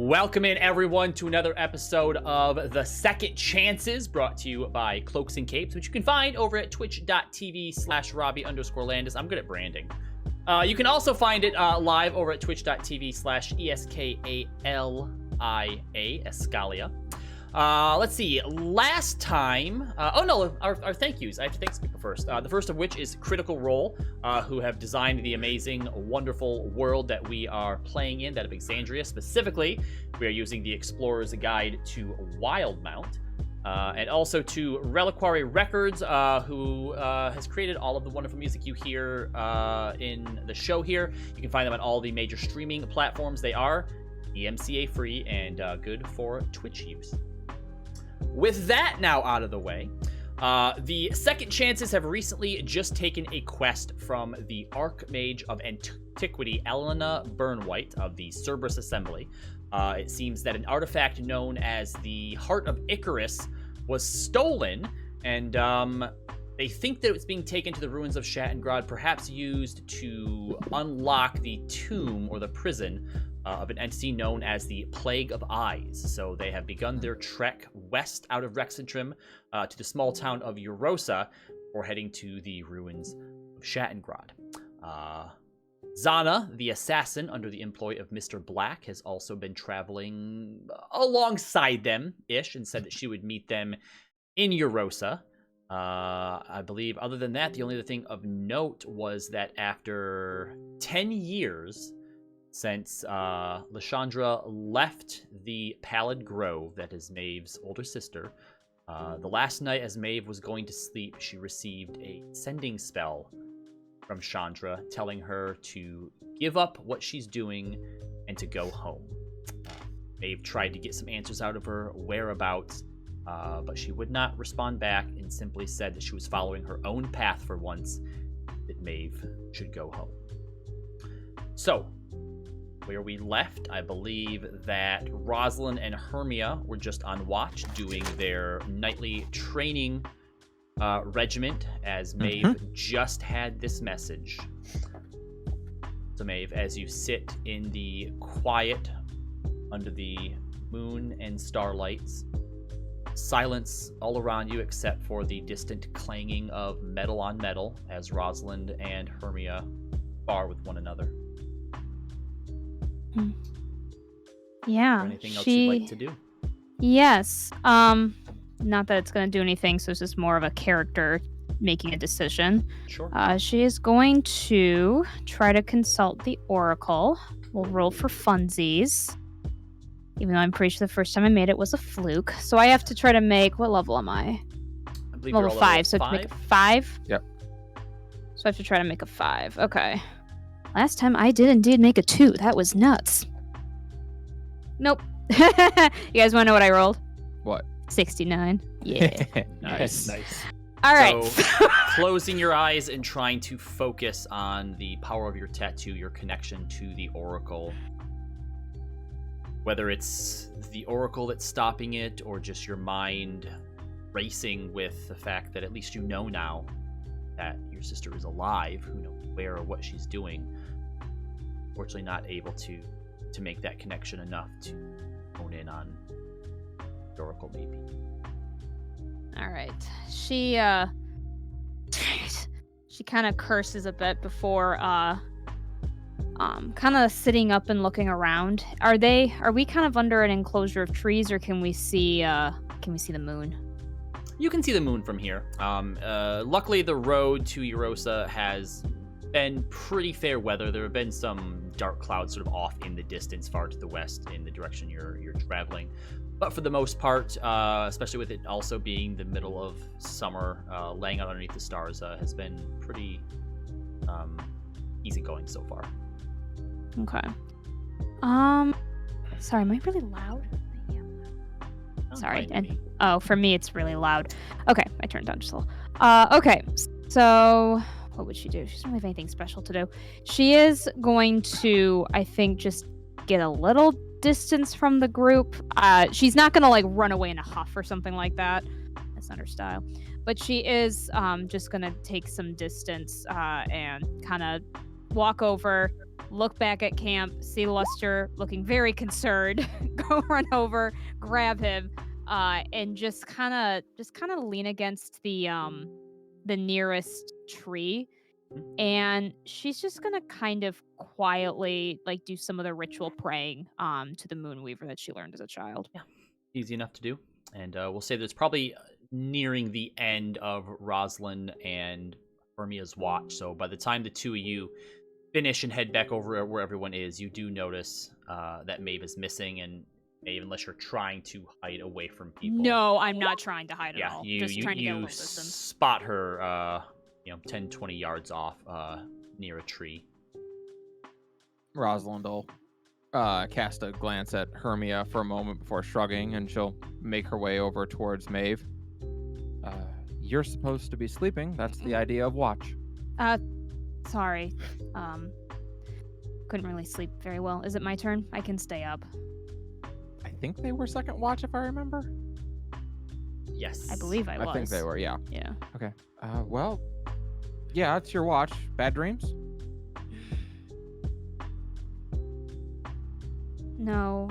Welcome in, everyone, to another episode of The Second Chances, brought to you by Cloaks and Capes, which you can find over at twitch.tv/Robbie_Landis. I'm good at branding. You can also find it live over at twitch.tv/ESKALIA, Escalia. Let's see, last time, our thank yous. I have to thank some people first. The first of which is Critical Role, who have designed the amazing, wonderful world that we are playing in, that of Exandria. Specifically, we are using the Explorer's Guide to Wildemount. And also to Reliquary Records, who has created all of the wonderful music you hear in the show here. You can find them on all the major streaming platforms. They are EMCA free and good for Twitch use. With that now out of the way, the Second Chances have recently just taken a quest from the Archmage of Antiquity, Elena Burnwhite of the Cerberus Assembly. It seems that an artifact known as the Heart of Icarus was stolen, and they think that it's being taken to the ruins of Shattengrad, perhaps used to unlock the tomb or the prison of an entity known as the Plague of Eyes. So they have begun their trek west out of Rexentrim to the small town of Yrrosa, before heading to the ruins of Shattengrad. Zana, the assassin under the employ of Mr. Black, has also been traveling alongside them-ish, and said that she would meet them in Yrrosa. I believe, other than that, the only other thing of note was that after 10 years since Lysandra left the Pallid Grove, that is Maeve's older sister, the last night as Maeve was going to sleep, she received a sending spell from Chandra, telling her to give up what she's doing and to go home. Maeve tried to get some answers out of her whereabouts, but she would not respond back and simply said that she was following her own path for once, that Maeve should go home. So, where we left, I believe that Rosalind and Hermia were just on watch doing their nightly training regiment, as Maeve just had this message. So Maeve, as you sit in the quiet under the moon and starlights, silence all around you except for the distant clanging of metal on metal as Rosalind and Hermia spar with one another. Yeah. Anything else you'd like to do? Yes. Not that it's going to do anything, so it's just more of a character making a decision. Sure. She is going to try to consult the Oracle. We'll roll for funsies. Even though I'm pretty sure the first time I made it was a fluke. So I have to try to make... What level am I? I believe Level you're all 5. So I have to make a 5? Yep. So I have to try to make a 5. Okay. Last time I did indeed make a 2. That was nuts. Nope. You guys want to know what I rolled? What? 69. Yeah. Nice. All right. So, closing your eyes and trying to focus on the power of your tattoo, your connection to the Oracle. Whether it's the Oracle that's stopping it, or just your mind racing with the fact that at least you know now that your sister is alive, who knows where or what she's doing. Fortunately not able to make that connection enough to hone in on the Oracle, maybe. All right. She kind of curses a bit before kind of sitting up and looking around. Are we kind of under an enclosure of trees, or can we see the moon? You can see the moon from here. Luckily the road to Yrrosa has been pretty fair weather. There have been some dark clouds sort of off in the distance, far to the west in the direction you're traveling. But for the most part, especially with it also being the middle of summer, laying out underneath the stars has been pretty easygoing so far. Okay. Sorry, am I really loud? I am loud. Sorry. For me, it's really loud. Okay, I turned down just a little. Okay, so what would she do? She doesn't really have anything special to do. She is going to, I think, just get a little distance from the group. She's not gonna run away in a huff or something like that. That's not her style. But she is just gonna take some distance and kind of walk over, look back at camp, see Luster looking very concerned, go run over, grab him, and just kind of lean against the nearest tree. And she's just gonna kind of quietly like do some of the ritual praying to the Moonweaver that she learned as a child. Yeah, easy enough to do. And we'll say that it's probably nearing the end of Rosalind and Hermia's watch. So by the time the two of you finish and head back over where everyone is, you do notice that Maeve is missing, and Maeve, unless you're trying to hide away from people. No, I'm not trying to hide at all. You Just trying to get a little distance. Spot her 10, 20 yards off near a tree. Rosalind will cast a glance at Hermia for a moment before shrugging, and she'll make her way over towards Maeve. You're supposed to be sleeping. That's the idea of watch. Sorry. Couldn't really sleep very well. Is it my turn? I can stay up. I think they were second watch, if I remember. Yes. I believe I was. I think they were, yeah. Yeah. Okay. Well, yeah, it's your watch. Bad dreams? No.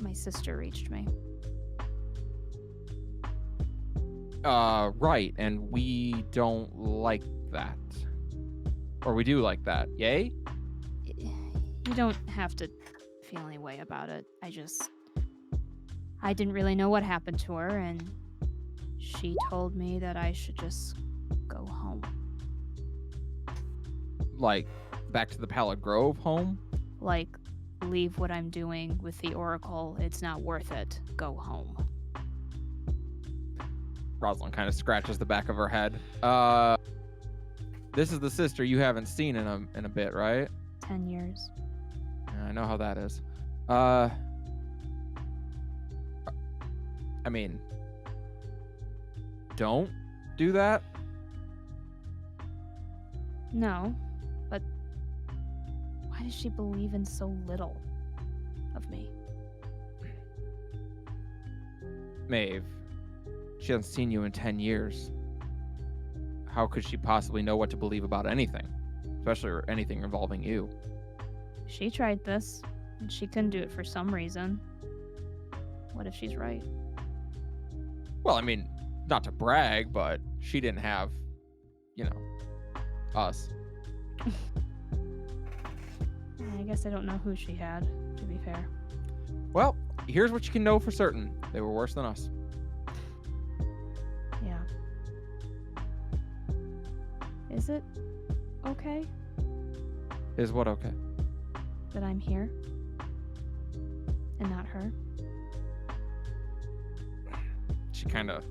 My sister reached me. Right, and we don't like that. Or we do like that, yay? You don't have to feel any way about it. I didn't really know what happened to her, and she told me that I should just go home. Like, back to the Pallid Grove home? Like, leave what I'm doing with the Oracle. It's not worth it. Go home. Rosalind kind of scratches the back of her head. This is the sister you haven't seen in a bit, right? 10 years. Yeah, I know how that is. I mean, don't do that. No, but why does she believe in so little of me? Maeve, she hasn't seen you in 10 years. How could she possibly know what to believe about anything, especially anything involving you? She tried this, and she couldn't do it for some reason. What if she's right? Well, I mean, not to brag, but she didn't have, us. I guess I don't know who she had, to be fair. Well, here's what you can know for certain. They were worse than us. Yeah. Is it okay Is what okay? that I'm here and not her? She kind of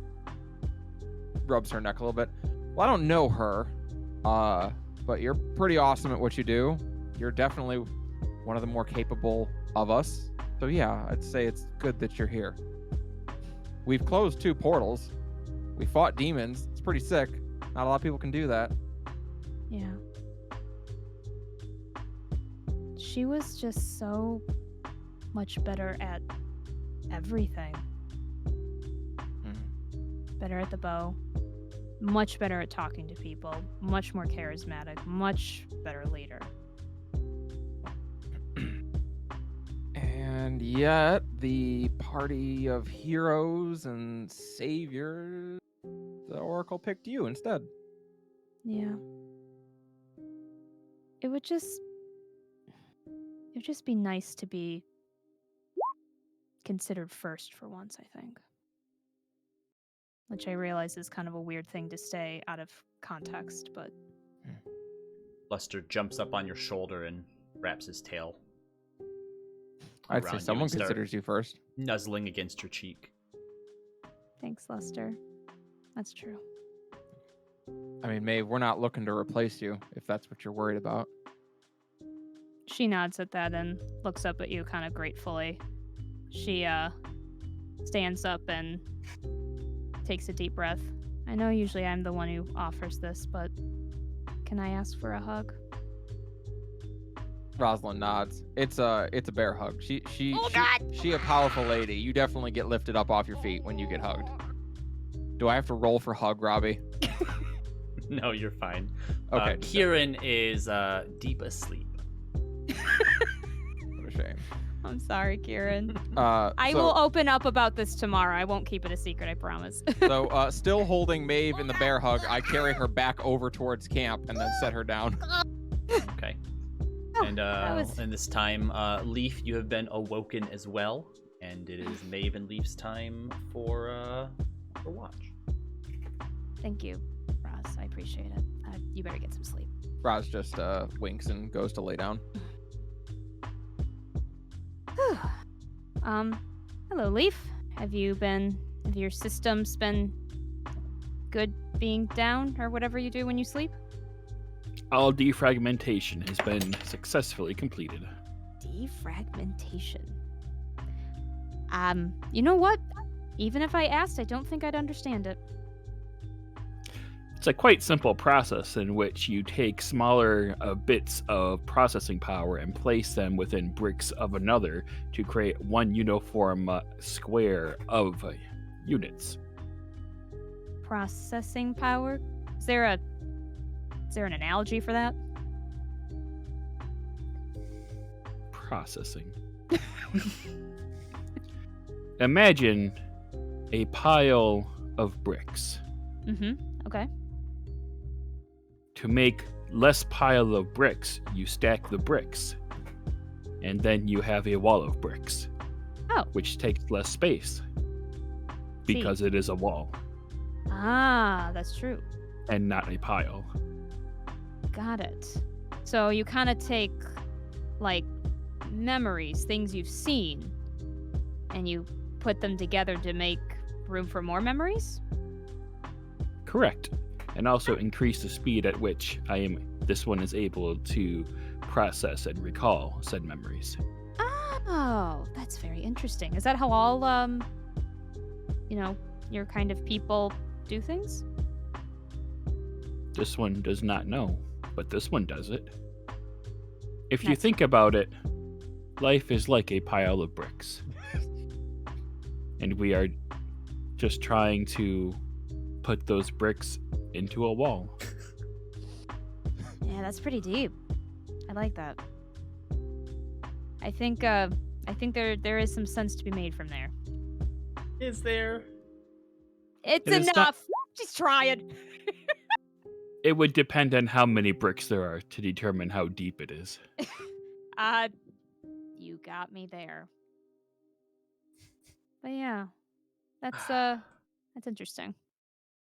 rubs her neck a little bit. Well, I don't know her, but you're pretty awesome at what you do. You're definitely one of the more capable of us. So yeah, I'd say it's good that you're here. We've closed 2 portals. We fought demons. It's pretty sick. Not a lot of people can do that. Yeah. She was just so much better at everything. Better at the bow, much better at talking to people, much more charismatic, much better leader. And yet, the party of heroes and saviors, the Oracle picked you instead. Yeah. It would just be nice to be considered first for once, I think. Which I realize is kind of a weird thing to say out of context, but... Luster jumps up on your shoulder and wraps his tail. I'd say around you someone and start considers you first. Nuzzling against your cheek. Thanks, Luster. That's true. I mean, Maeve, we're not looking to replace you, if that's what you're worried about. She nods at that and looks up at you kind of gratefully. She, stands up and takes a deep breath. I know usually I'm the one who offers this, but can I ask for a hug? Rosalind nods. It's a bear hug. She God! she a powerful lady. You definitely get lifted up off your feet when you get hugged. Do I have to roll for hug, Robbie? No, you're fine. Okay. Kieran is deep asleep. What a shame. I'm sorry, Kieran. I I will open up about this tomorrow. I won't keep it a secret, I promise. So, still holding Maeve in the bear hug, I carry her back over towards camp and then set her down. Okay. Oh, And and this time, Leaf, you have been awoken as well, and it is Maeve and Leaf's time for watch. Thank you, Roz. I appreciate it. You better get some sleep. Roz just winks and goes to lay down. Hello, Leaf. Have your systems been good being down or whatever you do when you sleep? All defragmentation has been successfully completed. Defragmentation. You know what? Even if I asked, I don't think I'd understand it. It's a quite simple process in which you take smaller bits of processing power and place them within bricks of another to create one uniform square of units. Processing power? Is there an analogy for that? Processing. Imagine a pile of bricks. Mm-hmm. Okay. To make less pile of bricks, you stack the bricks. And then you have a wall of bricks. Oh. Which takes less space. Because it is a wall. Ah, that's true. And not a pile. Got it. So you kind of take, like, memories, things you've seen, and you put them together to make room for more memories? Correct. And also increase the speed at which this one is able to process and recall said memories. Oh, that's very interesting. Is that how all, your kind of people do things? This one does not know, but this one does it. If you think about it, life is like a pile of bricks. And we are just trying to put those bricks into a wall. Yeah, that's pretty deep. I like that. I think there is some sense to be made from there. Is there? It's It is enough. not- She's trying. It would depend on how many bricks there are to determine how deep it is. You got me there. But yeah, that's interesting.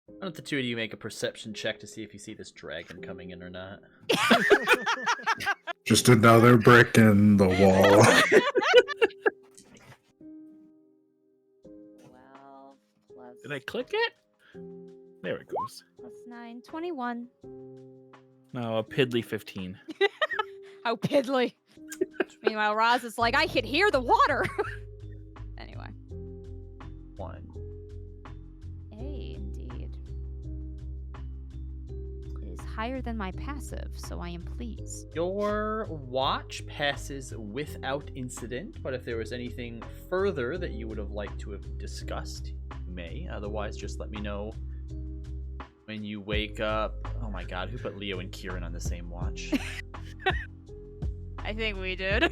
Why don't the two of you make a perception check to see if you see this dragon coming in or not? Just another brick in the wall. 12 plus Did I click it? There it goes. plus 9, 21. No, a piddly 15. How piddly. Meanwhile, Roz is like, I can hear the water. Anyway. 1. Hey, indeed. It is higher than my passive, so I am pleased. Your watch passes without incident, but if there was anything further that you would have liked to have discussed, you may. Otherwise, just let me know when you wake up. Oh my god, who put Leo and Kieran on the same watch? I think we did.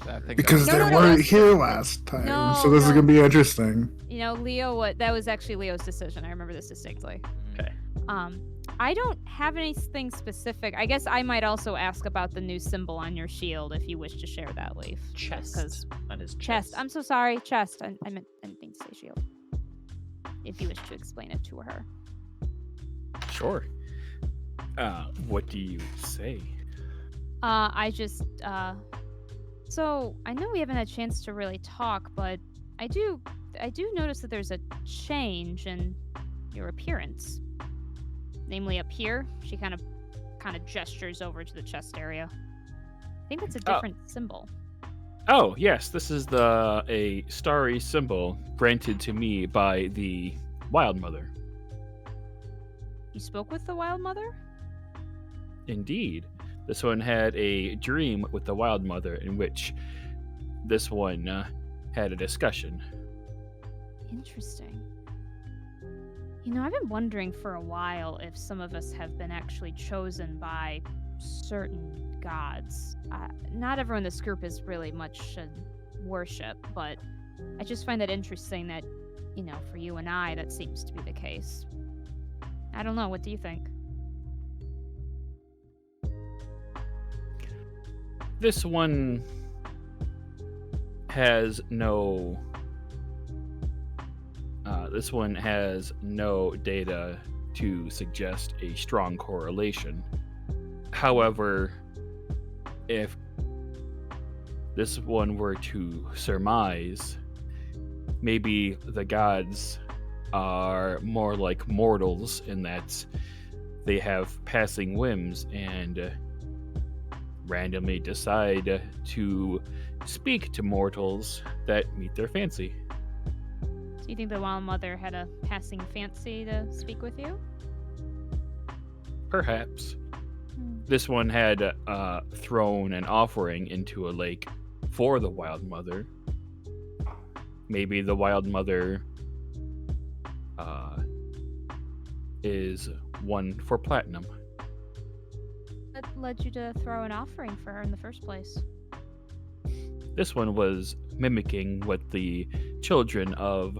I think Because that they was- weren't here last time, No, so this is no. gonna be interesting. You know, Leo, that was actually Leo's decision. I remember this distinctly. Okay. I don't have anything specific. I guess I might also ask about the new symbol on your shield if you wish to share that, Leaf. Just 'cause- Chest. On his Chest. chest. I'm so sorry. Chest. I didn't mean to say shield. If you wish to explain it to her. Sure. What do you say? So I know we haven't had a chance to really talk, but I do notice that there's a change in your appearance. Namely up here, she kind of gestures over to the chest area. I think that's a different symbol. Oh, yes, this is a starry symbol granted to me by the Wild Mother. You spoke with the Wild Mother? Indeed. This one had a dream with the Wild Mother in which this one had a discussion. Interesting. You know, I've been wondering for a while if some of us have been actually chosen by certain gods. Not everyone in this group is really much worship, but I just find that interesting that, you know, for you and I, that seems to be the case. I don't know. What do you think? This one has no. This one has no data to suggest a strong correlation. However, if this one were to surmise, maybe the gods are more like mortals in that they have passing whims and randomly decide to speak to mortals that meet their fancy. Do you think the Wild Mother had a passing fancy to speak with you? Perhaps. This one had thrown an offering into a lake for the Wild Mother. Maybe the Wild Mother is one for platinum. What led you to throw an offering for her in the first place? This one was mimicking what the children of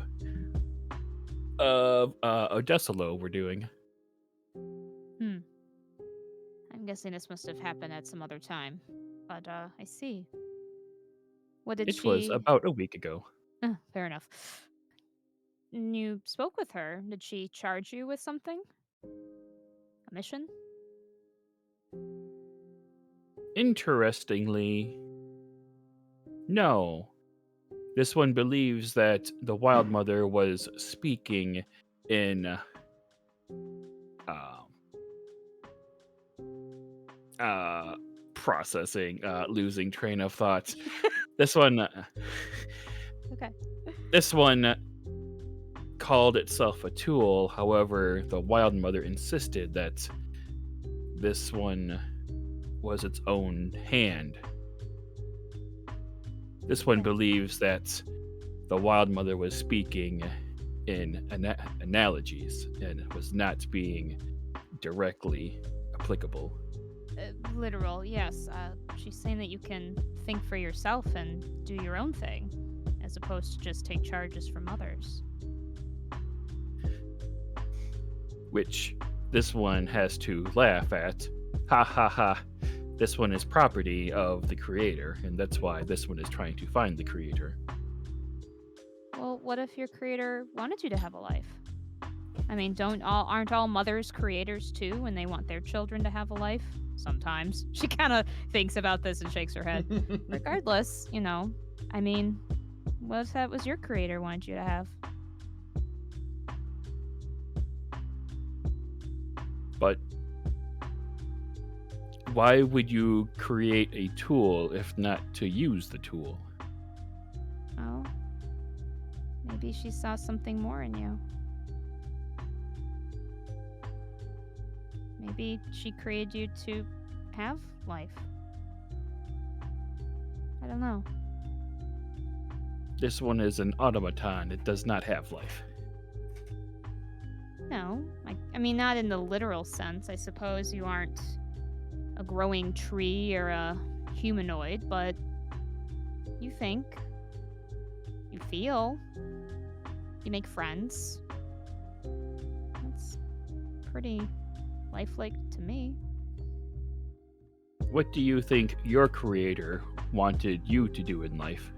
Odessalo were doing. I'm guessing this must have happened at some other time. But, I see. What did It she... was about a week ago. Fair enough. You spoke with her. Did she charge you with something? A mission? Interestingly, no. This one believes that the Wild Mother was speaking in processing, losing train of thought. This one Okay. This one called itself a tool. However, the Wild Mother insisted that this one was its own hand. This one believes that the Wild Mother was speaking in analogies and was not being directly applicable. Literal, yes. She's saying that you can think for yourself and do your own thing, as opposed to just take charges from others. Which this one has to laugh at. Ha ha ha. This one is property of the creator, and that's why this one is trying to find the creator. Well, what if your creator wanted you to have a life? I mean, aren't all mothers creators too when they want their children to have a life? Sometimes. She kind of thinks about this and shakes her head. Regardless, you know, I mean, what if that was your creator wanted you to have? But why would you create a tool if not to use the tool? Oh, maybe she saw something more in you. Maybe she created you to have life. I don't know. This one is an automaton. It does not have life. No, I mean, not in the literal sense. I suppose you aren't a growing tree or a humanoid, but you think, you feel, you make friends. That's pretty lifelike to me. What do you think your creator wanted you to do in life?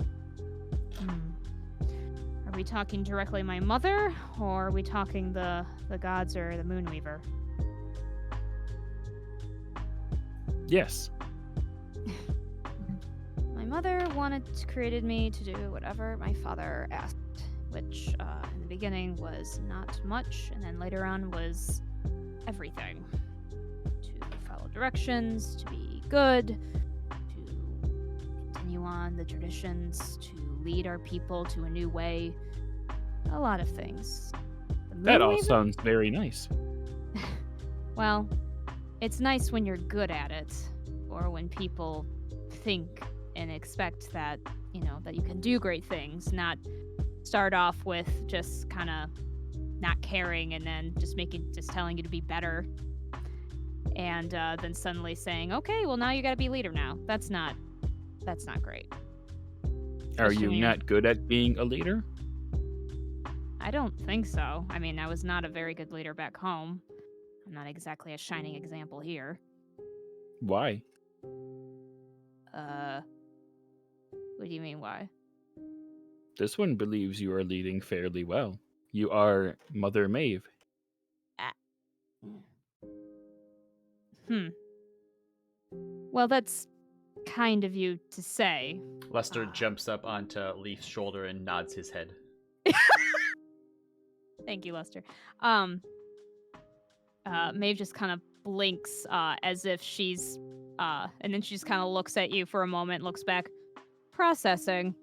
Are we talking directly my mother, or are we talking the gods or the Moonweaver? Yes. My mother created me to do whatever my father asked, which in the beginning was not much, and then later on was everything. To follow directions, to be good, to continue on the traditions, to lead our people to a new way. A lot of things. That all sounds very nice. Well, it's nice when you're good at it, or when people think and expect that, you know, that you can do great things, not start off with just kind of not caring and then just telling you to be better. And then suddenly saying, okay, well now you gotta be leader now. That's not great. Are Especially you when you're- not good at being a leader? I don't think so. I mean, I was not a very good leader back home. I'm not exactly a shining example here. Why? What do you mean, why? This one believes you are leading fairly well. You are Mother Maeve. Well, that's kind of you to say. Lester jumps up onto Leaf's shoulder and nods his head. Thank you, Lester. Maeve just kind of blinks as if she's, and then she just kind of looks at you for a moment, looks back, processing,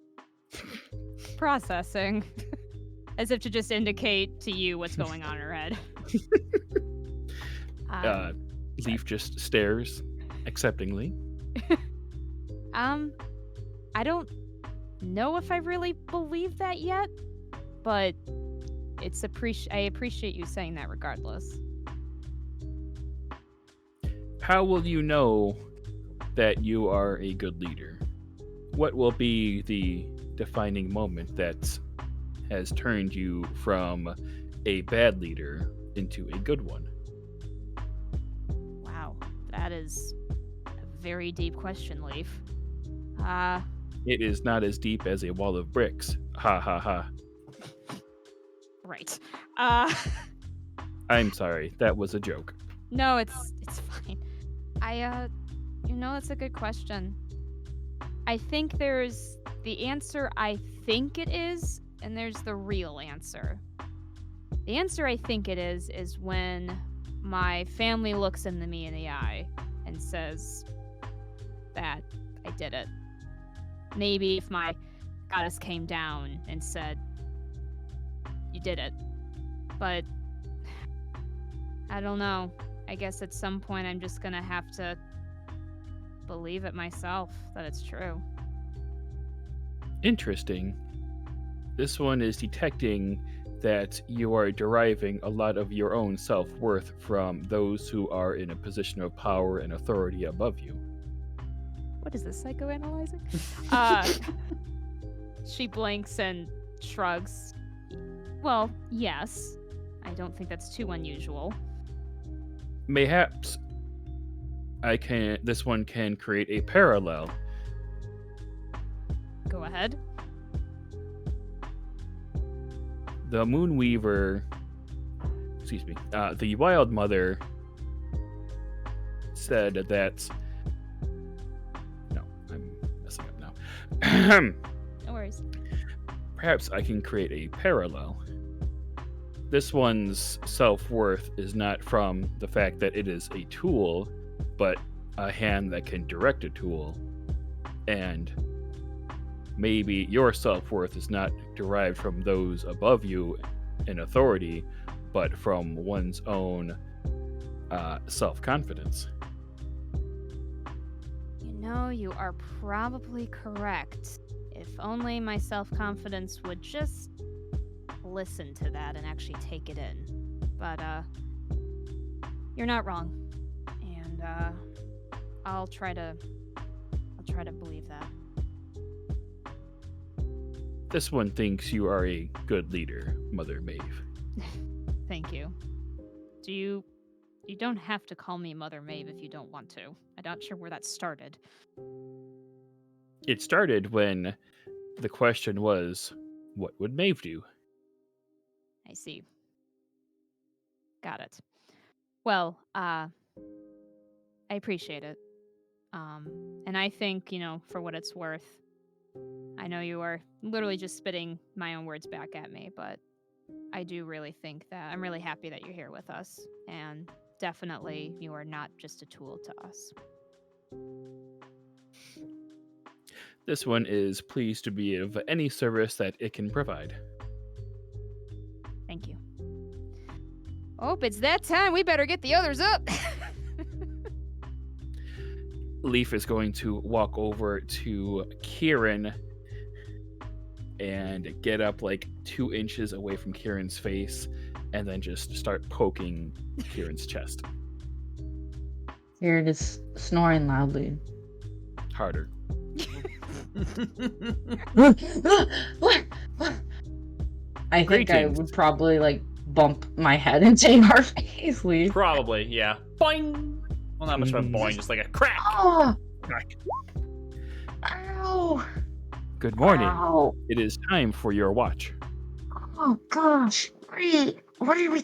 as if to just indicate to you what's going on in her head. Leaf just stares acceptingly. I don't know if I really believe that yet, but I appreciate you saying that regardless. How will you know that you are a good leader? What will be the defining moment that has turned you from a bad leader into a good one? Wow, that is a very deep question, Leaf. It is not as deep as a wall of bricks. Ha ha ha. Right. I'm sorry, that was a joke. No, it's fine. That's a good question. I think there's the answer I think it is, and there's the real answer. The answer I think it is when my family looks me in the eye and says that I did it. Maybe if my goddess came down and said, you did it. But I don't know. I guess at some point I'm just gonna have to believe it myself that it's true. Interesting. This one is detecting that you are deriving a lot of your own self-worth from those who are in a position of power and authority above you. What is this, psychoanalyzing? She blinks and shrugs. Well, yes. I don't think that's too unusual. Mayhaps this one can create a parallel. Go ahead. The Moonweaver, the Wild Mother said that. No, I'm messing up now. No worries. Perhaps I can create a parallel. This one's self-worth is not from the fact that it is a tool, but a hand that can direct a tool. And maybe your self-worth is not derived from those above you in authority, but from one's own self-confidence. You are probably correct. If only my self-confidence would just listen to that and actually take it in. But you're not wrong. And I'll try to believe that. This one thinks you are a good leader, Mother Maeve. Thank you. You don't have to call me Mother Maeve if you don't want to. I'm not sure where that started. It started when the question was, what would Maeve do? I see. Got it. Well, I appreciate it. And I think, for what it's worth, I know you are literally just spitting my own words back at me, but I do really think that I'm really happy that you're here with us. And definitely you are not just a tool to us. This one is pleased to be of any service that it can provide. Thank you. Oh, it's that time. We better get the others up. Leaf is going to walk over to Kieran and get up like 2 inches away from Kieran's face and then just start poking Kieran's chest Here it is, snoring loudly. harder. I think I Greetings. would probably like bump my head into our face. Leave. Probably, yeah. Boing! Well, not much of a boing, just like a crack. Oh, Crack. ow, Good morning. ow. It is time for your watch. Oh gosh, what are we?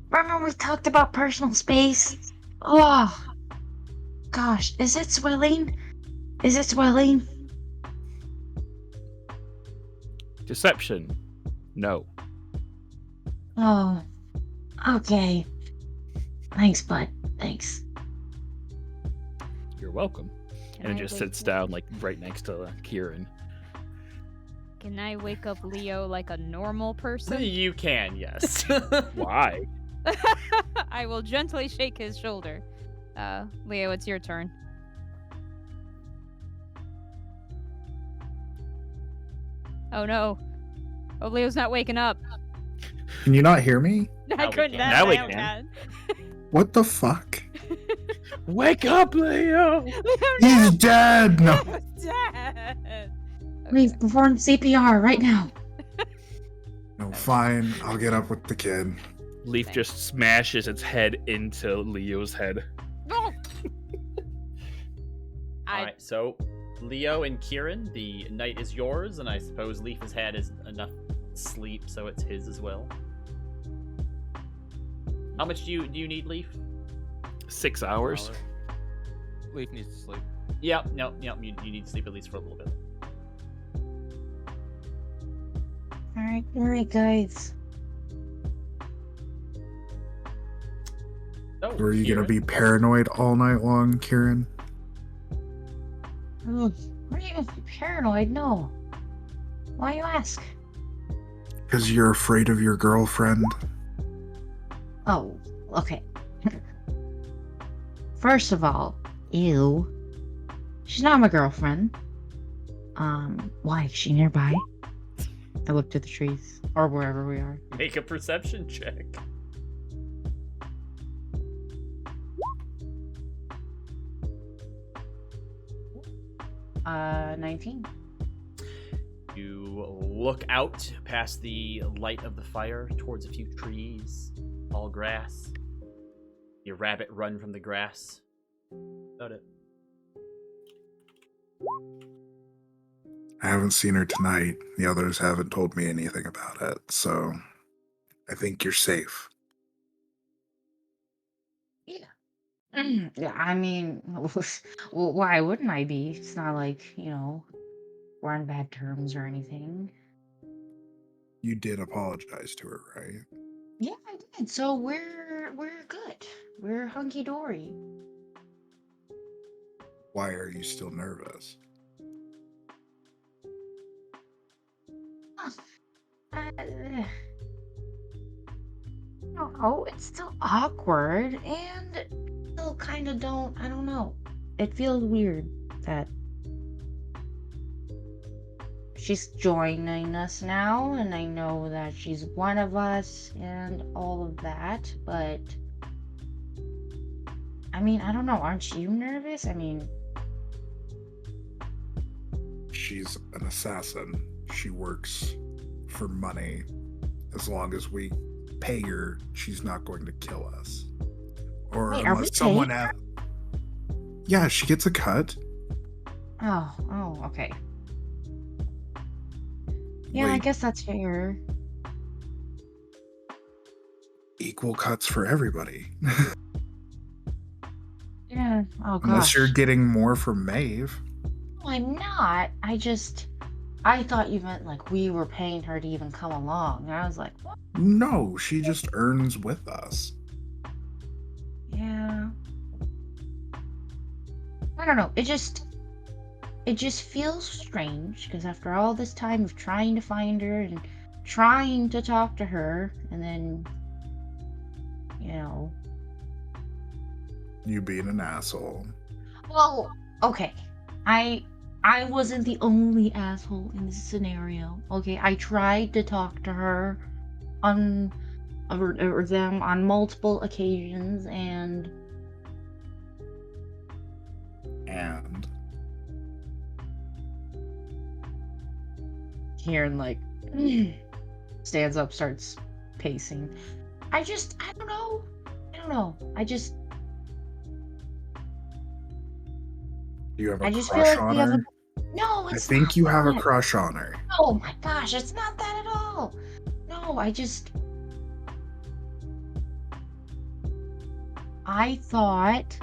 Remember we talked about personal space? Oh, gosh, is it swelling? Is it swelling? Deception. No. Oh, okay. Thanks, bud. Thanks. You're welcome. Can And it I just wake sits up- down like right next to Kieran. Can I wake up Leo like a normal person? You can, yes. Why? I will gently shake his shoulder. Leo, it's your turn. Oh no. Oh, Leo's not waking up. Can you not hear me? Now I we couldn't. can. That Now we Leo can. What the fuck? Wake up, Leo! Leo, He's dead! No. Leo's dead. We've performed CPR right now. No, fine. I'll get up with the kid. Leaf Thanks. just smashes its head into Leo's head. No. Alright, so Leo and Kieran, the night is yours, and I suppose Leaf has had enough sleep, so it's his as well. How much do you need, Leaf? 6 hours. Leaf needs to sleep. Yep, you need to sleep at least for a little bit. Alright, guys. So, Were you gonna Kieran, be paranoid all night long, Kieran? What are you gonna be paranoid? No. Why you ask? Because you're afraid of your girlfriend? Oh, okay. First of all, ew. She's not my girlfriend. Why? Is she nearby? I look to the trees. Or wherever we are. make a perception check. 19. You look out past the light of the fire towards a few trees, all grass. Your rabbit run from the grass. About it. I haven't seen her tonight. The others haven't told me anything about it, so I think you're safe. Yeah, I mean, well, why wouldn't I be? It's not like, we're on bad terms or anything. You did apologize to her, right? Yeah, I did. So we're good. We're hunky dory. Why are you still nervous? I don't know. It's still awkward and still kind of I don't know. It feels weird that she's joining us now, and I know that she's one of us and all of that, but I mean, I don't know. Aren't you nervous? I mean, She's an assassin. She works for money. As long as we pay her, she's not going to kill us. Or Wait, are we unless someone paying else. Yeah, she gets a cut. oh, okay. Yeah, I Wait, guess that's fair. equal cuts for everybody. Yeah. Oh gosh. Unless you're getting more from Maeve. No, I'm not. I thought you meant like we were paying her to even come along. And I was like, what? No, she just earns with us. Yeah. I don't know. It just feels strange because after all this time of trying to find her and trying to talk to her, and then You being an asshole. well, okay. I wasn't the only asshole in this scenario. Okay, I tried to talk to her on or them on multiple occasions, and Kieran like stands up, starts pacing. I don't know. Do you have a I just crush feel like on we have her? No, I it's think you have a that. crush on her. Oh my gosh, it's not that at all. No, I thought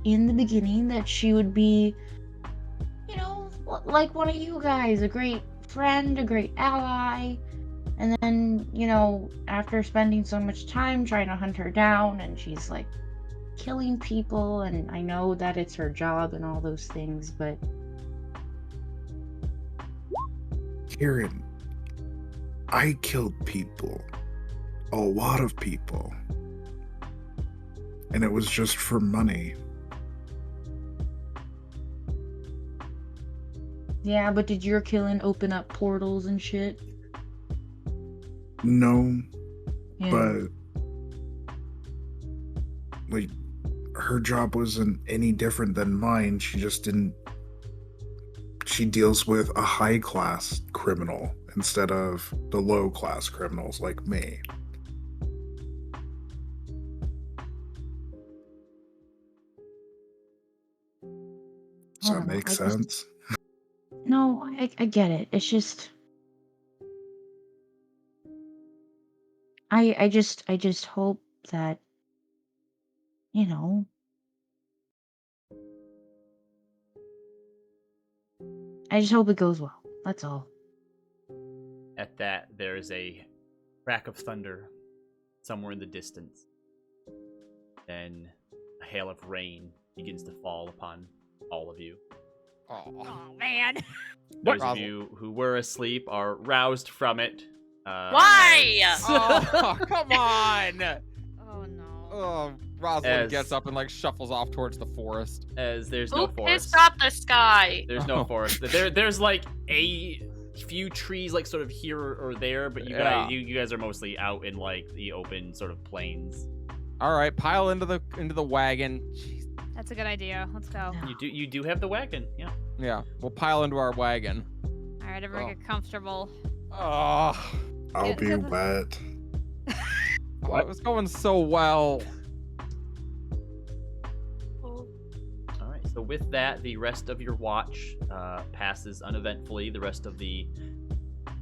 in the beginning that she would be, like one of you guys, a great friend, a great ally. And then, after spending so much time trying to hunt her down, and she's like killing people, and I know that it's her job and all those things, but Kieran, I killed people. A lot of people. And it was just for money. yeah, but did your killing open up portals and shit? No, Yeah. but like her job wasn't any different than mine. She just didn't. She deals with a high class criminal instead of the low class criminals like me. Does that make sense? No, I get it. It's just I just hope that I just hope it goes well. That's all. At that, there is a crack of thunder somewhere in the distance. Then a hail of rain begins to fall upon all of you. Oh man. Those of you who were asleep are roused from it. Why? Oh, come on! Oh no. Oh, Rosalind As- gets up and like shuffles off towards the forest. As there's Who no forest. pissed off the sky? There's no forest. There's like a few trees like sort of here or there, but Yeah. you guys are mostly out in like the open sort of plains. All right, pile into the wagon. Jeez. That's a good idea. Let's go. You do have the wagon, yeah. Yeah, we'll pile into our wagon. All right, everyone Oh. get comfortable. Oh, I'll Get be to the- wet. it was going so well. All right. So with that, the rest of your watch passes uneventfully. The rest of the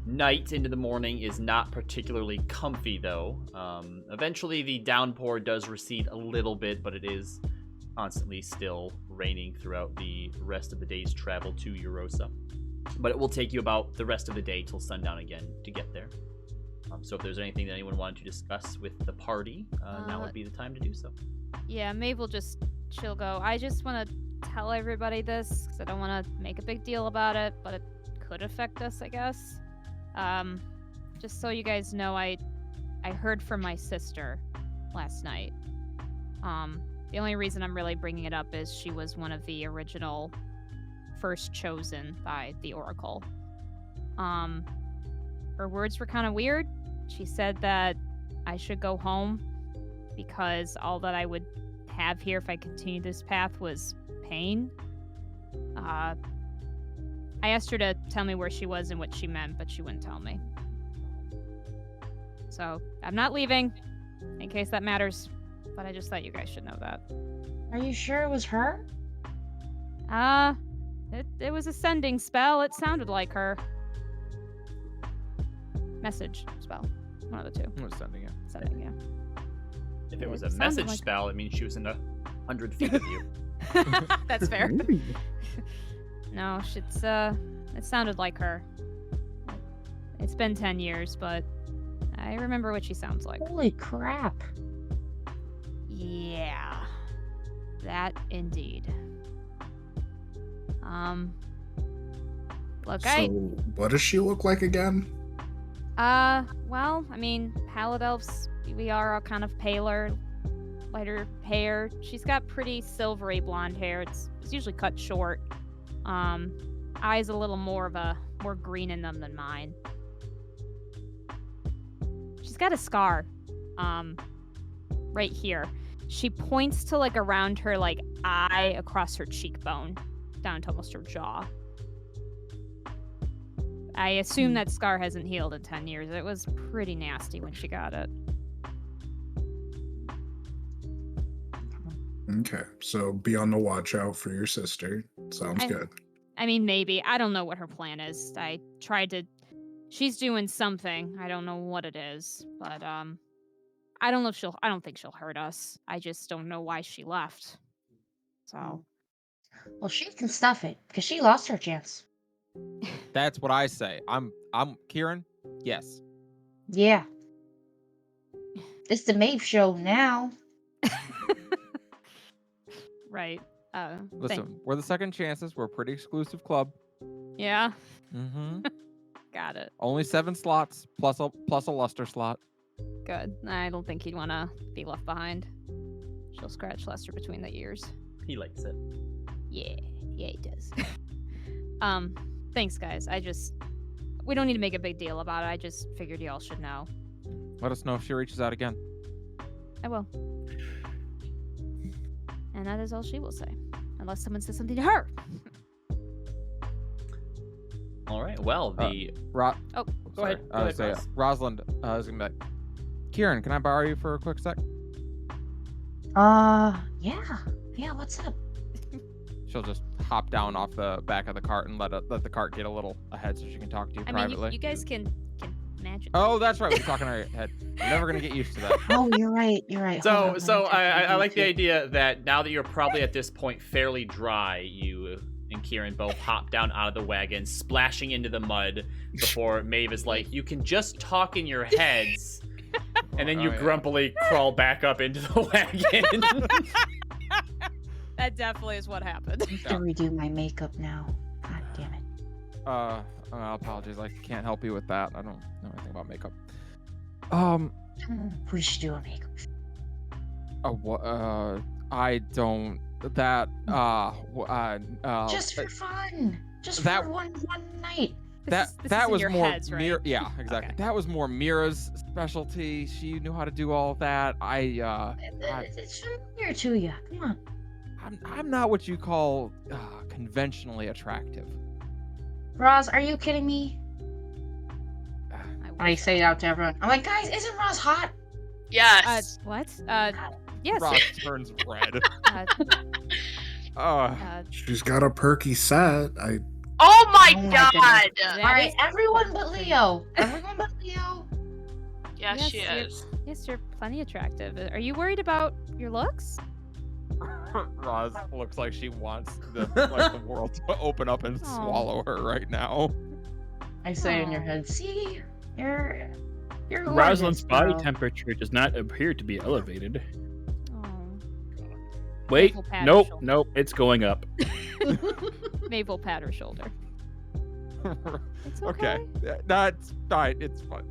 night into the morning is not particularly comfy, though. Eventually, the downpour does recede a little bit, but it is constantly still raining throughout the rest of the day's travel to Yrrosa. But it will take you about the rest of the day till sundown again to get there. So if there's anything that anyone wanted to discuss with the party, now would be the time to do so. Yeah, Maeve will just she'll go. I just want to tell everybody this because I don't want to make a big deal about it, but it could affect us, I guess. Just so you guys know, I heard from my sister last night. The only reason I'm really bringing it up is she was one of the original first chosen by the Oracle. Her words were kind of weird. She said that I should go home because all that I would have here if I continued this path was pain. I asked her to tell me where she was and what she meant, but she wouldn't tell me. So I'm not leaving, in case that matters, but I just thought you guys should know that. Are you sure it was her? It was a sending spell. It sounded like her. Message spell. One of the two. I'm sending it. Sending, yeah. If it was It a sounded message like- spell, it means she was in 100 feet of you. That's fair. No, it sounded like her. It's been 10 years, but I remember what she sounds like. Holy crap. Yeah. That indeed. Look, So, what does she look like again? well, I mean, Pallid Elves, we are a kind of paler, lighter hair. She's got pretty silvery blonde hair. It's usually cut short. Eyes a little more green in them than mine. She's got a scar right here. She points to like around her like eye across her cheekbone, down to almost her jaw. I assume that scar hasn't healed in 10 years. It was pretty nasty when she got it. Okay, so be on the watch out for your sister. Sounds good. I mean, maybe. I don't know what her plan is. I tried to... She's doing something. I don't know what it is. But, I don't know if I don't think she'll hurt us. I just don't know why she left. So... Well, she can stuff it, because she lost her chance. That's what I say. I'm Kieran. Yes. Yeah. It's the Maeve show now. Right. Listen, we're the Second Chances. We're a pretty exclusive club. Yeah. Mm-hmm. Got it. Only 7 slots plus a luster slot. Good. I don't think he'd want to be left behind. She'll scratch Lester between the ears. He likes it. Yeah, he does. Thanks, guys. We don't need to make a big deal about it. I just figured y'all should know. Let us know if she reaches out again. I will. And that is all she will say. Unless someone says something to her. All right. Well, the Go ahead. I was say Roz. Rosalind is gonna be like, Kieran, can I borrow you for a quick sec? Yeah. Yeah, what's up? She'll just hop down off the back of the cart and let the cart get a little ahead so she can talk to you privately. mean, you guys can imagine. Oh, that's right. We're talking our head. I'm never gonna get used to that. Oh, you're right. You're right. Hold So on, I like the idea that now that you're probably at this point fairly dry, you and Kieran both hop down out of the wagon, splashing into the mud before Maeve is like, you can just talk in your heads, and then you grumpily crawl back up into the wagon. That definitely is what happened. I have to redo my makeup now. God damn it. Apologies. I can't help you with that. I don't know anything about makeup. We should do a makeup. I don't. That. Just for fun. Just that- for one night. This that is in was your more heads, right? Yeah, exactly. Okay. That was more Mira's specialty. She knew how to do all of that. It's familiar to you. Come on. I'm not what you call conventionally attractive. Roz, are you kidding me? I wish say it out to everyone. I'm like, guys, isn't Roz hot? Yes. What? Yes. Ross turns red. She's got a perky set. Oh my Oh my god. goodness. All right, everyone but Leo. Everyone but Leo. Yes, she you're- is. Yes, you're plenty attractive. Are you worried about your looks? Roz looks like she wants the world to open up and swallow her right now. I say in your head, see, you're Rosalind's gorgeous, body girl." temperature does not appear to be elevated. Oh. Wait, Maple pat her nope, shoulder. nope, it's going up. Maple pat her shoulder. It's Okay, okay. that's fine. It's fun.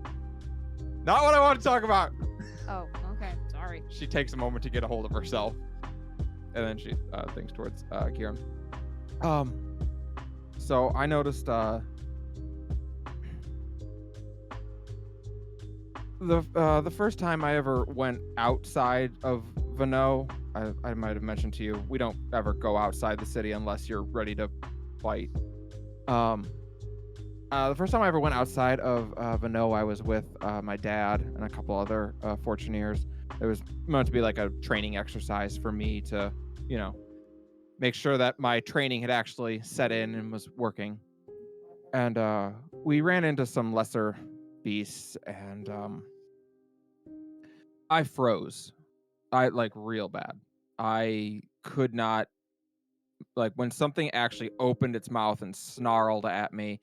Not what I want to talk about. Oh, okay. Sorry. She takes a moment to get a hold of herself, and then she thinks towards Kieran. So I noticed the first time I ever went outside of Vano, I might have mentioned to you, we don't ever go outside the city unless you're ready to fight. The first time I ever went outside of Vano, I was with my dad and a couple other Fortuneers. It was meant to be like a training exercise for me to, make sure that my training had actually set in and was working. And we ran into some lesser beasts, and I froze. I real bad. I could not, when something actually opened its mouth and snarled at me,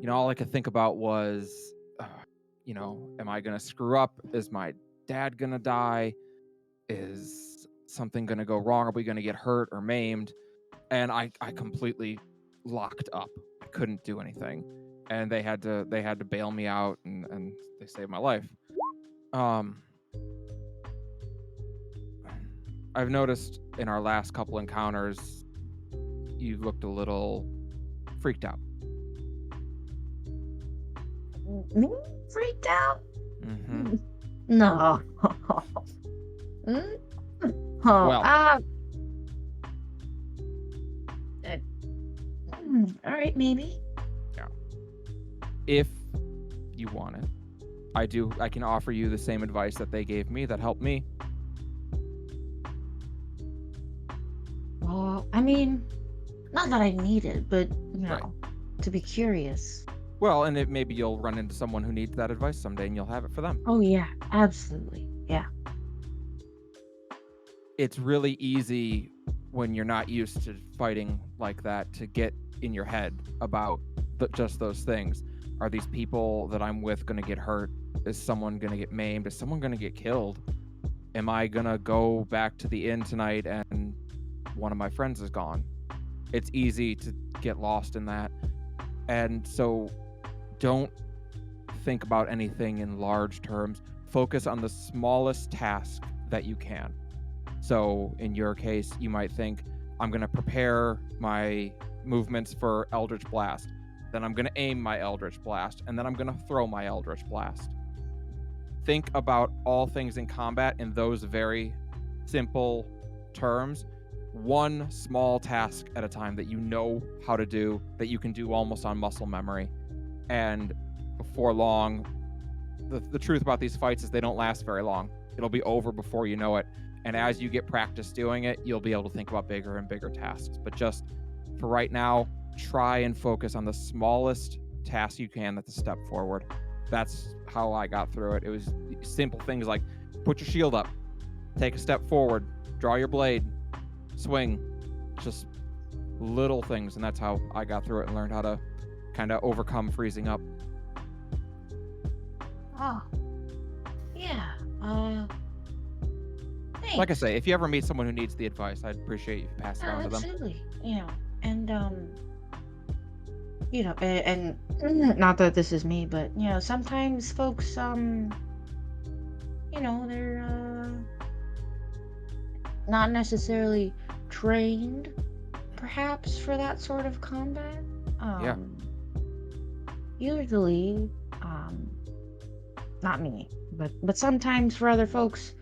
all I could think about was, am I going to screw up? Is my dad going to die? Is something going to go wrong? Are we going to get hurt or maimed? And I completely locked up. I couldn't do anything. And they had to bail me out, and they saved my life. I've noticed in our last couple encounters, you looked a little freaked out. Me freaked out. Mm-hmm. No. Mm? Oh, Well. All right, maybe. If you want it, I can offer you the same advice that they gave me that helped me. Well, I mean, not that I need it, but Right. to be curious. Well, and maybe you'll run into someone who needs that advice someday and you'll have it for them. Oh yeah, absolutely. Yeah. It's really easy when you're not used to fighting like that to get in your head about just those things. Are these people that I'm with going to get hurt? Is someone going to get maimed? Is someone going to get killed? Am I going to go back to the inn tonight and one of my friends is gone? It's easy to get lost in that. And so don't think about anything in large terms. Focus on the smallest task that you can. So in your case, you might think, I'm going to prepare my movements for Eldritch Blast. Then I'm going to aim my Eldritch Blast. And then I'm going to throw my Eldritch Blast. Think about all things in combat in those very simple terms. One small task at a time that you know how to do, that you can do almost on muscle memory. And before long, the truth about these fights is they don't last very long. It'll be over before you know it. And as you get practice doing it, you'll be able to think about bigger and bigger tasks. But just for right now, try and focus on the smallest task you can that's a step forward. That's how I got through it. It was simple things like put your shield up, take a step forward, draw your blade, swing. Just little things. And that's how I got through it and learned how to kind of overcome freezing up. Oh. Yeah. Thanks. Like I say, if you ever meet someone who needs the advice, I'd appreciate you passing it on to them. Absolutely. And and not that this is me, but sometimes folks they're not necessarily trained perhaps for that sort of combat. Yeah. Usually not me, but sometimes for other folks,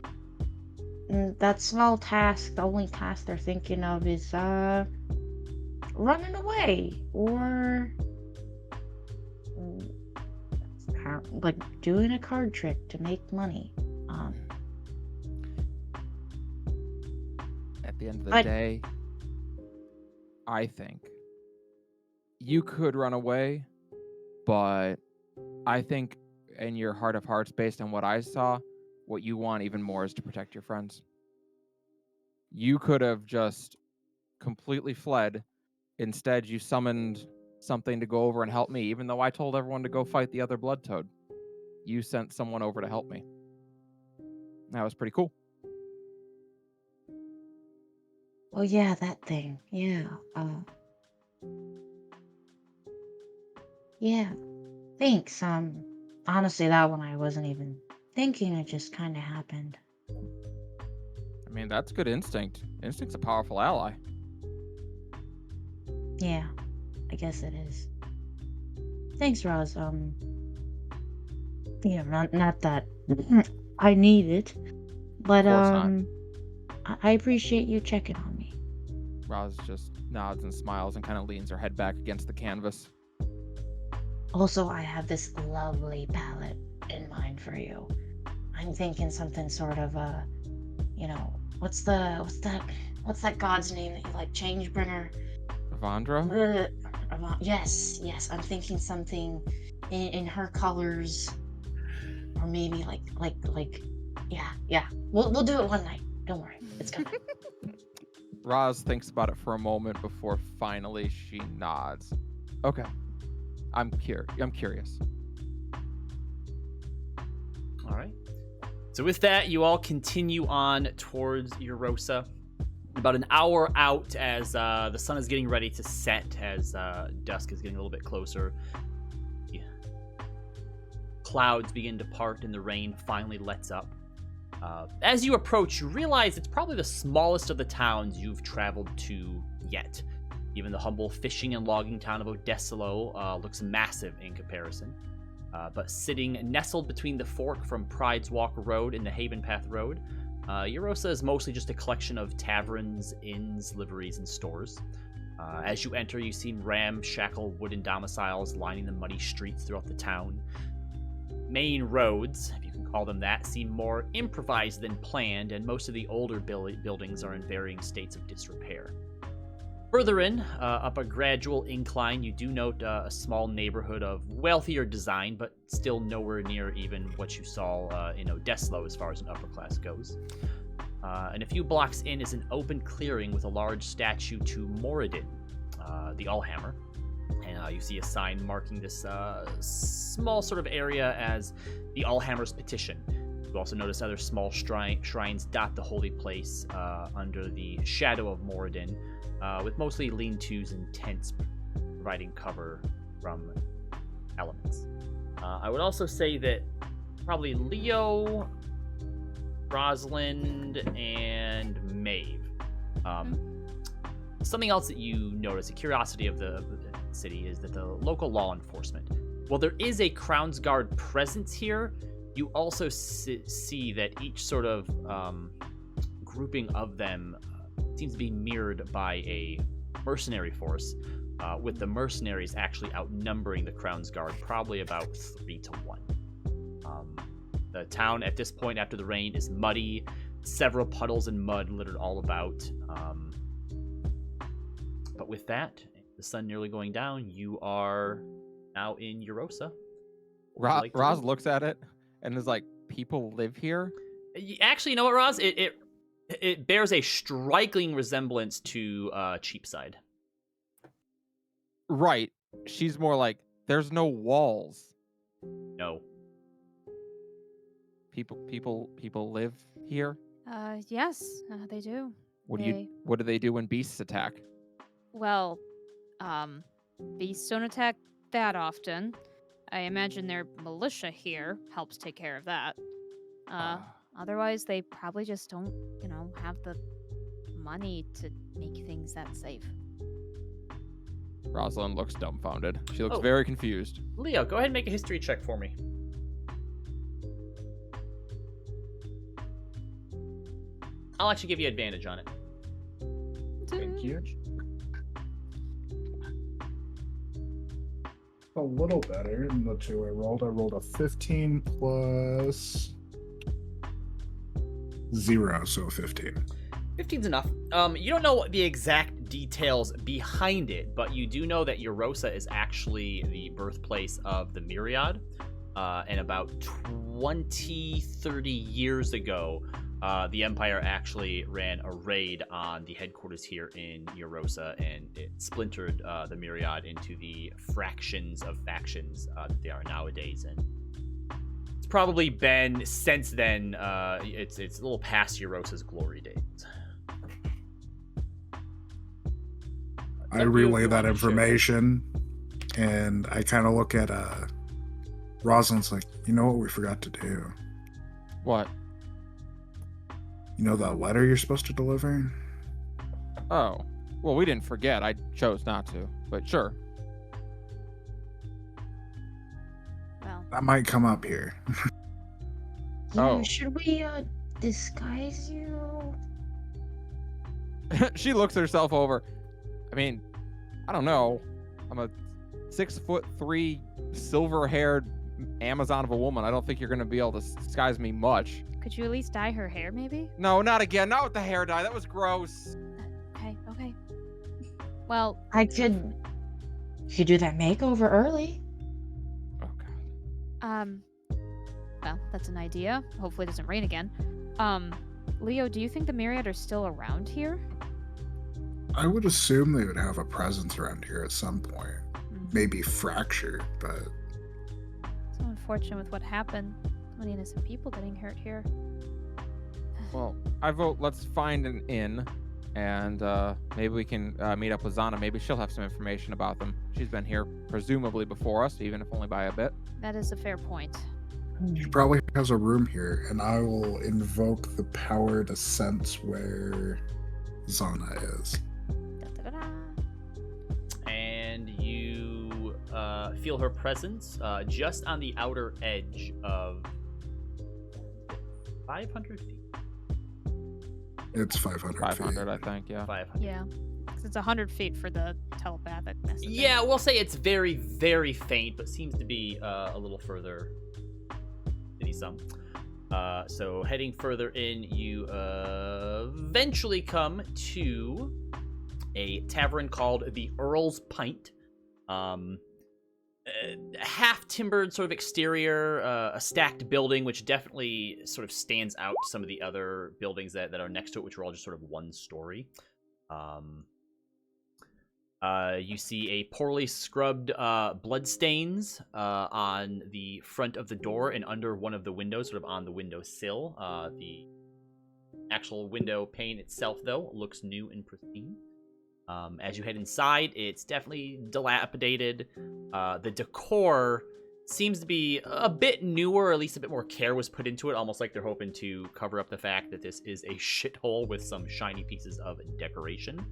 that small task, the only task they're thinking of is running away or like doing a card trick to make money. At the end of the day, I think you could run away, but I think in your heart of hearts, based on what I saw, what you want even more is to protect your friends. You could have just completely fled. Instead, you summoned something to go over and help me, even though I told everyone to go fight the other blood toad. You sent someone over to help me. That was pretty cool. Oh yeah, that thing. Yeah. Yeah. Thanks. Honestly, that one I wasn't even thinking. It just kind of happened. I mean, that's good instinct. Instinct's a powerful ally. Yeah, I guess it is. Thanks, Roz. Not that I need it, but Of course not. I appreciate you checking on me. Roz just nods and smiles and kind of leans her head back against the canvas. Also, I have this lovely palette in mind for you. I'm thinking something sort of what's that god's name that you like, Changebringer? Evandra? Yes. I'm thinking something in her colors, or maybe yeah. We'll do it one night. Don't worry, it's coming. Roz thinks about it for a moment before finally she nods. Okay. I'm curious. All right. So with that, you all continue on towards Yrrosa. About an hour out, as the sun is getting ready to set, as dusk is getting a little bit closer. Yeah. Clouds begin to part and the rain finally lets up. As you approach, you realize it's probably the smallest of the towns you've traveled to yet. Even the humble fishing and logging town of Odesilo looks massive in comparison. But sitting nestled between the fork from Pride's Walk Road and the Haven Path Road, Yrrosa is mostly just a collection of taverns, inns, liveries, and stores. As you enter, you see ramshackle wooden domiciles lining the muddy streets throughout the town. Main roads, if you can call them that, seem more improvised than planned, and most of the older buildings are in varying states of disrepair. Further in, up a gradual incline, you do note a small neighborhood of wealthier design, but still nowhere near even what you saw in Odeslo as far as an upper class goes. And a few blocks in is an open clearing with a large statue to Moradin, the Allhammer. And you see a sign marking this small sort of area as the Allhammer's petition. You also notice other small shrines dot the holy place under the shadow of Moradin, with mostly lean-tos and tents providing cover from elements. I would also say that probably Leo, Rosalind, and Maeve. Something else that you notice, a curiosity of the city, is that the local law enforcement, while there is a Crown's Guard presence here, you also see that each sort of grouping of them seems to be mirrored by a mercenary force, with the mercenaries actually outnumbering the Crown's Guard probably about 3-1. The town at this point after the rain is muddy, several puddles and mud littered all about. But with that, the sun nearly going down, you are now in Yrrosa. Roz looks at it and is like, people live here? Actually, you know what, Roz? It bears a striking resemblance to Cheapside. Right. She's more like, there's no walls. No. People live here? Yes, they do. What do they do when beasts attack? Well, beasts don't attack that often. I imagine their militia here helps take care of that. Otherwise, they probably just don't, have the money to make things that safe. Rosalind looks dumbfounded. She looks very confused. Leo, go ahead and make a history check for me. I'll actually give you advantage on it. Thank you. A little better than the two I rolled. I rolled a 15 plus 0, so 15. 15's enough. You don't know the exact details behind it, but you do know that Yrrosa is actually the birthplace of the Myriad. And about 30 years ago, the Empire actually ran a raid on the headquarters here in Yrrosa, and it splintered the Myriad into the fractions of factions that they are nowadays. And it's probably been, since then, it's a little past Yrrosa's glory days. I relay that information, and I kind of look at Rosalind's like, you know what we forgot to do? What? You know that letter you're supposed to deliver? Oh. Well, we didn't forget. I chose not to, but sure. Well, That might come up here. Oh. Should we disguise you? She looks herself over. I mean, I don't know. I'm a 6'3", silver-haired Amazon of a woman. I don't think you're going to be able to disguise me much. could you at least dye her hair, maybe? No, not again. Not with the hair dye. That was gross. Okay. Well, I could do that makeover early. Oh, God. Well, that's an idea. Hopefully it doesn't rain again. Leo, do you think the Myriad are still around here? I would assume they would have a presence around here at some point. Mhm. Maybe fractured, but So unfortunate with what happened. So many innocent people getting hurt here. Well, I vote let's find an inn, and maybe we can meet up with Zana. Maybe she'll have some information about them. She's been here presumably before us, even if only by a bit. That is a fair point. she probably has a room here, and I will invoke the power to sense where Zana is. Da-da-da-da. And you feel her presence just on the outer edge of 500 feet. It's 500 500, feet. I think. Yeah. 500. Yeah. 'Cause it's 100 feet for the telepathic message. Yeah, we'll say it's very, very faint, but seems to be a little further. Some. So heading further in, you eventually come to a tavern called the Earl's Pint. Half-timbered sort of exterior, a stacked building, which definitely sort of stands out to some of the other buildings that are next to it, which are all just sort of one story. You see a poorly scrubbed bloodstains on the front of the door and under one of the windows, sort of on the windowsill. The actual window pane itself, though, looks new and pristine. As you head inside, it's definitely dilapidated. The decor seems to be a bit newer, or at least a bit more care was put into it, almost like they're hoping to cover up the fact that this is a shithole with some shiny pieces of decoration.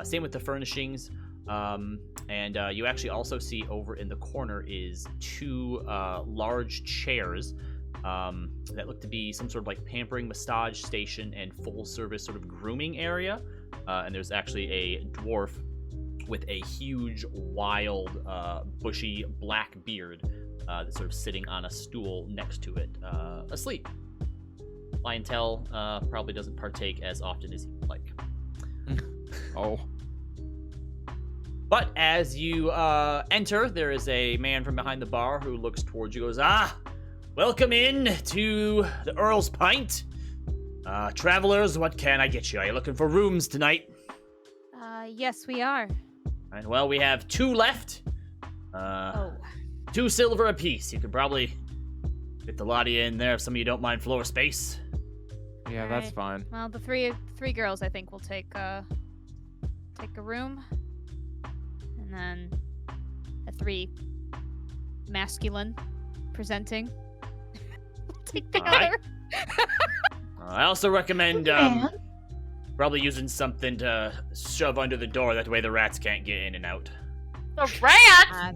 Same with the furnishings. And you actually also see over in the corner is two large chairs that look to be some sort of like pampering massage station and full service sort of grooming area. And there's actually a dwarf with a huge, wild, bushy black beard that's sort of sitting on a stool next to it, asleep. Clientele probably doesn't partake as often as you'd like. Oh. But as you enter, there is a man from behind the bar who looks towards you, goes, welcome in to the Earl's Pint. Travelers, what can I get you? Are you looking for rooms tonight? Yes, we are. And well, we have 2 left. 2 silver apiece. You could probably fit the lot of you in there if some of you don't mind floor space. Yeah, that's fine. Well, the three girls, I think, will take a room, and then the 3 masculine presenting will take the All right. other. I also recommend probably using something to shove under the door. That way the rats can't get in and out. The rat!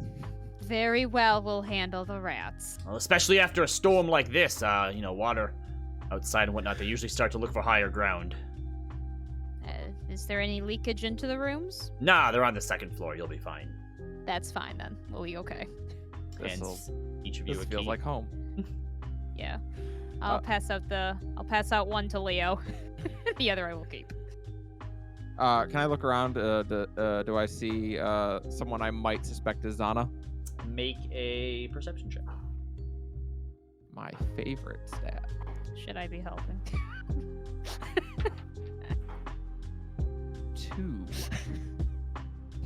Very well, we'll handle the rats. Well, especially after a storm like this, water outside and whatnot, they usually start to look for higher ground. Is there any leakage into the rooms? Nah, they're on the 2nd floor. You'll be fine. That's fine then. We'll be okay. And each of you This a feels key. like home. Yeah. I'll pass out one to Leo. The other I will keep. Can I look around? Do I see someone I might suspect is Zana? Make a perception check. My favorite stat. Should I be helping? 2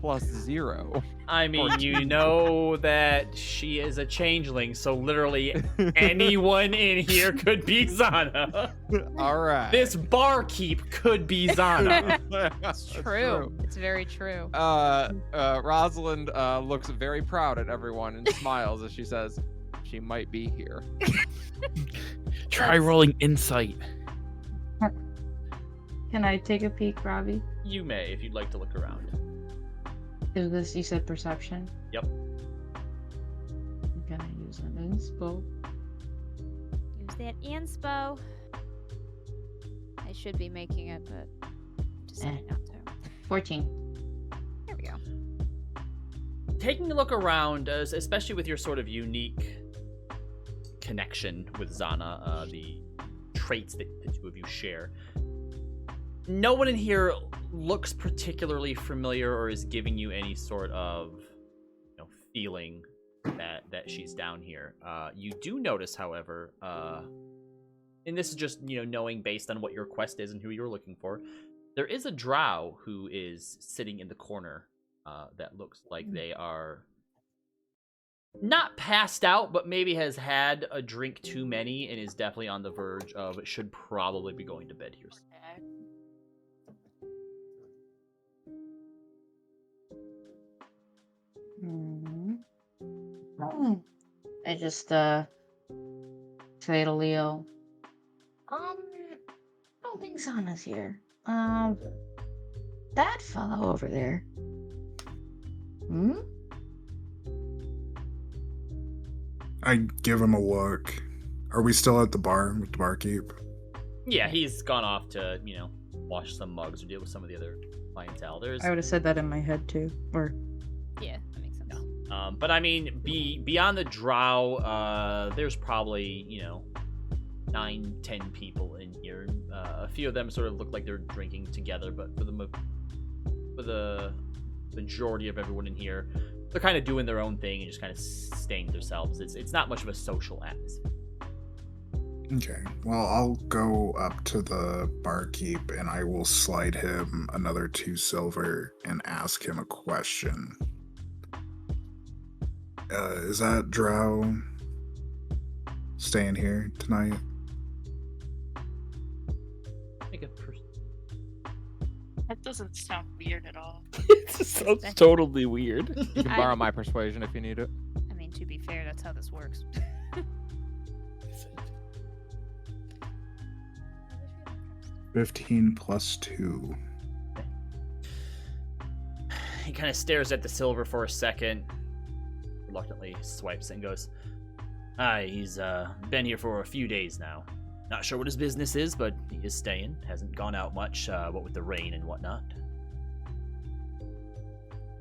plus 0. I mean, you know that she is a changeling, so literally anyone in here could be Zana. All right. This barkeep could be Zana. That's True. It's very true. Rosalind looks very proud at everyone and smiles as she says, "She might be here." Try rolling insight. Can I take a peek, Robbie? You may, if you'd like to look around. Is this, you said perception? Yep. I'm gonna use an inspo. Use that inspo. I should be making it, but decided not to. 14. There we go. Taking a look around, especially with your sort of unique connection with Zana, the traits that the two of you share, no one in here looks particularly familiar or is giving you any sort of feeling that she's down here. You do notice, however, and this is just knowing based on what your quest is and who you're looking for, there is a drow who is sitting in the corner that looks like they are not passed out, but maybe has had a drink too many and is definitely on the verge of should probably be going to bed here. I just say to Leo, I don't think Zana's here. That fellow over there. I give him a look. Are we still at the bar with the barkeep? Yeah, he's gone off to, wash some mugs or deal with some of the other clientele. I would have said that in my head too. Or Yeah, that makes sense. But I mean, beyond the drow, there's probably 9-10 people in here. A few of them sort of look like they're drinking together, but for the majority of everyone in here, they're kind of doing their own thing and just kind of staying themselves. It's not much of a social atmosphere. Okay, well, I'll go up to the barkeep and I will slide him another 2 silver and ask him a question. Is that drow staying here tonight? Make a person. That doesn't sound weird at all. It sounds totally weird. You can borrow my persuasion if you need it. I mean, to be fair, that's how this works. 15 plus 2. He kind of stares at the silver for a second, reluctantly swipes it and goes, he's been here for a few days now. Not sure what his business is, but he is staying. Hasn't gone out much, what with the rain and whatnot.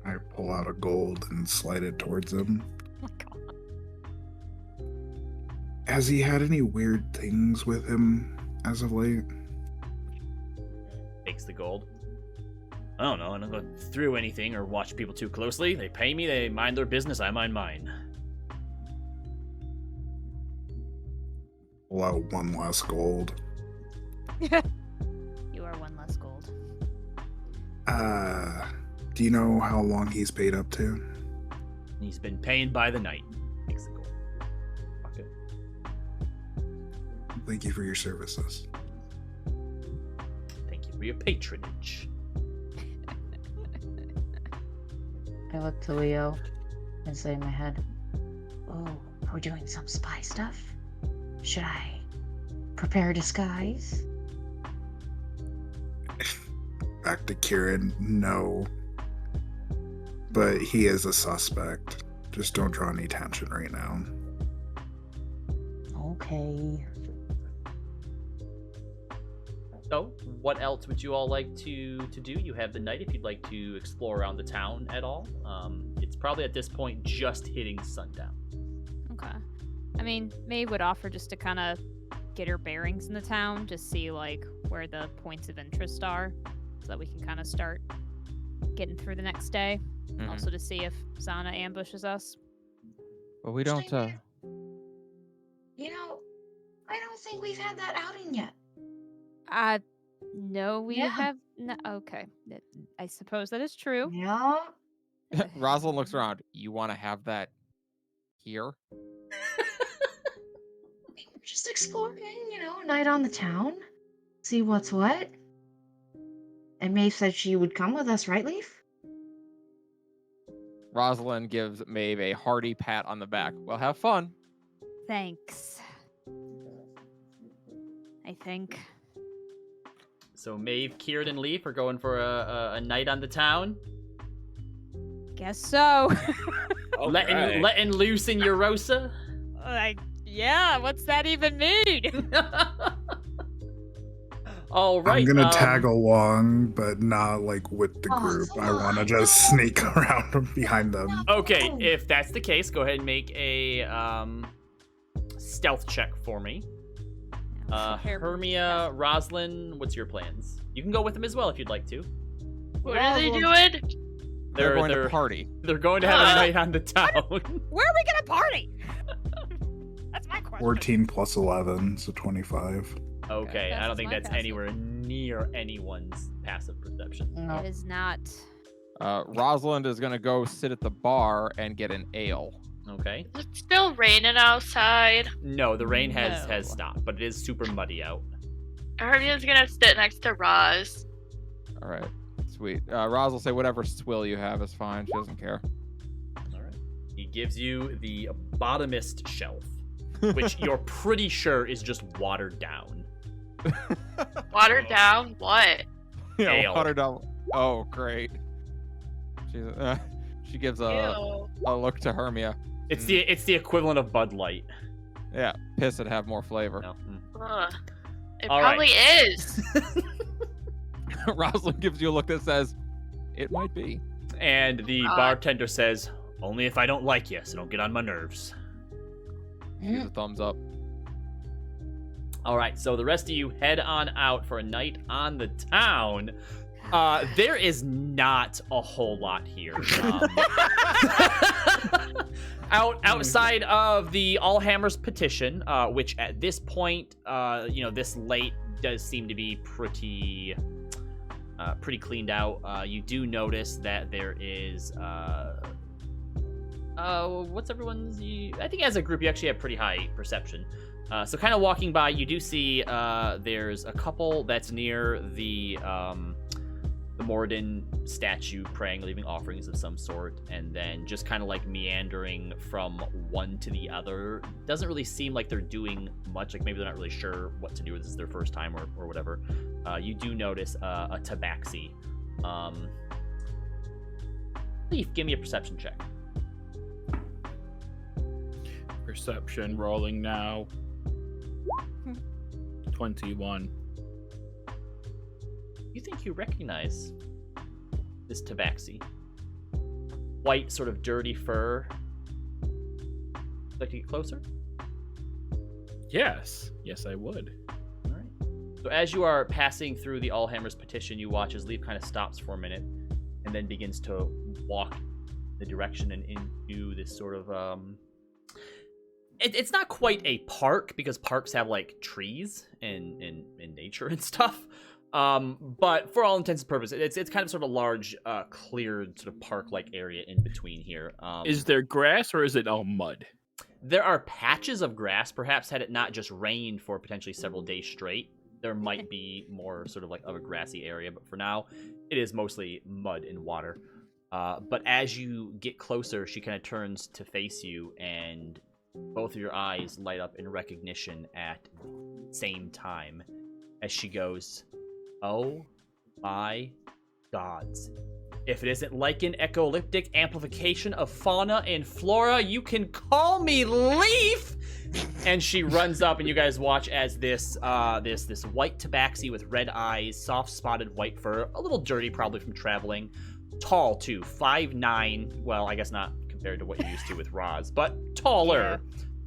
I pull out a gold and slide it towards him. Oh my god. Has he had any weird things with him as of late? Takes the gold. I don't know, I don't go through anything or watch people too closely. They pay me, they mind their business, I mind mine. Pull out 1 less gold. You are 1 less gold. Do you know how long he's paid up to? He's been paying by the night. Takes the gold. Fuck it. Thank you for your services. Thank you for your patronage. I look to Leo and say in my head, "Oh, we're doing some spy stuff? Should I prepare a disguise?" Back to Kieran, no. But he is a suspect. Just don't draw any attention right now. Okay. So, what else would you all like to do? You have the night if you'd like to explore around the town at all. It's probably at this point just hitting sundown. Okay. I mean, May would offer just to kind of get her bearings in the town, just see like where the points of interest are, so that we can kind of start getting through the next day. Mhm. Also to see if Zana ambushes us. But we don't. You know, I don't think we've had that outing yet. No, we Yeah. have. No, okay, I suppose that is true. Yeah. Rosalind looks around. You want to have that here? We're just exploring, night on the town. See what's what. And Maeve said she would come with us, right, Leaf? Rosalind gives Maeve a hearty pat on the back. Well, have fun. Thanks. I think. So Maeve, Kieran, and Leaf are going for a night on the town. Guess so. Letting loose in Yrrosa. Yeah. What's that even mean? All right. I'm gonna tag along, but not like with the Oh, group. come I want to on, just no. sneak around behind them. Okay, if that's the case, go ahead and make a stealth check for me. Hermia, Rosalind, what's your plans? You can go with them as well if you'd like to. What are they doing? They're going to party. They're going to have a night on the town. Where are we gonna party? That's my question. 14 plus 11, so 25. Okay, I don't think my that's passive. anywhere near anyone's passive perception. No. It is not. Rosalind is going to go sit at the bar and get an ale. Okay. It's still raining outside. No, the rain has No. stopped, but it is super muddy out. Hermia's gonna sit next to Roz. All right. Sweet. Roz will say whatever swill you have is fine. She doesn't care. All right. He gives you the bottomest shelf, which you're pretty sure is just watered down. Watered down? What? Yeah, Ale. water down. Oh, great. She gives Ew. a look to Hermia. It's the equivalent of Bud Light. Yeah, piss would have more flavor. No. Ugh. It All probably right. is. Rosalind gives you a look that says, "It might be." And the bartender says, "Only if I don't like you, so don't get on my nerves." Gives a thumbs up. All right, so the rest of you head on out for a night on the town. There is not a whole lot here. Outside of the Allhammer's petition, which at this point, this late does seem to be pretty cleaned out. You do notice that there is, what's everyone's? I think as a group, you actually have pretty high perception. So kind of walking by, you do see there's a couple that's near the Morden statue praying, leaving offerings of some sort, and then just kind of like meandering from one to the other. Doesn't really seem like they're doing much, like maybe they're not really sure what to do. This is their first time or whatever. You do notice a tabaxi. Leaf, give me a perception check. Perception rolling now. 21. You think you recognize this tabaxi? White, sort of dirty fur. Like to get closer? Yes, I would. All right. So as you are passing through the Allhammer's petition, you watch as Leaf kind of stops for a minute and then begins to walk the direction and into this sort of it's not quite a park, because parks have like trees and nature and stuff. But for all intents and purposes, it's kind of sort of large, cleared sort of park-like area in between here. Is there grass or is it all mud? There are patches of grass. Perhaps had it not just rained for potentially several days straight, there might be more sort of like of a grassy area. But for now, it is mostly mud and water. But as you get closer, she kind of turns to face you, and both of your eyes light up in recognition at the same time as she goes, "Oh my gods. If it isn't like an echolyptic amplification of fauna and flora, you can call me Leaf!" And she runs up, and you guys watch as this white tabaxi with red eyes, soft spotted white fur, a little dirty probably from traveling, tall too, 5'9", well, I guess not compared to what you're used to with Roz, but taller.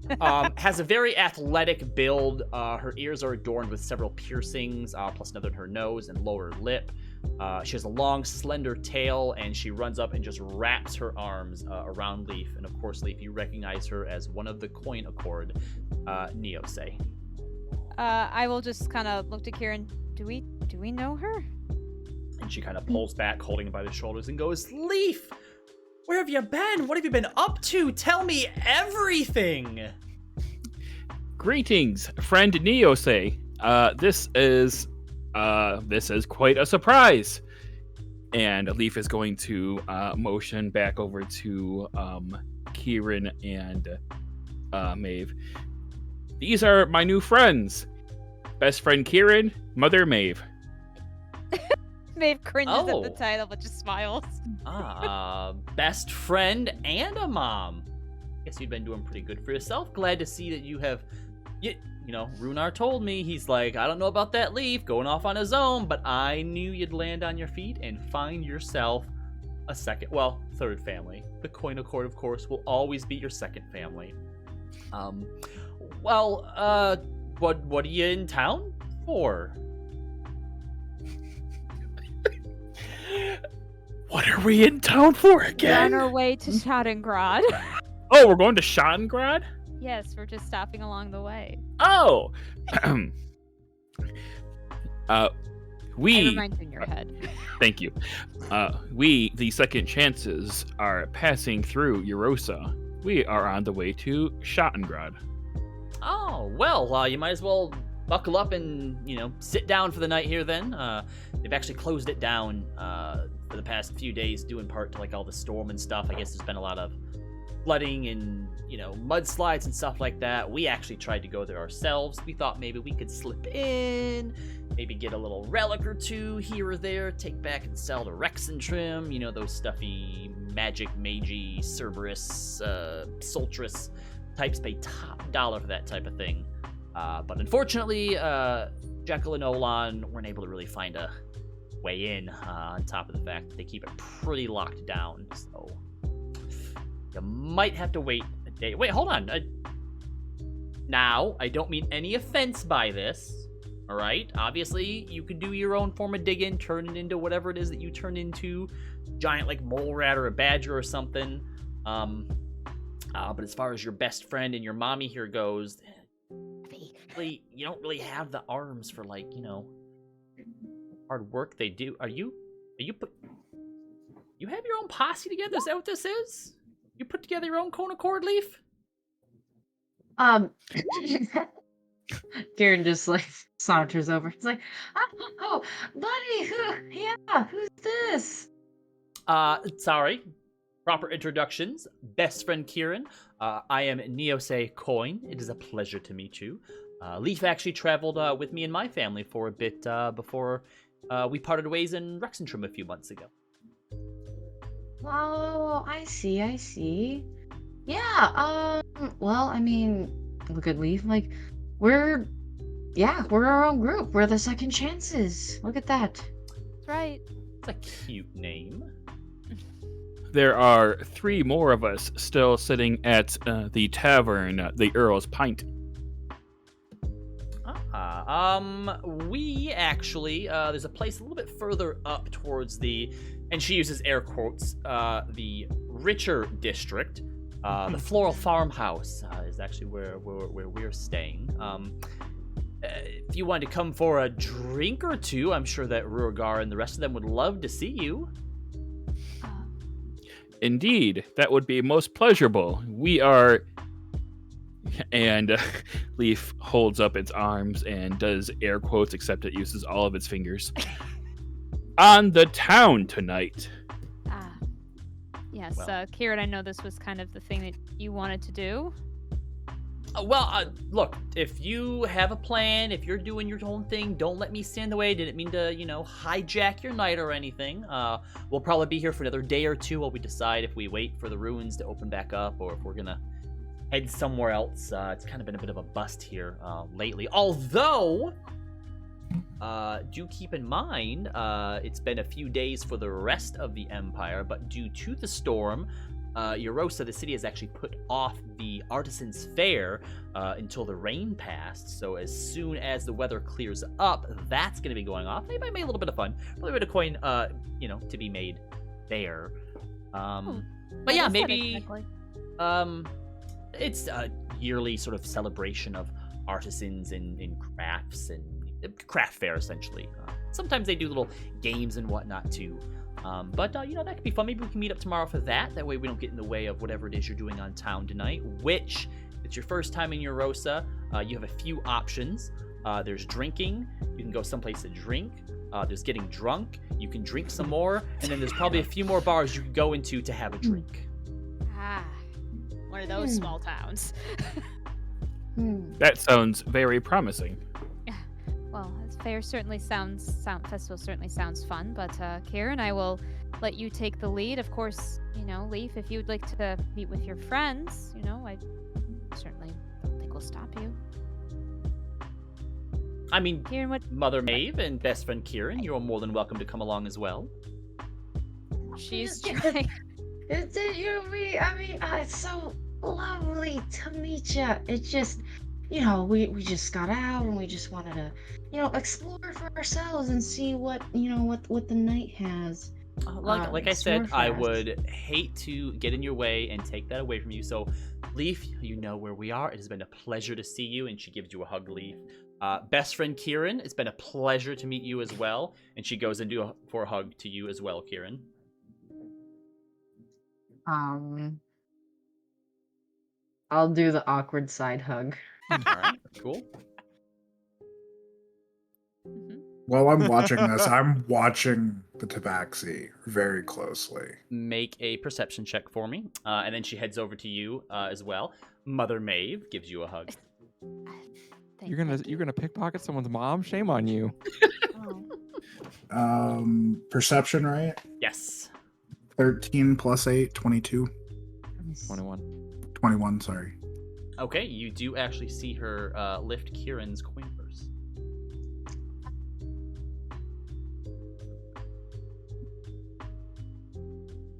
Yeah. Has a very athletic build. Her ears are adorned with several piercings, plus another in her nose and lower lip. She has a long, slender tail, and she runs up and just wraps her arms around Leaf. And of course, Leaf, you recognize her as one of the Coin Accord, Neose. I will just kind of look to Kieran. Do we know her? And she kind of pulls back, holding him by the shoulders, and goes, "Leaf! Where have you been? What have you been up to? Tell me everything!" Greetings, friend Neose. This is quite a surprise. And Leaf is going to motion back over to Kieran and Maeve. These are my new friends. Best friend Kieran, mother Maeve. Maeve cringes at the Oh. title, but just smiles. Best friend and a mom. Guess you've been doing pretty good for yourself. Glad to see that you have, Runar told me, he's like, I don't know about that Leaf going off on his own, but I knew you'd land on your feet and find yourself a third family. The Coin Accord, of course, will always be your second family. What are you in town for? What are we in town for We're on again? our way to Schadengrad. Oh, we're going to Schadengrad? Yes, we're just stopping along the way. Oh! I We... remind you in your head. Thank you. We, the Second Chances, are passing through Yrrosa. We are on the way to Schadengrad. Oh, well, you might as well buckle up and, sit down for the night here then. They've actually closed it down for the past few days, due in part to, all the storm and stuff. I guess there's been a lot of flooding and, mudslides and stuff like that. We actually tried to go there ourselves. We thought maybe we could slip in, maybe get a little relic or two here or there, take back and sell to Rexentrim, those stuffy magic, magey, Cerberus, Sultrus types pay top dollar for that type of thing. But unfortunately, Jekyll and Olan weren't able to really find a way in, on top of the fact that they keep it pretty locked down. So you might have to wait a day. Wait, hold on. Now, I don't mean any offense by this. All right? Obviously, you could do your own form of digging, turn it into whatever it is that you turn into. Giant, like, mole rat or a badger or something. But as far as your best friend and your mommy here goes, you don't really have the arms for, like, hard work they do. You have your own posse together? Is that what this is? You put together your own cone of cord leaf? Kieran just like saunters over. He's like, oh, buddy, who's this? Sorry. Proper introductions. Best friend Kieran. I am Neose Coin. It is a pleasure to meet you. Leaf actually traveled with me and my family for a bit before we parted ways in Rexentrim a few months ago. Oh, I see. Yeah, well, I mean, look at Leaf, like, we're our own group. We're the Second Chances. Look at that. That's right. It's a cute name. There are 3 more of us still sitting at the tavern, the Earl's Pint. We actually, there's a place a little bit further up towards and she uses air quotes, the richer district. The Floral Farmhouse is actually where we're staying. If you wanted to come for a drink or two, I'm sure that Rugar and the rest of them would love to see you. Indeed, that would be most pleasurable. We are... And Leaf holds up its arms and does air quotes, except it uses all of its fingers. On the town tonight. Yes, Well. Kieran, I know this was kind of the thing that you wanted to do. Look, if you have a plan, if you're doing your own thing, don't let me stand in the way. Didn't mean to, hijack your night or anything. We'll probably be here for another day or two while we decide if we wait for the ruins to open back up or if we're gonna head somewhere else. It's kind of been a bit of a bust here lately. Although, do keep in mind, it's been a few days for the rest of the Empire, but due to the storm, Yrrosa, the city, has actually put off the Artisans' Fair until the rain passed. So as soon as the weather clears up, that's going to be going off. They might make a little bit of fun. Probably a bit of coin, to be made there. But yeah, maybe... It's a yearly sort of celebration of artisans in crafts and craft fair, essentially. Sometimes they do little games and whatnot, too. But that could be fun. Maybe we can meet up tomorrow for that. That way we don't get in the way of whatever it is you're doing on town tonight, which, if it's your first time in Yrrosa, you have a few options. There's drinking. You can go someplace to drink. There's getting drunk. You can drink some more. And then there's probably a few more bars you can go into to have a drink. One of those small towns. That sounds very promising. Well, festival certainly sounds fun, but Kieran, I will let you take the lead. Of course, Leaf, if you'd like to meet with your friends, I certainly don't think we'll stop you. I mean, Kieran, Mother Maeve and best friend Kieran, you're more than welcome to come along as well. She's trying. It's so lovely to meet you. It's just, we just got out and we just wanted to, explore for ourselves and see what the night has. Like I said, explore I fast. would hate to get in your way and take that away from you. So, Leaf, you know where we are. It has been a pleasure to see you, and she gives you a hug, Leaf. Best friend Kieran, it's been a pleasure to meet you as well, and she goes and for a hug to you as well, Kieran. I'll do the awkward side hug. All right, cool. While I'm watching this, I'm watching the tabaxi very closely. Make a perception check for me, and then she heads over to you as well. Mother Maeve gives you a hug. You're gonna pickpocket someone's mom? Shame on you. Perception, right? Yes. 13 plus 8, 22. 21, sorry. Okay, you do actually see her lift Kieran's coin purse.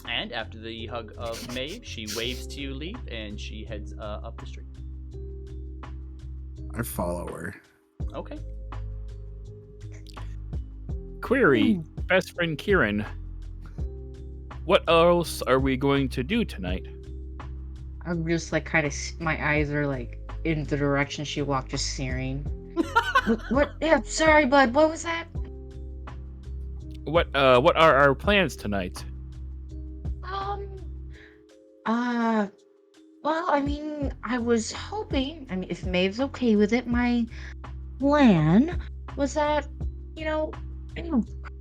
And after the hug of Maeve, she waves to you, leave, and she heads up the street. I follow her. Okay. Query, best friend Kieran. What else are we going to do tonight? I'm just like kind of, my eyes are like in the direction she walked, just staring. What? Yeah, sorry, bud. What was that? What are our plans tonight? Well, I mean, I was hoping, if Maeve's okay with it, my plan was that,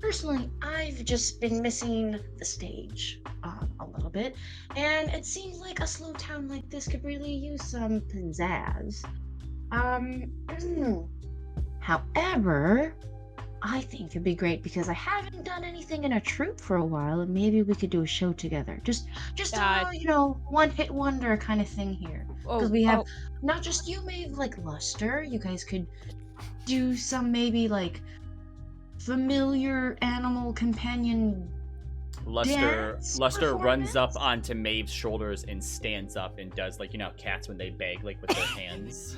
personally, I've just been missing the stage a little bit, and it seems like a slow town like this could really use some pizzazz. However, I think it'd be great because I haven't done anything in a troupe for a while, and maybe we could do a show together. Just one hit wonder kind of thing here. Because we have not just you, Maeve, like Luster. You guys could do some maybe like familiar animal companion. Luster runs performance? up onto Maeve's shoulders and stands up and does cats when they beg with their hands.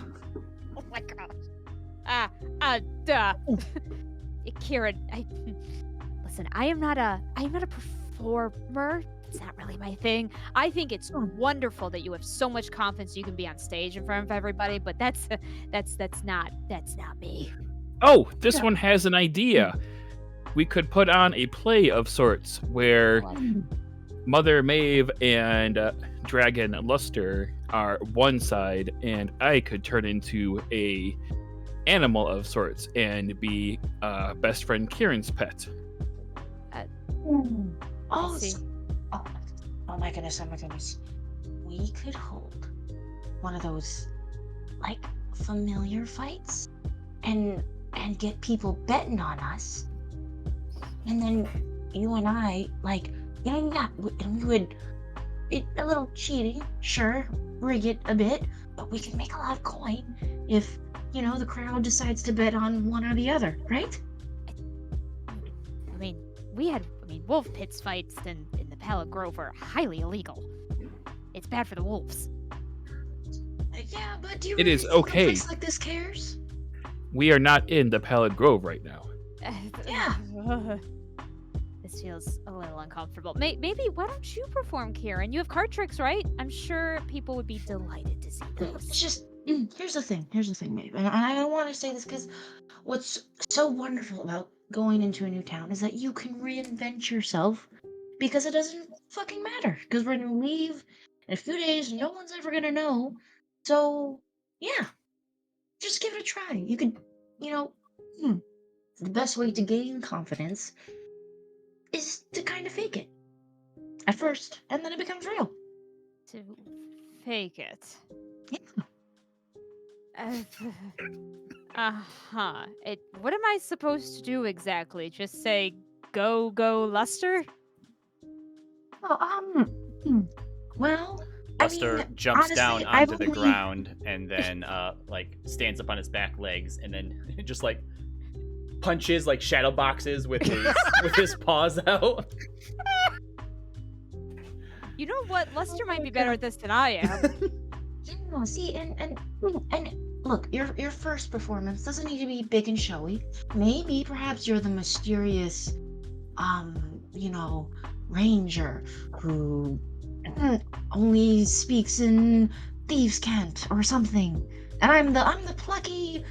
Oh my gosh. Kieran, listen, I am not a performer. It's not really my thing. I think it's wonderful that you have so much confidence you can be on stage in front of everybody, but that's not me. Oh, this one has an idea. We could put on a play of sorts where Mother Maeve and Dragon Luster are one side, and I could turn into a animal of sorts and be best friend Kieran's pet. Oh my goodness. We could hold one of those familiar fights and get people betting on us. And then you and I and we would a little cheating, sure, rig it a bit, but we can make a lot of coin if the crowd decides to bet on one or the other, right? Wolf pits fights in the Pallet Grove are highly illegal. It's bad for the wolves. Yeah, but do you It really is think okay. a place like this cares? We are not in the Pallet Grove right now. Yeah. This feels a little uncomfortable. Maybe why don't you perform, Kieran? You have card tricks, right? I'm sure people would be delighted to see those. It's just here's the thing, Maeve, and I want to say this because what's so wonderful about going into a new town is that you can reinvent yourself because it doesn't fucking matter because we're gonna leave in a few days. No one's ever gonna know. So yeah, just give it a try. You could, the best way to gain confidence is to kind of fake it at first, and then it becomes real. To fake it. Yeah. What am I supposed to do exactly? Just say, go, Luster? Well, Luster jumps honestly, down I've onto the only- ground and then stands up on his back legs and then just punches shadow boxes with his paws out. You know what? Luster might be better at this than I am. Yeah, see, and look, your first performance doesn't need to be big and showy. Maybe perhaps you're the mysterious, ranger who only speaks in thieves' cant or something. And I'm the plucky,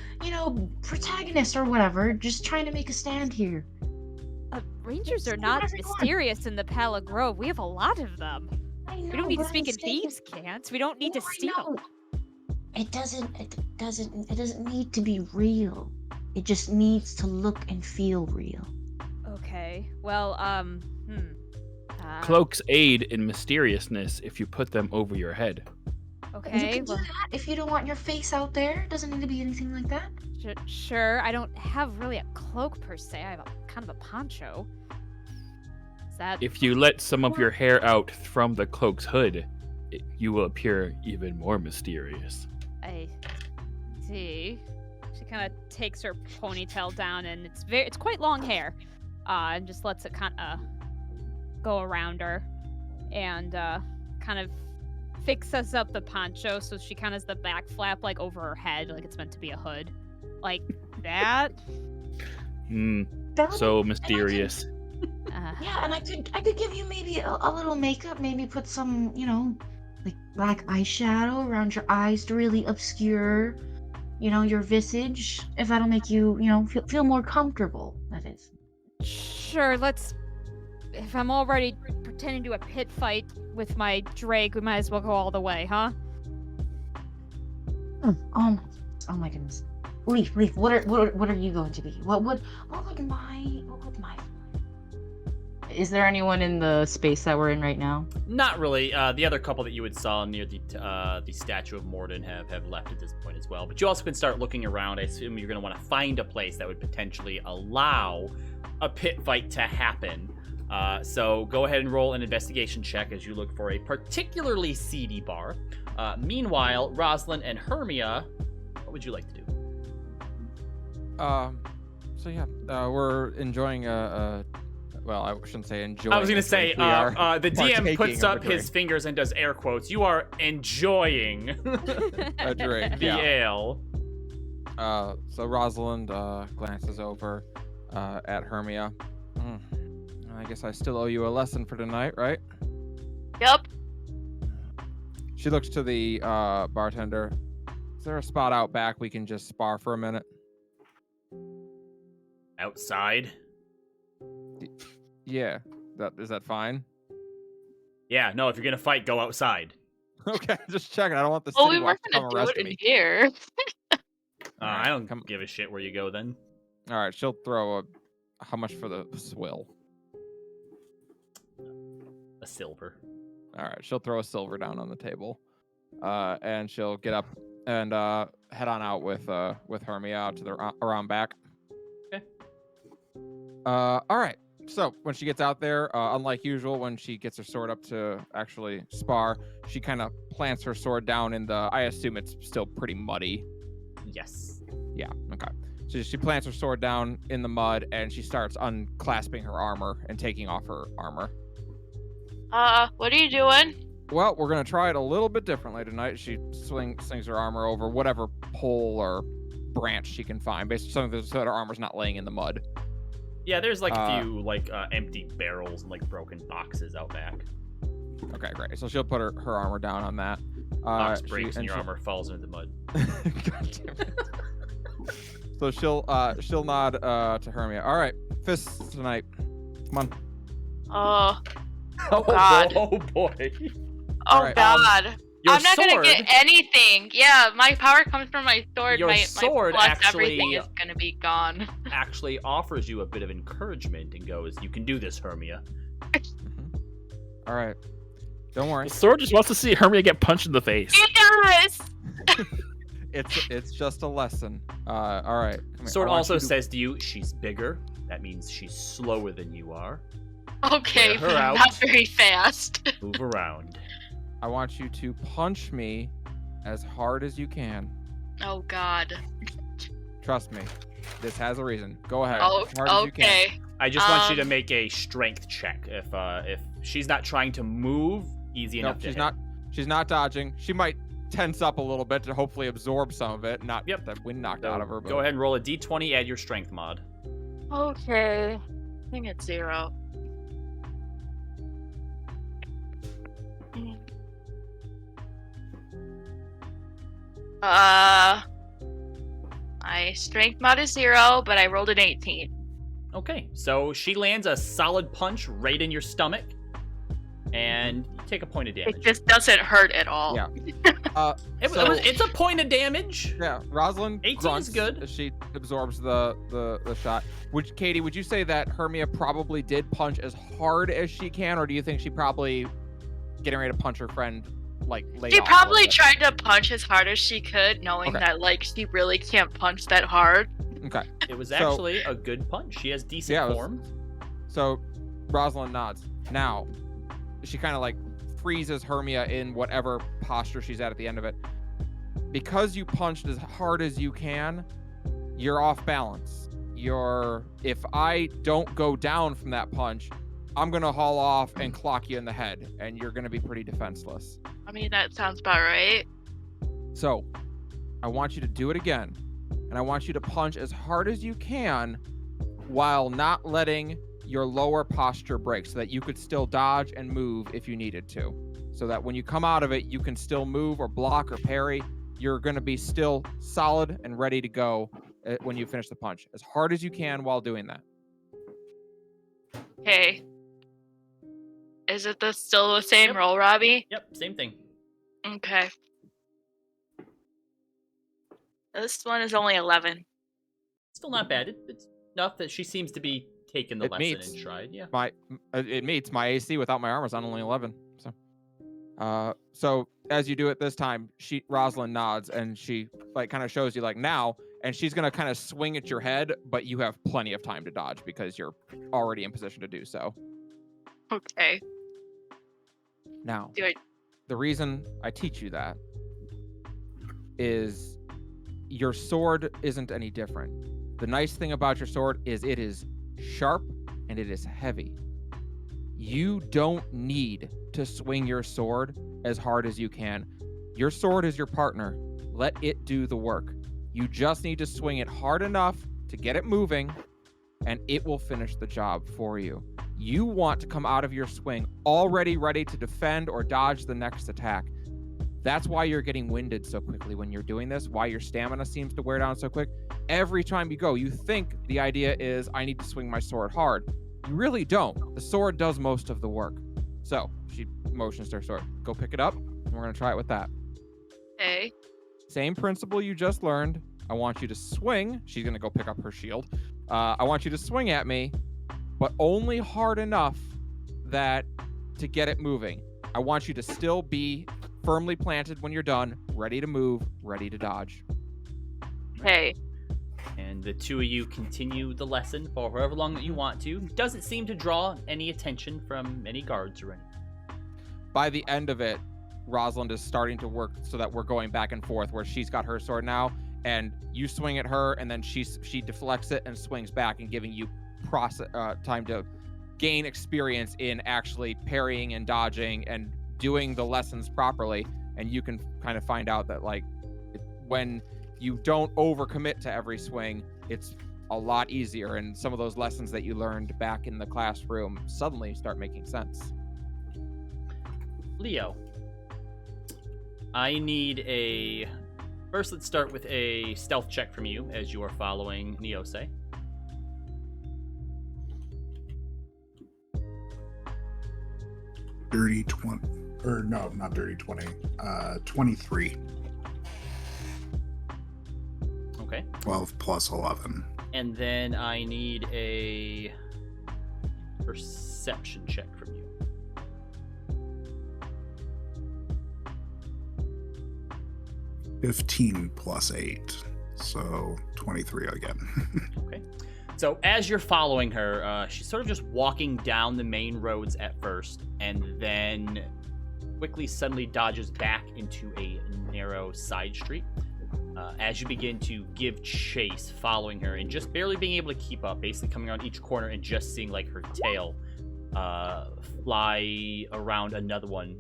protagonist or whatever, just trying to make a stand here. Rangers are It's not everyone. mysterious in the Pallet Grove. We have a lot of them. I know, We don't need to but speak I'm in saying- thieves' cants. We don't need to Oh, I steal. know. It doesn't need to be real. It just needs to look and feel real. Okay. Well, Cloaks aid in mysteriousness if you put them over your head. You Okay. can do that if you don't want your face out there. It doesn't need to be anything like that. Sure. I don't have really a cloak per se. I have kind of a poncho. Is that? If you let some of your hair out from the cloak's hood, you will appear even more mysterious. I see. She kind of takes her ponytail down, and it's quite long hair, and just lets it kind of go around her, and kind of fixes up the poncho so she kind of has the back flap like over her head, like it's meant to be a hood, like that. So mysterious. Yeah, and I could give you maybe a little makeup, maybe put some, like black eyeshadow around your eyes to really obscure, your visage. If that'll make you, feel more comfortable, that is. Sure, if I'm already pretending to do a pit fight with my Drake, we might as well go all the way, huh? Oh my goodness. Leaf, what are you going to be? What would my Is there anyone in the space that we're in right now? Not really. The other couple that you had saw near the statue of Morden have left at this point as well. But you also can start looking around. I assume you're going to want to find a place that would potentially allow a pit fight to happen. So go ahead and roll an investigation check as you look for a particularly seedy bar. Meanwhile, Rosalind and Hermia, what would you like to do? We're enjoying well, I shouldn't say enjoying. I was going to say, We are the DM puts partaking of up a his fingers and does air quotes. You are enjoying a drink. the ale. So Rosalind glances over at Hermia. I guess I still owe you a lesson for tonight, right? Yep. She looks to the bartender. Is there a spot out back we can just spar for a minute? Outside? Yeah. Is that fine? Yeah, no, if you're going to fight, go outside. Okay, just checking. I don't want the Well, city we watch weren't to come gonna do arrest it in me. here. I don't give a shit where you go then. All right, she'll throw how much for the swill? A silver. All right, she'll throw a silver down on the table, and she'll get up and head on out with Hermia out to the around back. Okay. All right. So when she gets out there, unlike usual, when she gets her sword up to actually spar, she kind of plants her sword down in the. I assume it's still pretty muddy. Yes. Yeah. Okay. So she plants her sword down in the mud, and she starts unclasping her armor and taking off her armor. What are you doing? Well, we're gonna try it a little bit differently tonight. She slings her armor over whatever pole or branch she can find, basically something so that her armor's not laying in the mud. Yeah, there's like a few empty barrels and like broken boxes out back. Okay, great. So she'll put her armor down on that. Box breaks and your armor falls into the mud. God damn it. So she'll nod to Hermia. All right, fists tonight. Come on. Oh God. Oh boy. Oh right, God. Your I'm not gonna get anything. Yeah, my power comes from my sword. Your my sword plus actually everything is gonna be gone. actually offers you a bit of encouragement and goes, "You can do this, Hermia." All right. Don't worry. The sword just wants to see Hermia get punched in the face. It does. It's just a lesson. All right. Come here. Sword I want also you to- says to you, "She's bigger. That means she's slower than you are. Okay, Get her but out. not very fast. Move around." I want you to punch me as hard as you can. Oh God. Trust me. This has a reason. Go ahead. Oh, as hard as you can. okay. I just want you to make a strength check. If she's not trying to move, easy enough. No, to she's hit. not. She's not dodging. She might tense up a little bit to hopefully absorb some of it, not get that wind knocked So out of her. But... Go ahead and roll a d20. Add your strength mod. Okay. I think it's 0. My strength mod is 0, but I rolled an 18. Okay, so she lands a solid punch right in your stomach, and you take a point of damage. It just doesn't hurt at all. Yeah. It's a point of damage. Yeah, Rosalind 18 is grunts good. as she absorbs the shot. Katie, would you say that Hermia probably did punch as hard as she can, or do you think she probably getting ready to punch her friend like laid She off a little probably bit? tried to punch as hard as she could, knowing Okay. that like she really can't punch that hard. Okay. It was So- actually a good punch. She has decent Yeah, it was- form. So Rosalind nods. Now, she kind of like freezes Hermia in whatever posture she's at the end of it. Because you punched as hard as you can, you're off balance. If I don't go down from that punch, I'm going to haul off and clock you in the head, and you're going to be pretty defenseless. I mean, that sounds about right. So, I want you to do it again, and I want you to punch as hard as you can while not letting your lower posture break, so that you could still dodge and move if you needed to. So that when you come out of it, you can still move or block or parry. You're going to be still solid and ready to go when you finish the punch. As hard as you can while doing that. Okay. Is it still the same roll, Robbie? Yep, same thing. Okay. This one is only 11. Still not bad. It's enough that she seems to be taking the It lesson meets. in stride. Yeah. It meets my AC without my armor's on only 11. So as you do it this time, Rosalind nods and she like kind of shows you like now, and she's gonna kind of swing at your head, but you have plenty of time to dodge because you're already in position to do so. Okay. Now, Do I- the reason I teach you that is your sword isn't any different. The nice thing about your sword is it is sharp and it is heavy. You don't need to swing your sword as hard as you can. Your sword is your partner. Let it do the work. You just need to swing it hard enough to get it moving, and it will finish the job for you. You want to come out of your swing already ready to defend or dodge the next attack. That's why you're getting winded so quickly when you're doing this, why your stamina seems to wear down so quick. Every time you go, you think the idea is, I need to swing my sword hard. You really don't. The sword does most of the work. So she motions to her sword. Go pick it up, and we're going to try it with that. Okay. Same principle you just learned. I want you to swing. She's going to go pick up her shield. I want you to swing at me, but only hard enough to get it moving. I want you to still be firmly planted when you're done, ready to move, ready to dodge. Okay. And the two of you continue the lesson for however long that you want to. Doesn't seem to draw any attention from any guards or anything. By the end of it, Rosalind is starting to work so that we're going back and forth where she's got her sword now, and you swing at her, and then she deflects it and swings back, and giving you time to gain experience in actually parrying and dodging and doing the lessons properly. And you can kind of find out that like when you don't overcommit to every swing, it's a lot easier, and some of those lessons that you learned back in the classroom suddenly start making sense. Leo, I need first let's start with a stealth check from you as you are following Neose. Dirty 20. Or no, not dirty 20. 23. Okay. 12 plus 11. And then I need a perception check from you. $15 plus 8. So 23 again. Okay. So as you're following her, she's sort of just walking down the main roads at first, and then quickly suddenly dodges back into a narrow side street. As you begin to give chase, following her, and just barely being able to keep up, basically coming around each corner and just seeing like her tail fly around another one.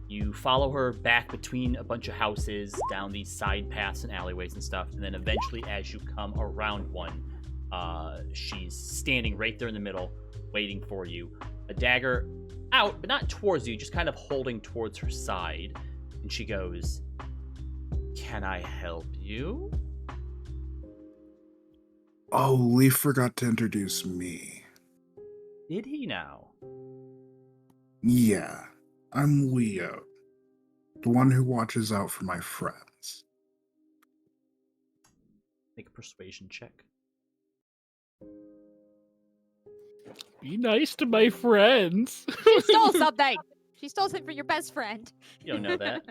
You follow her back between a bunch of houses, down these side paths and alleyways and stuff, and then eventually as you come around one, she's standing right there in the middle, waiting for you. A dagger out, but not towards you, just kind of holding towards her side. And she goes, "Can I help you?" Oh, Lee forgot to introduce me. Did he now? Yeah, I'm Leo. The one who watches out for my friends. Make a persuasion check. Be nice to my friends. She stole something. She stole something from your best friend. You don't know that.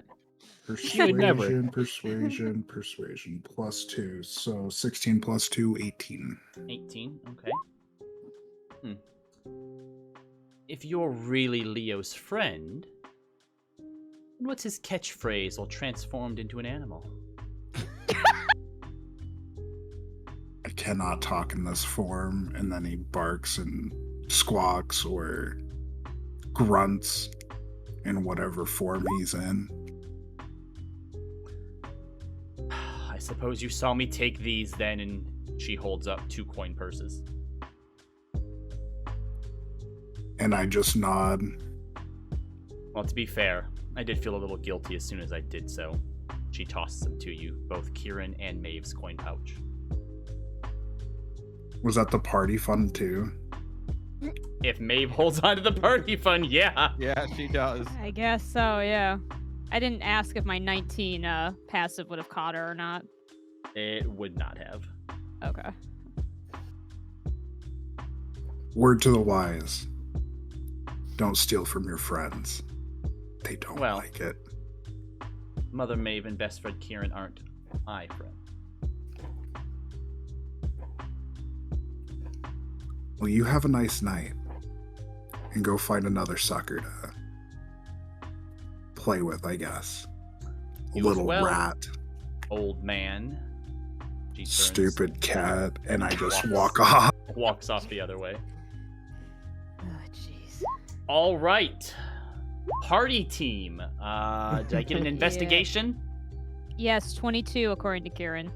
would never. Persuasion. +2. So 16 + 2, 18. 18. Okay. If you're really Leo's friend, what's his catchphrase all transformed into an animal? I cannot talk in this form, and then he barks and squawks or grunts in whatever form he's in. I suppose you saw me take these then, and she holds up 2 coin purses. And I just nod. Well, to be fair, I did feel a little guilty as soon as I did so. She tosses them to you, both Kieran and Maeve's coin pouch. Was that the party fund too? If Maeve holds on to the party fund, yeah. Yeah, she does. I guess so, yeah. I didn't ask if my 19 passive would have caught her or not. It would not have. Okay. Word to the wise. Don't steal from your friends. They don't Well. like it. Mother Maeve and best friend Kieran aren't my friend. Well, you have a nice night. And go find another sucker to play with, I guess. A You as little well. rat. Old man. She turns, Stupid cat. And I just Walks. walk off. walks off the other way. Oh, jeez. All right. Party team. Did I get an Yeah. investigation? Yes, 22 according to Kieran.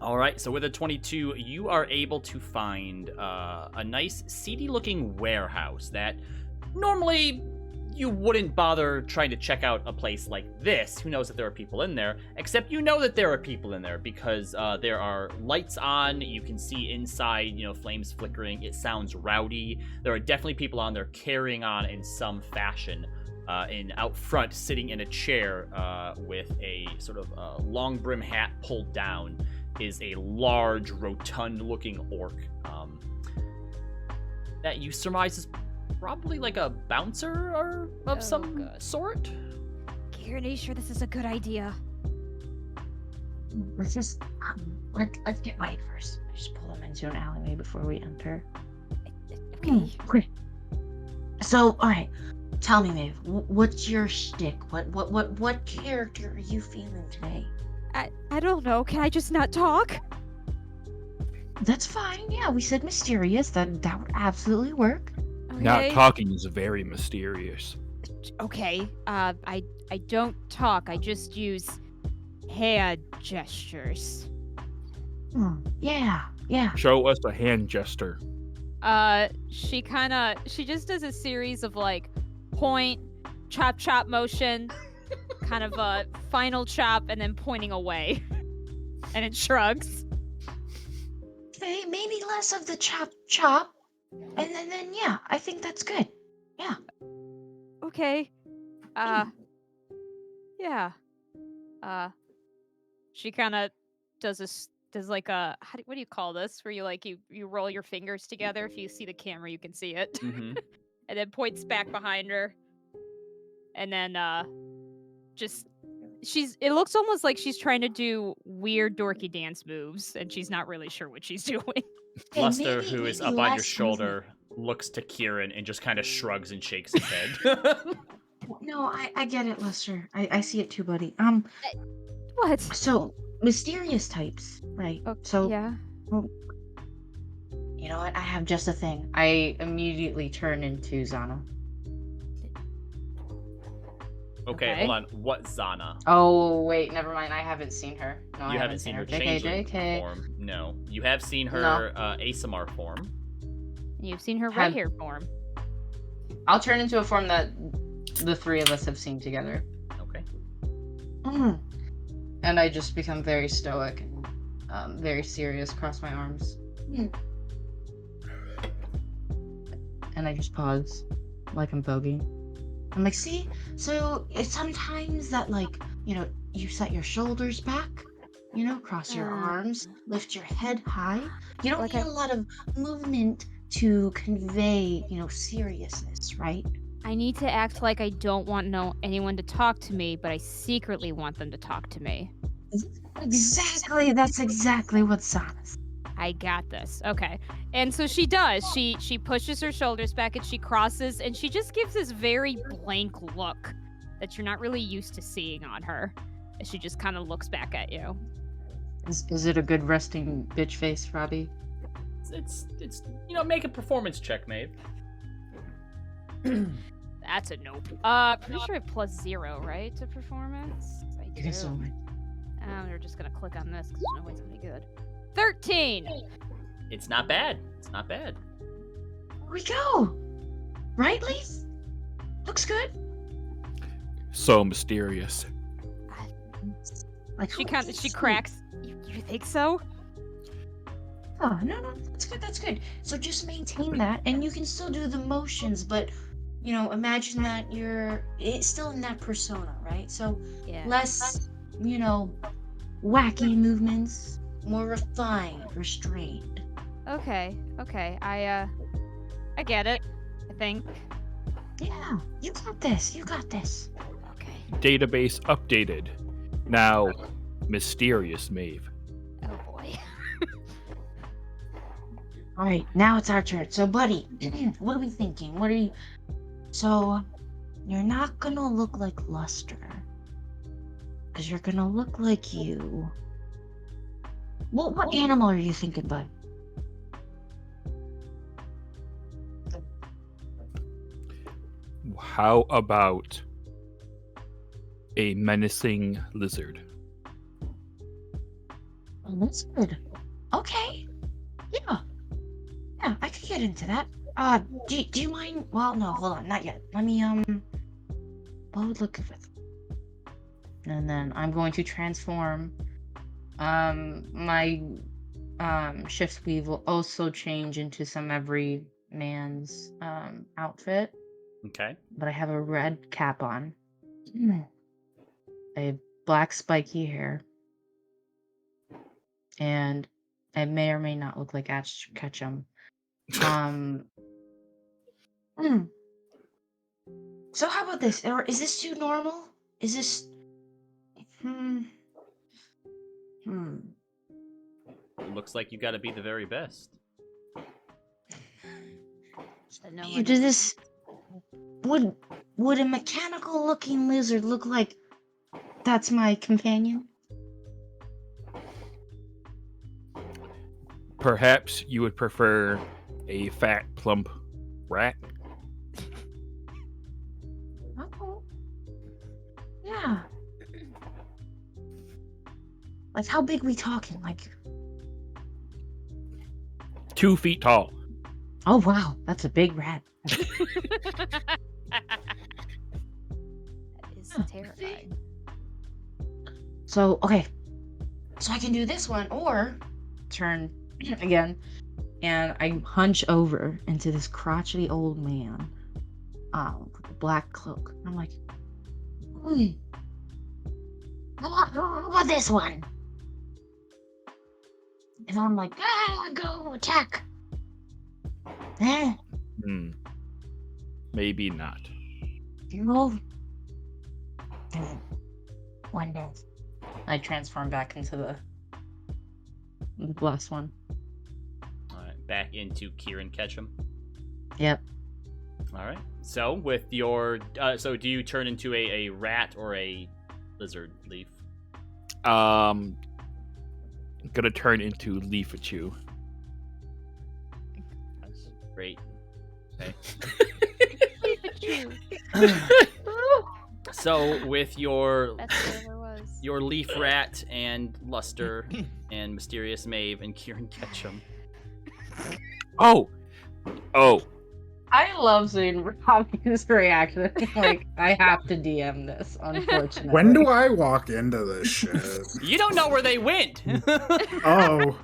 All right, so with a 22, you are able to find a nice, seedy-looking warehouse that normally you wouldn't bother trying to check out a place like this. Who knows that there are people in there? Except you know that there are people in there because there are lights on. You can see inside, flames flickering. It sounds rowdy. There are definitely people on there carrying on in some fashion. And out front, sitting in a chair with a sort of long brim hat pulled down, is a large, rotund-looking orc that you surmise is probably like a bouncer or of some sort. Kieran, are you sure this is a good idea? Let's just let's get White first. I just pull him into an alleyway before we enter. Okay. So, all right. Tell me, Maeve, what's your shtick? What character are you feeling today? I don't know. Can I just not talk? That's fine. Yeah, we said mysterious. That would absolutely work. Not Okay. talking is very mysterious. Okay. I don't talk. I just use hand gestures. Yeah. Show us a hand gesture. She just does a series of like point, chop motion, kind of a final chop, and then pointing away. And it shrugs. Okay, maybe less of the chop, and then yeah, I think that's good. Yeah. Okay. Yeah. She kind of does like a what do you call this? Where you roll your fingers together. If you see the camera, you can see it. Mm-hmm. And then points back behind her. And then it looks almost like she's trying to do weird dorky dance moves, and she's not really sure what she's doing. Hey, Luster, maybe- who is maybe up on your less shoulder, looks to Kieran and just kind of shrugs and shakes his head. No, I get it, Lester. I see it too, buddy. What? So mysterious types, right? Okay, So yeah. you know what? I have just a thing. I immediately turn into Zana. Okay, Okay. hold on. What Zana? Oh wait, never mind. I haven't seen her. No, I You haven't seen her changeling JK. form. No. You have seen her ASMR form. You've seen her Have- red hair form. I'll turn into a form that the three of us have seen together. Okay. And I just become very stoic and very serious, cross my arms. And I just pause, like I'm voguing. I'm like, see? So it's sometimes that, like, you set your shoulders back, cross your arms, lift your head high. You don't Like need a lot of movement to convey, seriousness, right? I need to act like I don't want anyone to talk to me, but I secretly want them to talk to me. Exactly. That's exactly what Sana's. I got this. Okay. And so she does. She pushes her shoulders back and she crosses and she just gives this very blank look that you're not really used to seeing on her. As she just kind of looks back at you. Is it a good resting bitch face, Robbie? It's make a performance check, Maeve. That's a nope. Pretty sure I have +0, right, to performance? I do. Okay, so We're just gonna click on this because there's no way it's gonna be good. 13! It's not bad. It's not bad. here we go. Right, Leaf? Looks good. So mysterious. Like She who kind of thinks she so? cracks. You think so? Oh, no, that's good, that's good. So just maintain that, and you can still do the motions, but, imagine that it's still in that persona, right? So Yeah. less, wacky movements, more refined, restrained. Okay. I get it. I think. Yeah, you got this, you got this. Okay. Database updated. Now, mysterious Maeve. Oh boy. All right, now it's our turn. So, buddy, what are we thinking? So, you're not gonna look like Luster, because you're gonna look like you. What animal are you thinking, bud? How about a menacing lizard? A lizard. Okay. Yeah, I could get into that. Do you mind? Well, no, hold on, not yet. Let me what would look good with? And then I'm going to transform. My shift weave will also change into some every man's outfit, Okay. but I have a red cap on. I have black spiky hair, and I may or may not look like Ash Ketchum. So how about this? Or is this too normal? Is this? Looks like you got to be the very best. Does this? Would a mechanical looking lizard look like that's my companion? Perhaps you would prefer a fat, plump rat? Oh. Yeah. Like how big we talking? Like 2 feet tall. oh wow, that's a big rat. That is terrifying. So okay. So I can do this one or turn again and I hunch over into this crotchety old man. With a black cloak. I'm like, how about this one? And I'm like, go attack. Maybe not. No. One day. I transform back into the last one. All right, back into Kieran Ketchum. Yep. All right. So with your, so do you turn into a rat or a lizard, Leaf? I'm gonna turn into Leafachew. Great. Okay. Pikachu. So with your That's what it was. your Leaf Rat and Luster and Mysterious Maeve and Kieran Ketchum. Oh! I love seeing Robbie's reaction. Like, I have to DM this, unfortunately. When do I walk into this shit? You don't know where they went. Oh,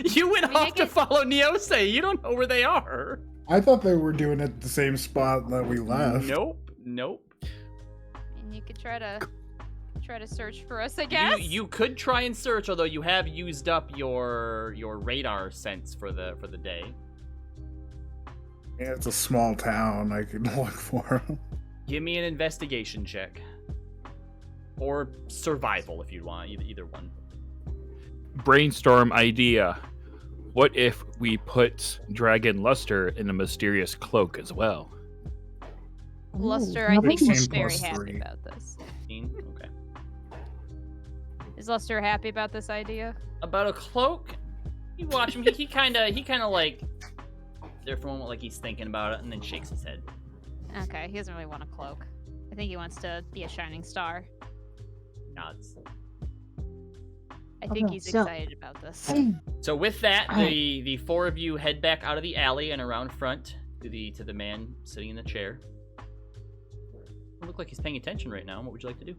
You went I mean, off to follow Neose. You don't know where they are. I thought they were doing it at the same spot that we left. Nope. And you could try to search for us, I guess. You could try and search, although you have used up your radar sense for the day. Yeah, it's a small town. I can look for him. Give me an investigation check. Or survival, if you want. Either one. Brainstorm idea. What if we put Dragon Luster in a mysterious cloak as well? Luster, I think, was 10 very plus happy 3. about this. 15? Okay. Is Luster happy about this idea? About a cloak? You watch him. He kind of like there for a moment, like he's thinking about it, and then shakes his head. Okay, he doesn't really want a cloak. I think he wants to be a shining star. Nods. I think Okay, he's so- excited about this. So with that, Alright. the four of you head back out of the alley and around front to the man sitting in the chair. Doesn't look like he's paying attention right now. What would you like to do?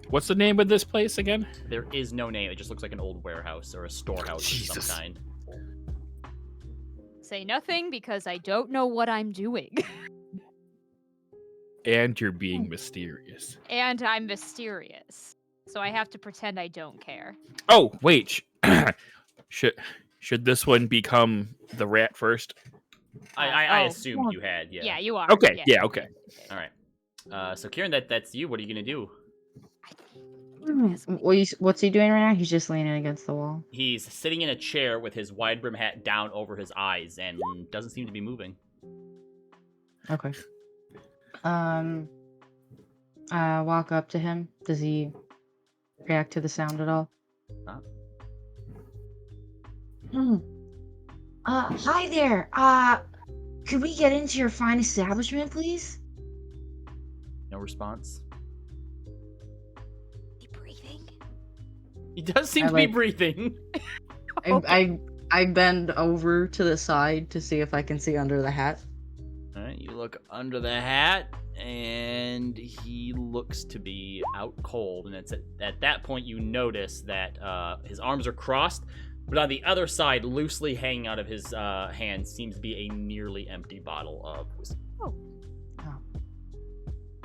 What's the name of this place again? There is no name. It just looks like an old warehouse or a storehouse of Jesus. some kind. Say nothing because I don't know what I'm doing. And you're being mysterious. And I'm mysterious. So I have to pretend I don't care. Oh, wait. Should this one become the rat first? I Oh. assumed you had, yeah. Yeah, you are. Okay, yeah, okay. All right. So Kieran, that's you. What are you gonna do? What's he doing right now? He's just leaning against the wall. He's sitting in a chair with his wide brim hat down over his eyes and doesn't seem to be moving. Okay. Walk up to him. Does he react to the sound at all? Hi there. Could we get into your fine establishment, please? No response. He breathing? He does seem I to be like- breathing. I bend over to the side to see if I can see under the hat. All right, you look under the hat, and he looks to be out cold. And it's at that point you notice that his arms are crossed, but on the other side, loosely hanging out of his hand, seems to be a nearly empty bottle of whiskey.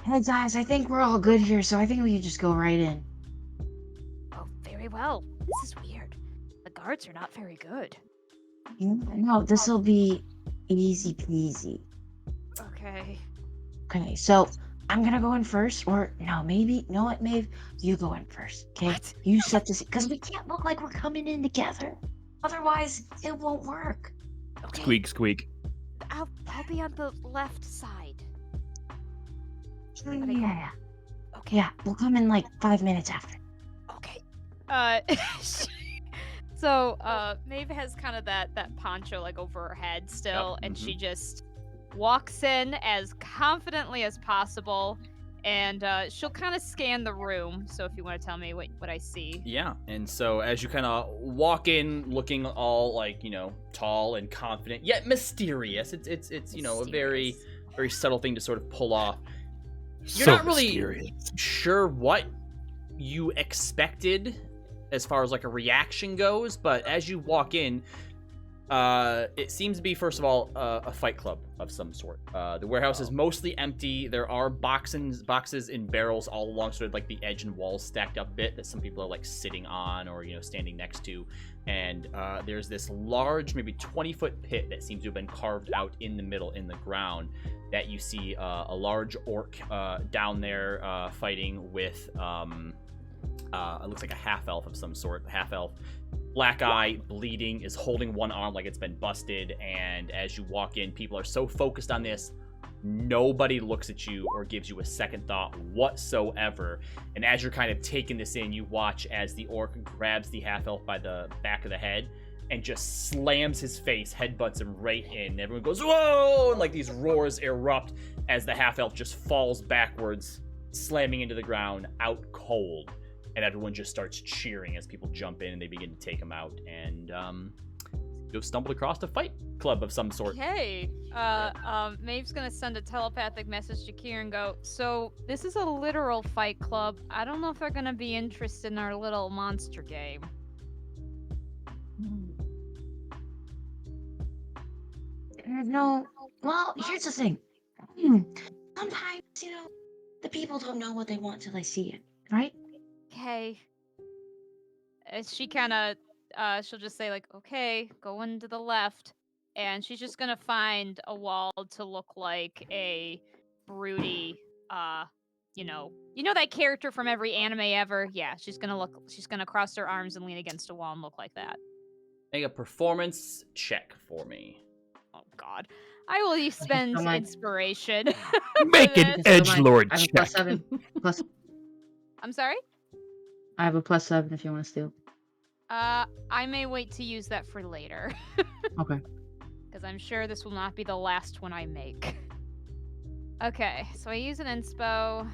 Hey guys, I think we're all good here, so I think we can just go right in. Oh, very well. This is weird. The guards are not very good. No, this will be easy peasy. Okay. Okay, so I'm gonna go in first, or no, maybe, you know what, Maeve? You go in first, okay? What? You set this, because we can't look like we're coming in together. Otherwise, it won't work. Okay. Squeak, squeak. I'll be on the left side. Yeah. Okay. Yeah, we'll come in like 5 minutes after. Okay. Maeve has kind of that poncho like over her head still, and she just walks in as confidently as possible, and she'll kind of scan the room. So if you want to tell me what I see. Yeah, and so as you kind of walk in, looking all like tall and confident, yet mysterious. It's a very very subtle thing to sort of pull off. You're So not really mysterious. sure what you expected as far as like a reaction goes, but as you walk in, it seems to be, first of all, a fight club of some sort. The warehouse is mostly empty. There are boxes and barrels all along sort of like the edge and walls stacked up a bit that some people are like sitting on or standing next to. And there's this large, maybe 20-foot pit that seems to have been carved out in the middle in the ground that you see a large orc down there fighting with it looks like a half-elf of some sort. Half-elf, black eye, bleeding, is holding one arm like it's been busted. And as you walk in, people are so focused on this, nobody looks at you or gives you a second thought whatsoever. And as you're kind of taking this in, you watch as the orc grabs the half-elf by the back of the head and just slams his face, headbutts him right in. Everyone goes, whoa! And like these roars erupt as the half-elf just falls backwards, slamming into the ground, out cold. And everyone just starts cheering as people jump in and they begin to take him out. And you've stumbled across a fight club of some sort. Okay. Maeve's gonna send a telepathic message to Kier and go, so this is a literal fight club. I don't know if they're gonna be interested in our little monster game. No, well, here's the thing. Sometimes, The people don't know what they want till they see it, right? Okay. She kind of, she'll just say like, okay, going to the left, and she's just gonna find a wall to look like a broody, you know that character from every anime ever. Yeah, she's gonna cross her arms and lean against a wall and look like that. Make a performance check for me. Oh God, I will spend my- inspiration. Make for an this. edgelord I have a check. +7. Plus, I'm sorry. I have a +7 if you want to steal. I may wait to use that for later. Okay. Because I'm sure this will not be the last one I make. Okay, so I use an inspo.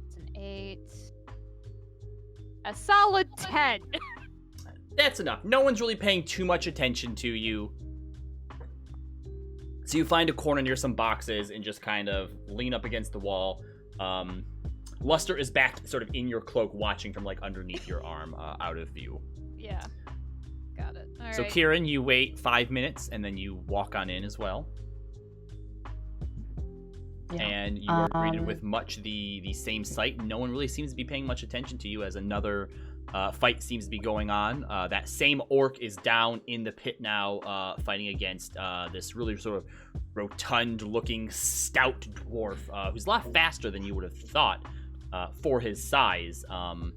It's an 8. A solid 10. That's enough. No one's really paying too much attention to you. So you find a corner near some boxes and just kind of lean up against the wall. Luster is back sort of in your cloak, watching from like underneath your arm, out of view. Yeah. Got it. All So right. Kieran, you wait 5 minutes and then you walk on in as well. Yeah. And you are greeted with much the same sight. No one really seems to be paying much attention to you as another fight seems to be going on. That same orc is down in the pit now, fighting against this really sort of rotund-looking, stout dwarf who's a lot faster than you would have thought for his size. The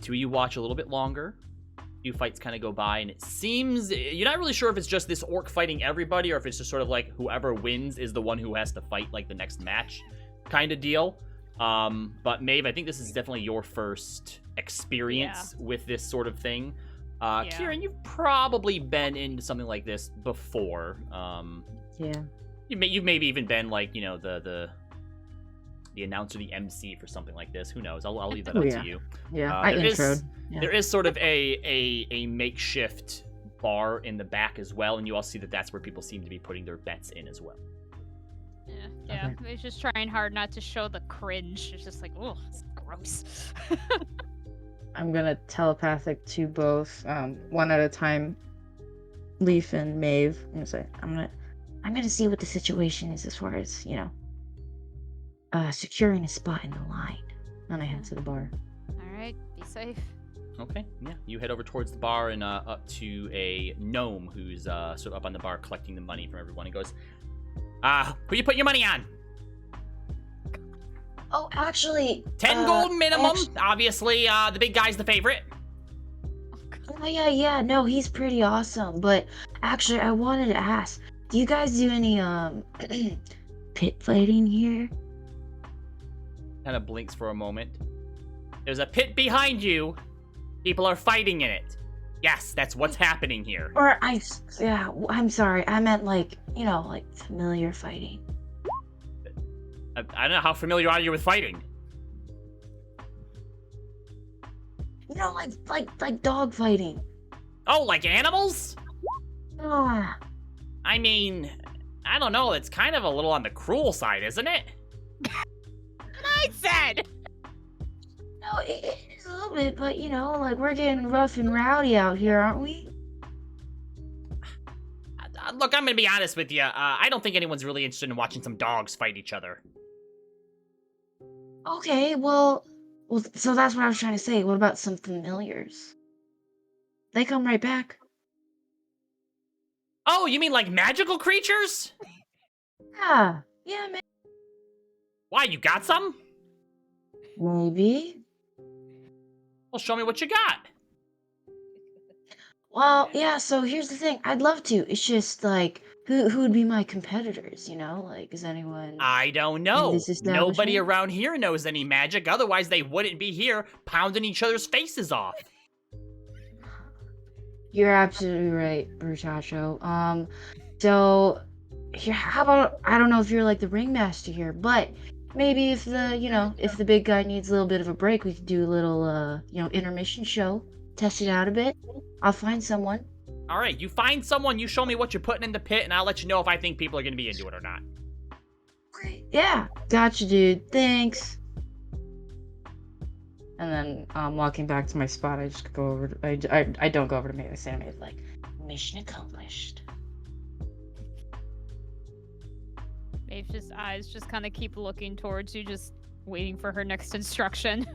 two of you watch a little bit longer. A few fights kind of go by, and it seems you're not really sure if it's just this orc fighting everybody or if it's just sort of like whoever wins is the one who has to fight like the next match kind of deal. But Maeve, I think this is definitely your first experience with this sort of thing. Kieran, you've probably been into something like this before. Yeah. You've maybe even been like, you know, the announcer, the MC for something like this. Who knows? I'll leave that up to you. Yeah, I there is- introed. Yeah. There is sort of a makeshift bar in the back as well, and you all see that that's where people seem to be putting their bets in as well. Yeah. It's just trying hard not to show the cringe. It's just like, oh, it's gross. I'm gonna telepathic to both, one at a time, Leaf and Maeve. I'm gonna say, I'm gonna see what the situation is as far as, securing a spot in the line. and I head to the bar. All right, be safe. Okay, yeah. You head over towards the bar and up to a gnome who's sort of up on the bar collecting the money from everyone. He goes, who you putting your money on? Oh, actually, 10 gold minimum. Obviously, the big guy's the favorite. Oh, yeah, no, he's pretty awesome. But actually, I wanted to ask, do you guys do any pit fighting here? Kind of blinks for a moment. There's a pit behind you. People are fighting in it. Yes, that's what's happening here. Or I'm sorry, I meant like familiar fighting. I don't know, how familiar are you with fighting? Like dog fighting. Oh, like animals? Ah, I mean, I don't know. It's kind of a little on the cruel side, isn't it? I said. no, it is a little bit, but we're getting rough and rowdy out here, aren't we? Look, I'm gonna be honest with you. I don't think anyone's really interested in watching some dogs fight each other. Okay, well, so that's what I was trying to say. What about some familiars? They come right back. Oh, you mean like magical creatures? Yeah, man. Why, you got some? Maybe. Well, show me what you got. Well, yeah, so here's the thing. I'd love to. It's just like who would be my competitors, Like, is anyone I don't know. this Nobody establishment? around here knows any magic. Otherwise, they wouldn't be here pounding each other's faces off. You're absolutely right, Bruchacho. So here, how about, I don't know if you're like the ringmaster here, but maybe if the big guy needs a little bit of a break, we could do a little intermission show, test it out a bit. I'll find someone. All right, you find someone, you show me what you're putting in the pit, and I'll let you know if I think people are going to be into it or not. Yeah, gotcha, dude. Thanks. And then, walking back to my spot, I just go over. I don't go over to Maeve. I say to Maeve, like, Mission accomplished. Maeve's eyes just kind of keep looking towards you, just waiting for her next instruction.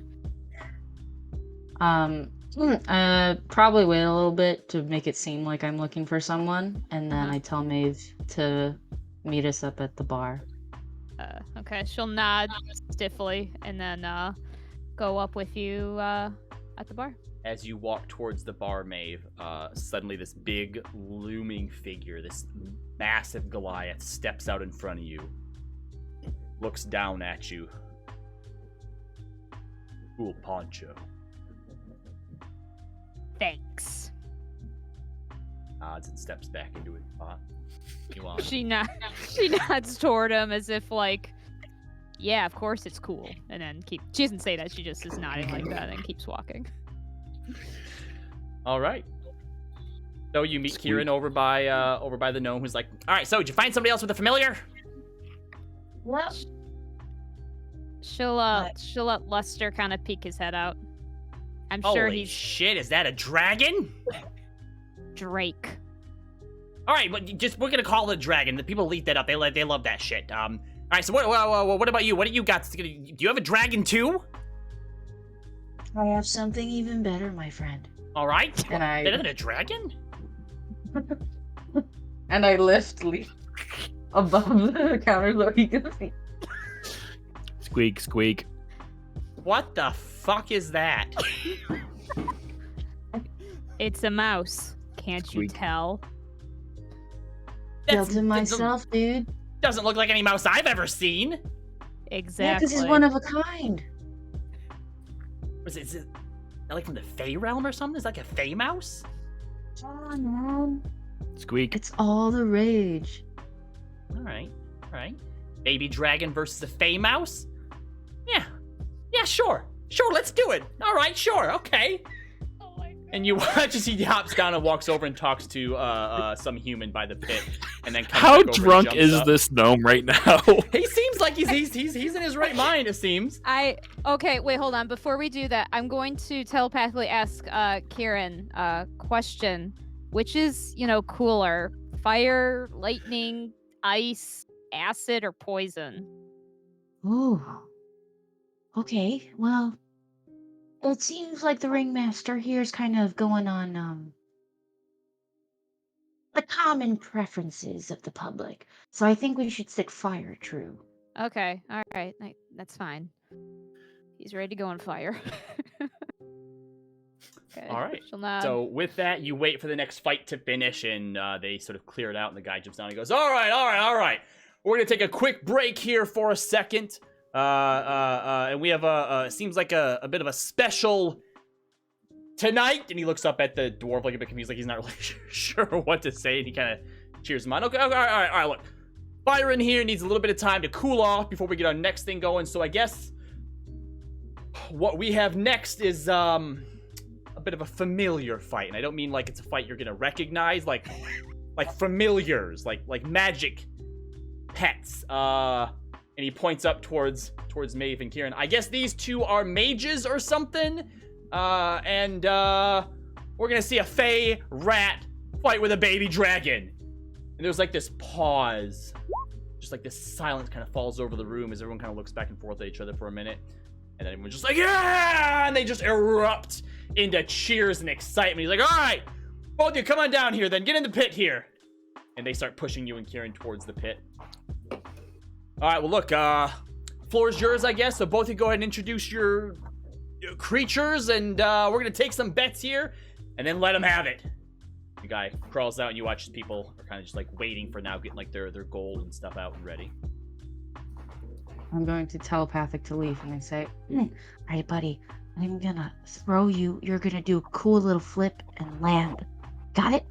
Probably wait a little bit to make it seem like I'm looking for someone, and then I tell Maeve to meet us up at the bar. Okay, she'll nod stiffly and then go up with you at the bar. As you walk towards the bar, Maeve, suddenly this big looming figure, this massive Goliath, steps out in front of you, looks down at you. Cool poncho. Thanks. Nods and steps back into his spot. She nods toward him as if like, yeah, of course it's cool. And then she doesn't say that, she just is nodding like that and keeps walking. All right. So you meet Kieran over by the gnome, who's like, all right, so did you find somebody else with a familiar? Well, She'll let Lester kind of peek his head out. I'm sure Holy he's shit, is that a dragon? Drake. All right, but we're gonna call it a dragon. The people leaked that up. They love that shit. All right, so what about you? What do you got? Do you have a dragon too? I have something even better, my friend. All right. And Better than a dragon? And I lift Leaf above the counter so he can see. Squeak, squeak. What the fuck is that? It's a mouse. Can't you Sweet. tell? Built it myself, dude. Doesn't look like any mouse I've ever seen. Exactly. Yeah, because he's one of a kind. Is it like from the Fey realm or something? Is it like a Fey mouse? Come on, man. Squeak. It's all the rage. All right. Baby dragon versus a Fey mouse? Yeah, sure, let's do it. All right, sure, okay. Oh my God. And you watch as he hops down and walks over and talks to some human by the pit, and then comes How back over and drunk jumps is up. this gnome right now? He seems like he's in his right mind. It seems. Okay, wait, hold on. Before we do that, I'm going to telepathically ask Kieran a question. Which is, cooler? Fire, lightning, ice, acid, or poison? Ooh. Okay, well, it seems like the ringmaster here is kind of going on, the common preferences of the public. So I think we should stick fire true. Okay, all right, that's fine. He's ready to go on fire. Okay, All right. she'll nod. So with that, you wait for the next fight to finish, and they sort of clear it out, and the guy jumps down and goes, all right. We're going to take a quick break here for a second. And we have seems like a bit of a special tonight. And he looks up at the dwarf like a bit confused, like he's not really sure what to say, and he kind of cheers him on. Okay, all right, look. Byron here needs a little bit of time to cool off before we get our next thing going, so I guess what we have next is, a bit of a familiar fight, and I don't mean like it's a fight you're gonna recognize, like familiars, like magic pets. And he points up towards Maeve and Kieran. I guess these two are mages or something. And we're gonna see a Fey rat fight with a baby dragon. And there's like this pause. Just like this silence kind of falls over the room as everyone kind of looks back and forth at each other for a minute. And then everyone's just like, yeah! And they just erupt into cheers and excitement. He's like, all right, both of you come on down here then. Get in the pit here. And they start pushing you and Kieran towards the pit. All right, well, look, floor is yours, I guess. So both of you go ahead and introduce your creatures, and we're going to take some bets here, and then let them have it. The guy crawls out, and you watch people are kind of just, like, waiting for now, getting, like, their gold and stuff out and ready. I'm going to telepathic to Leaf, and I say, all right, buddy, I'm going to throw you. You're going to do a cool little flip and land. Got it?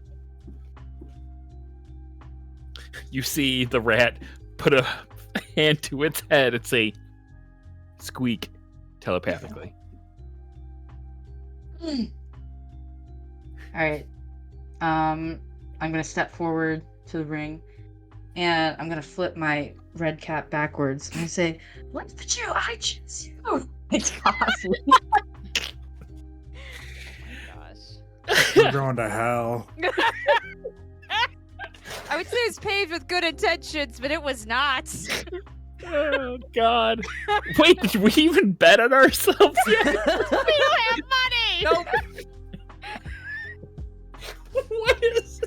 You see the rat put a hand to its head and say, squeak, telepathically. All right. I'm gonna step forward to the ring, and I'm gonna flip my red cap backwards and I say, "Look at you! I choose you." It's awesome. We're going to hell. I would say it's paved with good intentions, but it was not. Oh God! Wait, did we even bet on ourselves yet? We don't have money. Nope. What is?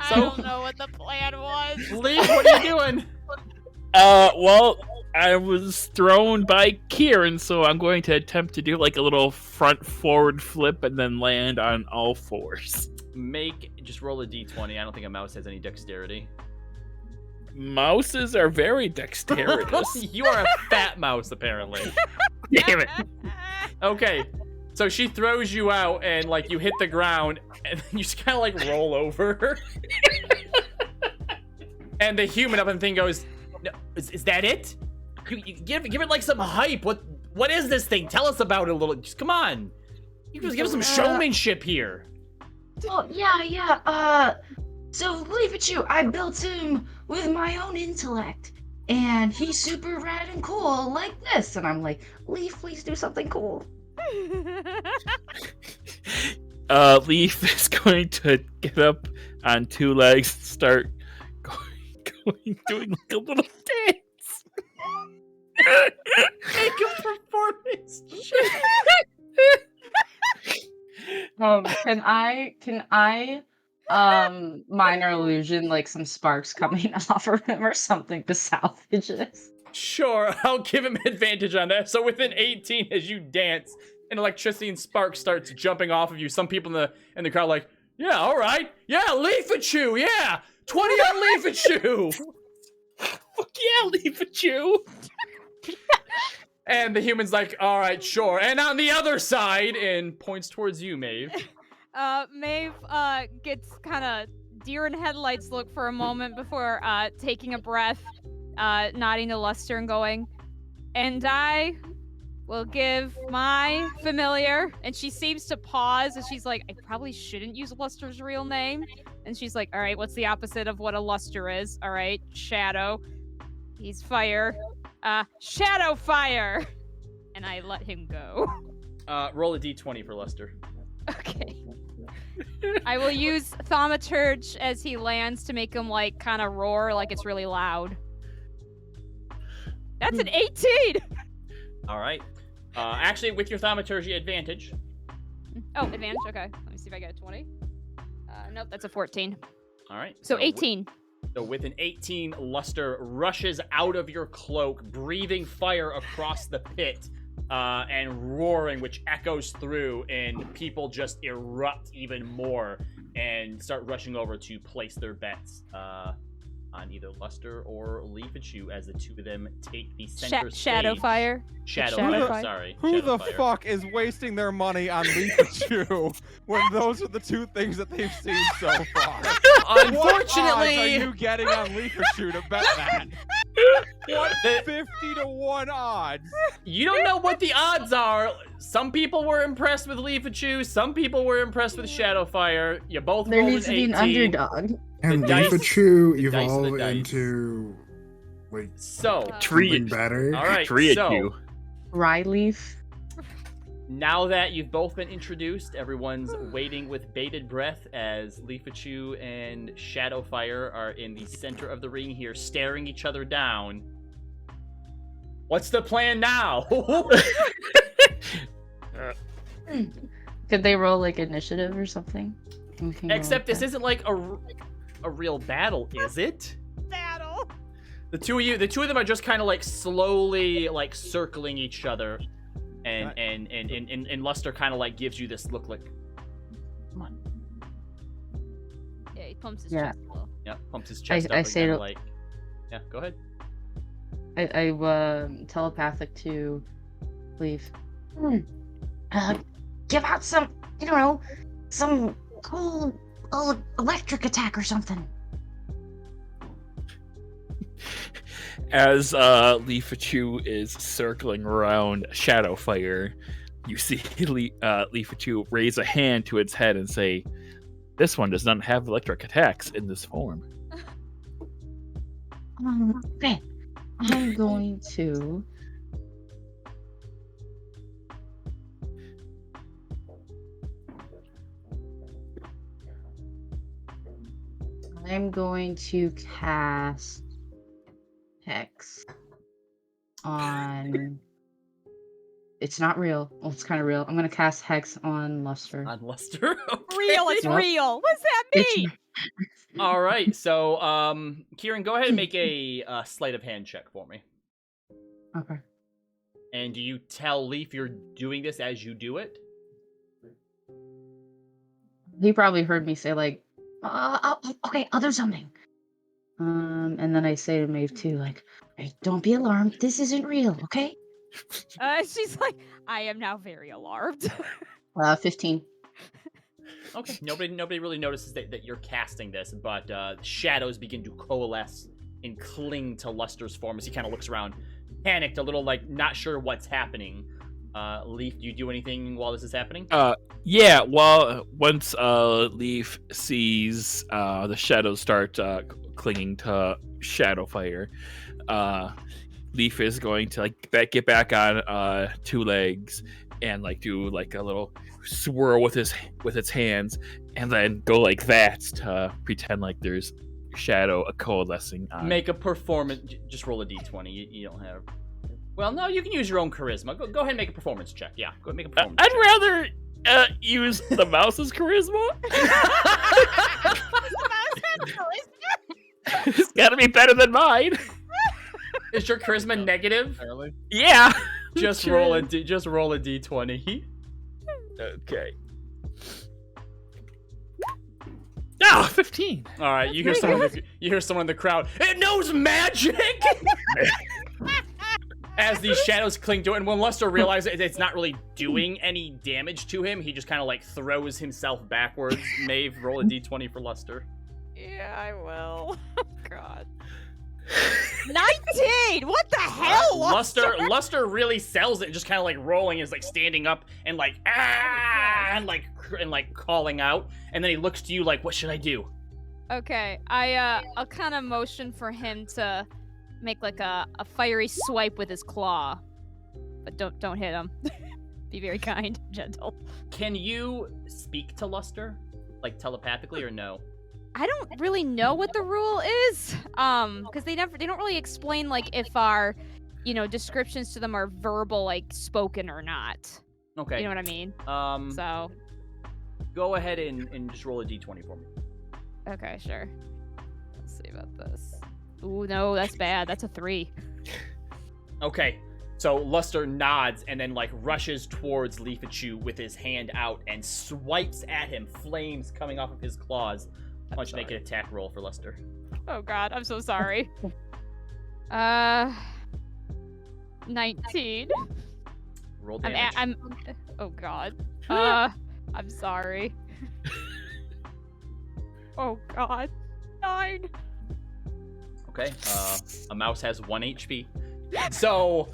I don't know what the plan was. Leaf, what are you doing? Well, I was thrown by Kieran, so I'm going to attempt to do like a little front forward flip and then land on all fours. Just roll a d20. I don't think a mouse has any dexterity. Mouses are very dexterous. You are a fat mouse, apparently. Damn it! Okay, so she throws you out, and like you hit the ground, and then you just kind of like roll over. And the human up in the thing goes, "No, is that it? You give it like some hype. What is this thing? Tell us about it a little. Just come on. You just give us some showmanship here." Oh, yeah. So leave it you. I built him with my own intellect, and he's super rad and cool like this. And I'm like, Leaf, please do something cool. Leaf is going to get up on two legs and start doing like a little dance. Make a performance. Can I minor illusion like some sparks coming off of him or something to salvage this? Sure, I'll give him advantage on that. So within 18, as you dance, and electricity and sparks starts jumping off of you. Some people in the crowd are like, yeah, all right, yeah, leaf at you, yeah, 20 on leaf at you. Fuck yeah, leave it you. And the human's like, all right, sure. And on the other side, and points towards you, Maeve. Maeve gets kind of deer in headlights look for a moment before taking a breath, nodding to Luster and going, and I will give my familiar, and she seems to pause, and she's like, I probably shouldn't use Luster's real name. And she's like, all right, what's the opposite of what a Luster is? All right, Shadow. He's fire. Shadow fire! And I let him go. Roll a d20 for Luster. Okay. I will use Thaumaturge as he lands to make him, like, kind of roar like it's really loud. That's an 18! All right. Actually, with your thaumaturgy advantage. Oh, advantage? Okay. Let me see if I get a 20. Nope, that's a 14. All right. So 18. So with an 18, Luster rushes out of your cloak, breathing fire across the pit, and roaring, which echoes through, and people just erupt even more and start rushing over to place their bets on either Luster or Leafachu as the two of them take the center stage. Shadow fire. Shadow Shadow fire, fire. sorry. Who Shadow the fire. fuck is wasting their money on Leafachu when those are the two things that they've seen so far? What odds are Unfortunately, you getting on Leafachu to bet that? What 50 to 1 odds? you don't know what the odds are. Some people were impressed with Leafachu. Some people were impressed with Shadowfire. You both There rolled needs to an be an 18. underdog. And dice- Leafachu the dice are the evolve dice. into like So, something better. all right, Tree so you. Ryleaf. now that you've both been introduced, everyone's waiting with bated breath as Leafachu and Shadowfire are in the center of the ring here, staring each other down. What's the plan now? Could they roll like initiative or something? We can go Except with this isn't like a real battle, is it? Battle! The two of them are just kind of like slowly like circling each other, and Luster kind of like gives you this look like, come on, Yeah, he pumps his Yeah. chest a little. yeah, pumps his chest up I and say kinda to- like, yeah, go ahead. I telepathic to Leaf. Give out some, I don't know, some cool electric attack or something. As Leafachu is circling around Shadowfire, you see Leafachu raise a hand to its head and say, "This one does not have electric attacks in this form." Okay. I'm going to. I'm going to cast Hex on. It's not real. Well, it's kind of real. I'm going to cast Hex on Luster. On Luster. Okay. Real, it's Yep. real. What's that It's- mean? All right. So, Kieran, go ahead and make a sleight of hand check for me. Okay. And do you tell Leaf you're doing this as you do it? He probably heard me say like, okay, I'll do something. And then I say to Maeve too, like, hey, don't be alarmed. This isn't real, okay? She's like, I am now very alarmed. 15. Okay. Nobody really notices that you're casting this, but shadows begin to coalesce and cling to Luster's form as he kind of looks around, panicked, a little like not sure what's happening. Leaf, do you do anything while this is happening? Yeah, well, once Leaf sees the shadows start clinging to Shadowfire, Leaf is going to like get back on 2 legs and like do like a little swirl with its hands, and then go like that to pretend like there's shadow coalescing on. Make a performance. Just roll a d20. You don't have. Well, no, you can use your own charisma. Go ahead and make a performance check. Yeah, go ahead and make a performance check. I'd rather use the mouse's charisma. It's gotta be better than mine. Is your charisma negative? Apparently. Yeah. Just Sure roll a is. d20. Okay. Ah, 15. All right, you hear someone in the crowd. It knows magic. As these shadows cling to it, and when Luster realizes it's not really doing any damage to him, he just kind of like throws himself backwards. Maeve, roll a d20 for Luster. Yeah, I will. Oh, God. 19! What the hell, Luster really sells it, and just kind of like rolling, is like standing up and like and like calling out, and then he looks to you like, "What should I do?" Okay, I'll kind of motion for him to make like a fiery swipe with his claw, but don't hit him. Be very kind, gentle. Can you speak to Luster, like telepathically, or no? I don't really know what the rule is, because they don't really explain like if our, descriptions to them are verbal, like spoken or not. Okay. You know what I mean? So. Go ahead and just roll a d20 for me. Okay, sure. Let's see about this. Ooh, no, that's bad. That's a 3. Okay. So Luster nods and then like rushes towards Leafachu with his hand out and swipes at him, flames coming off of his claws. Why don't you make an attack roll for Luster? Oh God, I'm so sorry. 19. Roll damage. Oh God. I'm sorry. Oh God. 9. Okay. A mouse has 1 HP. So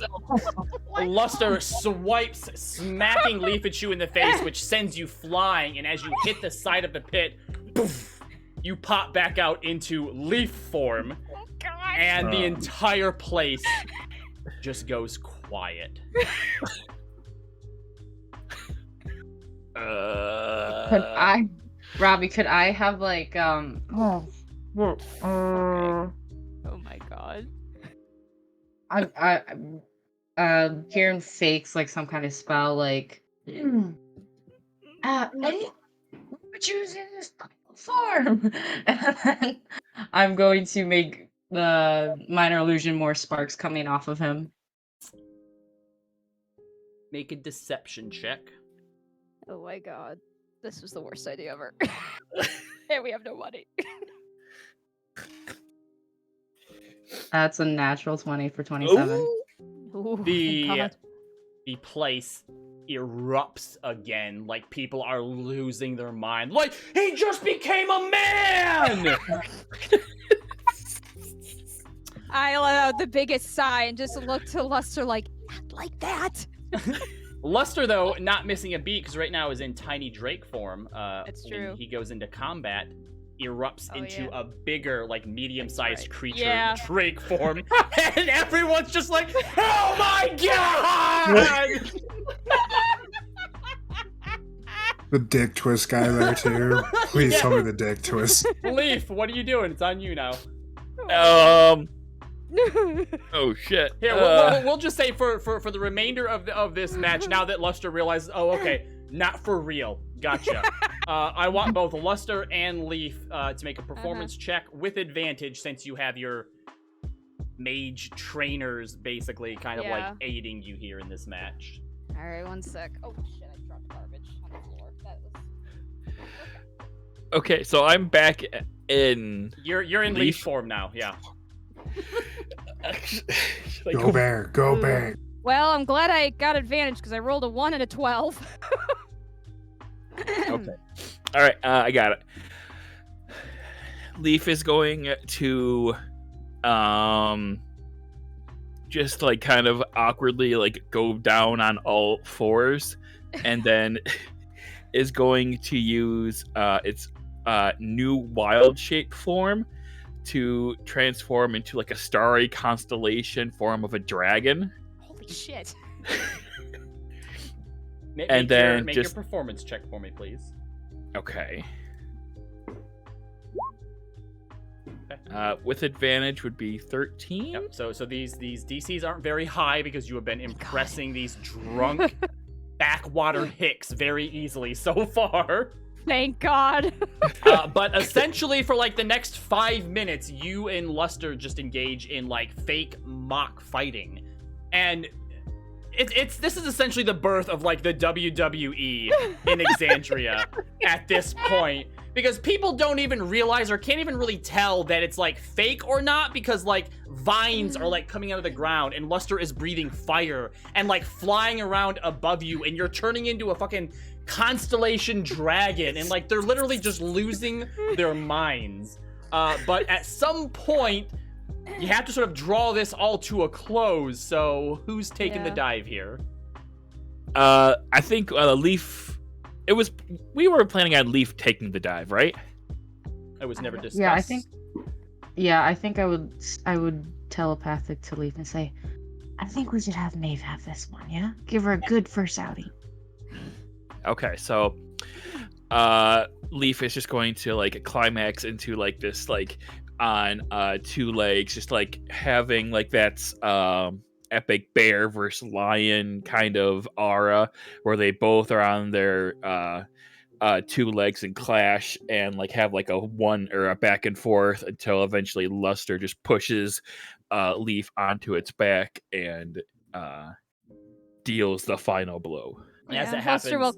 Luster swipes, smacking Leafachu in the face, which sends you flying, and as you hit the side of the pit, poof, you pop back out into leaf form, and the entire place just goes quiet. Robbie, could I have like Oh my God. Kieran fakes like some kind of spell, like what you in this form? And then I'm going to make the minor illusion more sparks coming off of him. Make a deception check. Oh my God. This was the worst idea ever. And we have no money. That's a natural 20 for 27. Ooh, The thank God. the place erupts again, like people are losing their mind. Like, he just became a man! I let out the biggest sigh and just looked to Luster like, not like that. Luster, though, not missing a beat, because right now is in tiny Drake form. That's true. When he goes into combat, erupts into yeah. a bigger, like, medium-sized right. creature, Yeah. Drake form, and everyone's just like, oh my god! The dick twist guy there too. Please Yeah. tell me the dick twist. Leaf, what are you doing? It's on you now. Oh shit. Here, we'll just say for the remainder of this match, now that Luster realizes, oh, okay, not for real. Gotcha. I want both Luster and Leaf to make a performance check with advantage, since you have your mage trainers basically kind of like aiding you here in this match. All right, one sec. Oh shit, I dropped garbage on the floor. That was... Okay, so I'm back in. You're in Leaf form now, yeah. Go bear, go bear. Well, I'm glad I got advantage because I rolled a 1 and a 12. Okay. All right, I got it. Leaf is going to, just like kind of awkwardly like go down on all fours, and then is going to use its new wild shape form to transform into like a starry constellation form of a dragon. Holy shit. Make then your just performance check for me, please. okay. With advantage would be 13. Yep. So these DCs aren't very high because you have been impressing these drunk backwater hicks very easily so far. Thank God. But essentially, for like the next 5 minutes, you and Luster just engage in like fake mock fighting, and this is essentially the birth of like the WWE in Exandria at this point, because people don't even realize or can't even really tell that it's like fake or not, because like vines are like coming out of the ground and Luster is breathing fire and like flying around above you, and you're turning into a fucking constellation dragon, and like they're literally just losing their minds. But at some point you have to sort of draw this all to a close, so who's taking the dive here? I think Leaf, we were planning on Leaf taking the dive, right? It was never discussed. I think I would telepathic to Leaf and say, I think we should have Maeve have this one, yeah? Give her a good first outing. Okay, so Leaf is just going to like climax into like this like on 2 legs, just like having like that's epic bear versus lion kind of aura, where they both are on their 2 legs and clash and like have like a one or a back and forth until eventually Luster just pushes Leaf onto its back and deals the final blow. As it happens, Luster will...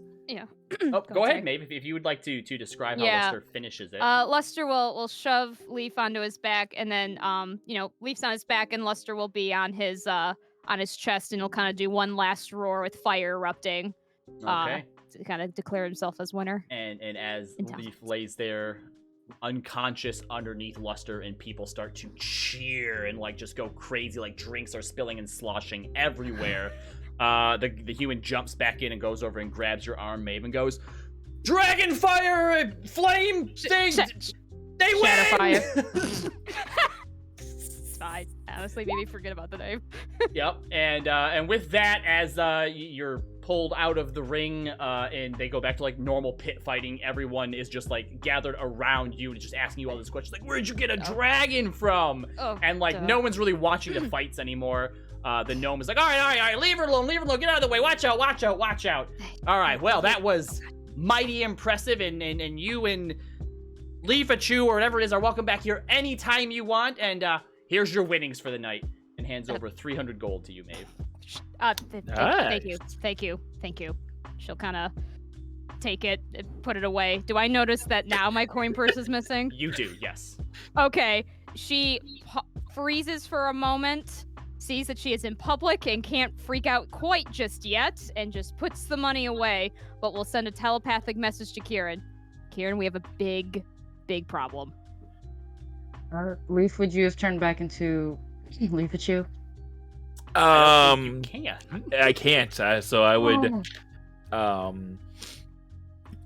Oh, go ahead, Maeve, if you would like to describe how Luster finishes it. Luster will shove Leaf onto his back, and then Leaf's on his back, and Luster will be on his chest, and he'll kind of do one last roar with fire erupting. Okay. To kind of declare himself as winner. And as Leaf lays there unconscious underneath Luster, and people start to cheer and like just go crazy, like drinks are spilling and sloshing everywhere. The human jumps back in and goes over and grabs your arm, Maeve, and goes, "Dragon fire, flame thing, they win!" Fire. Fine. Honestly, maybe forget about the name. Yep, and with that, as you're pulled out of the ring, and they go back to like normal pit fighting, everyone is just like gathered around you and just asking you all these questions, like, "Where'd you get a dragon from?" And like no one's really watching the fights anymore. The gnome is like, all right, leave her alone, get out of the way, watch out. All right, well, that was mighty impressive, and you and Leafachu, or whatever it is, are welcome back here anytime you want, and here's your winnings for the night, and hands over 300 gold to you, Maeve. Thank you. She'll kind of take it and put it away. Do I notice that now my coin purse is missing? You do, yes. Okay, she freezes for a moment, sees that she is in public and can't freak out quite just yet, and just puts the money away, but will send a telepathic message to Kieran. Kieran, we have a big problem. Leaf, would you have turned back into Leafachu? You can't. I can't, so I would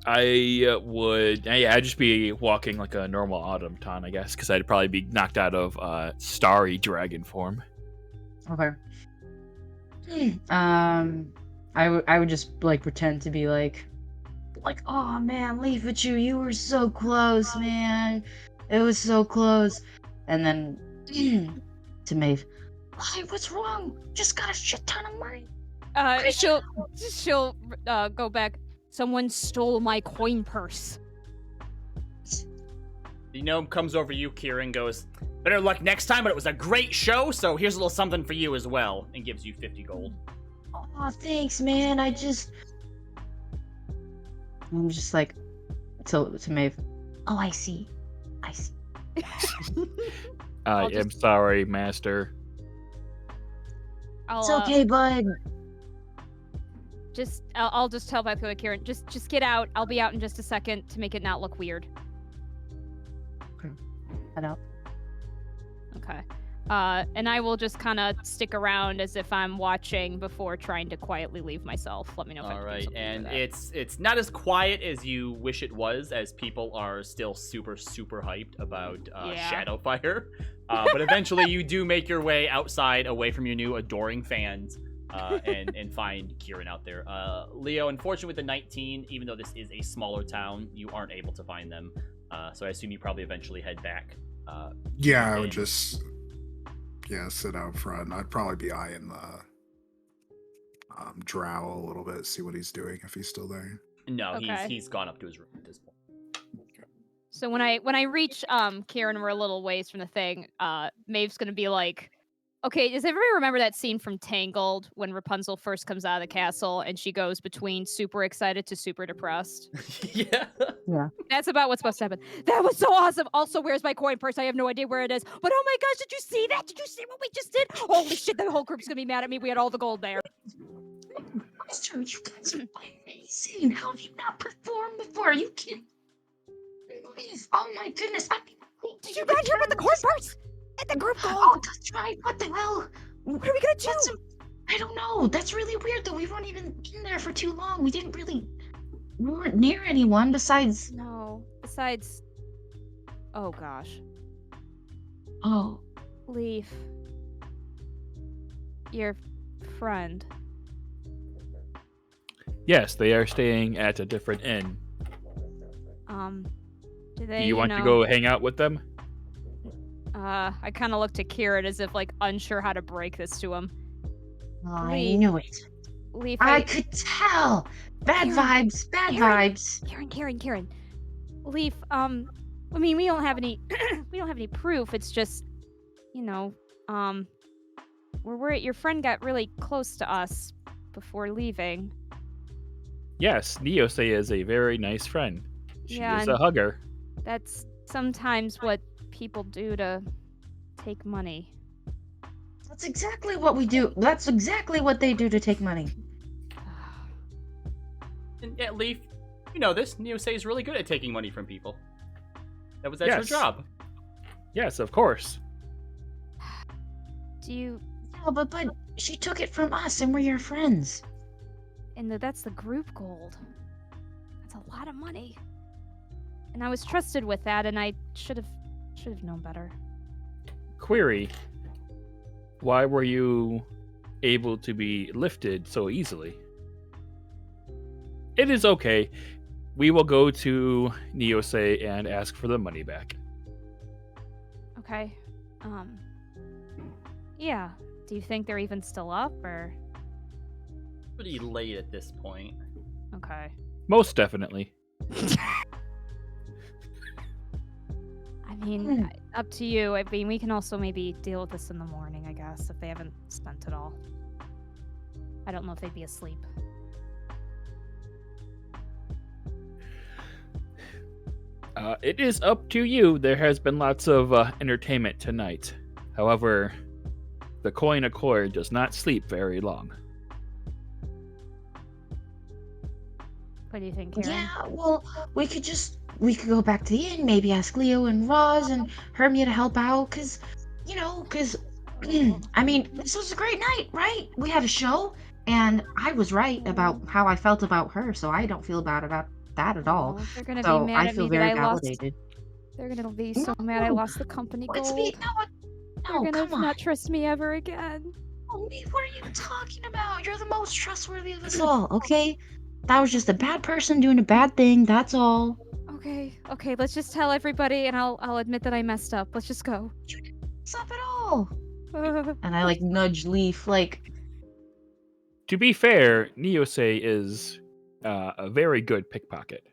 I'd just be walking like a normal automaton, I guess, because I'd probably be knocked out of starry dragon form. Okay. I would just like pretend to be like like, oh man, leave it you were so close, man. It was so close. And then to Maeve, why, what's wrong? Just got a shit ton of money. She'll go back. Someone stole my coin purse. The gnome comes over to you, Kira, and goes, better luck next time, but it was a great show, so here's a little something for you as well, and gives you 50 gold. Oh, thanks, man. I'm just like, to Maeve. Oh, I see. I am sorry, Master. It's okay, bud. I'll just tell back to Kieran. Just get out. I'll be out in just a second to make it not look weird. Head out. Okay. And I will just kind of stick around as if I'm watching before trying to quietly leave myself. Let me know if I can do Alright, something and for that. it's not as quiet as you wish it was, as people are still super hyped about Shadowfire. But eventually you do make your way outside, away from your new adoring fans, and find Kieran out there. Leo, unfortunately with the 19, even though this is a smaller town, you aren't able to find them. So I assume you probably eventually head back. Yeah, I would just sit out front. I'd probably be eyeing the Drow a little bit, see what he's doing, if he's still there. No, Okay. he's gone up to his room at this point. So when I reach Kieran, we're a little ways from the thing. Maeve's gonna be like, okay, does everybody remember that scene from Tangled when Rapunzel first comes out of the castle and she goes between super excited to super depressed? Yeah. That's about what's supposed to happen. That was so awesome. Also, where's my coin purse? I have no idea where it is. But oh my gosh, did you see that? Did you see what we just did? Holy shit, the whole group's gonna be mad at me. We had all the gold there. Master, you guys are amazing. How have you not performed before? You can. Oh my goodness. Did you not hear about the coin purse? And the group gold? Oh, that's right. What the hell? What are we gonna do? I don't know. That's really weird, though. We weren't even in there for too long. We weren't near anyone besides. No. Besides. Oh gosh. Oh. Leaf. Your friend. Yes, they are staying at a different inn. Do Do they? you want to go hang out with them? I kind of looked at Kieran as if like unsure how to break this to him. I Leaf. knew it. Leaf. I could tell. Bad Kieran, vibes. Bad Kieran, vibes. Kieran. Leaf. I mean, we don't have any. We don't have any proof. It's just, we're worried. Your friend got really close to us before leaving. Yes, Neosei is a very nice friend. She is a hugger. That's sometimes what people do to take money. That's exactly what we do. That's exactly what they do to take money. And yeah, Leaf, you know this. Neosei is really good at taking money from people. That's her Yes. job. Yes, of course. Do you? No, but she took it from us, and we're your friends. And that's the group gold. That's a lot of money. And I was trusted with that, and I should have known better. Query. Why were you able to be lifted so easily? It is okay. We will go to Neosei and ask for the money back. Okay. Yeah. Do you think they're even still up, or? Pretty late at this point. Okay. Most definitely. I mean, up to you. I mean, we can also maybe deal with this in the morning, I guess, if they haven't spent it all. I don't know if they'd be asleep. It is up to you. There has been lots of entertainment tonight. However, the coin accord does not sleep very long. What do you think, Karen? Yeah, well, we could go back to the inn, maybe ask Leo and Roz and Hermia to help out, because I mean, this was a great night, right? We had a show, and I was right about how I felt about her, so I don't feel bad about that at all. Oh, they're gonna So be mad I at feel me that very I lost. validated. They're gonna be so mad I No. lost the company It's gold. me. They're No, gonna come not on. trust me ever again. Oh, me, what are you talking about? You're the most trustworthy of us all, okay? That was just a bad person doing a bad thing. That's all. Okay, let's just tell everybody and I'll admit that I messed up. Let's just go. What's up at all? And I like nudge Leaf, like, To be fair, Niosei is a very good pickpocket.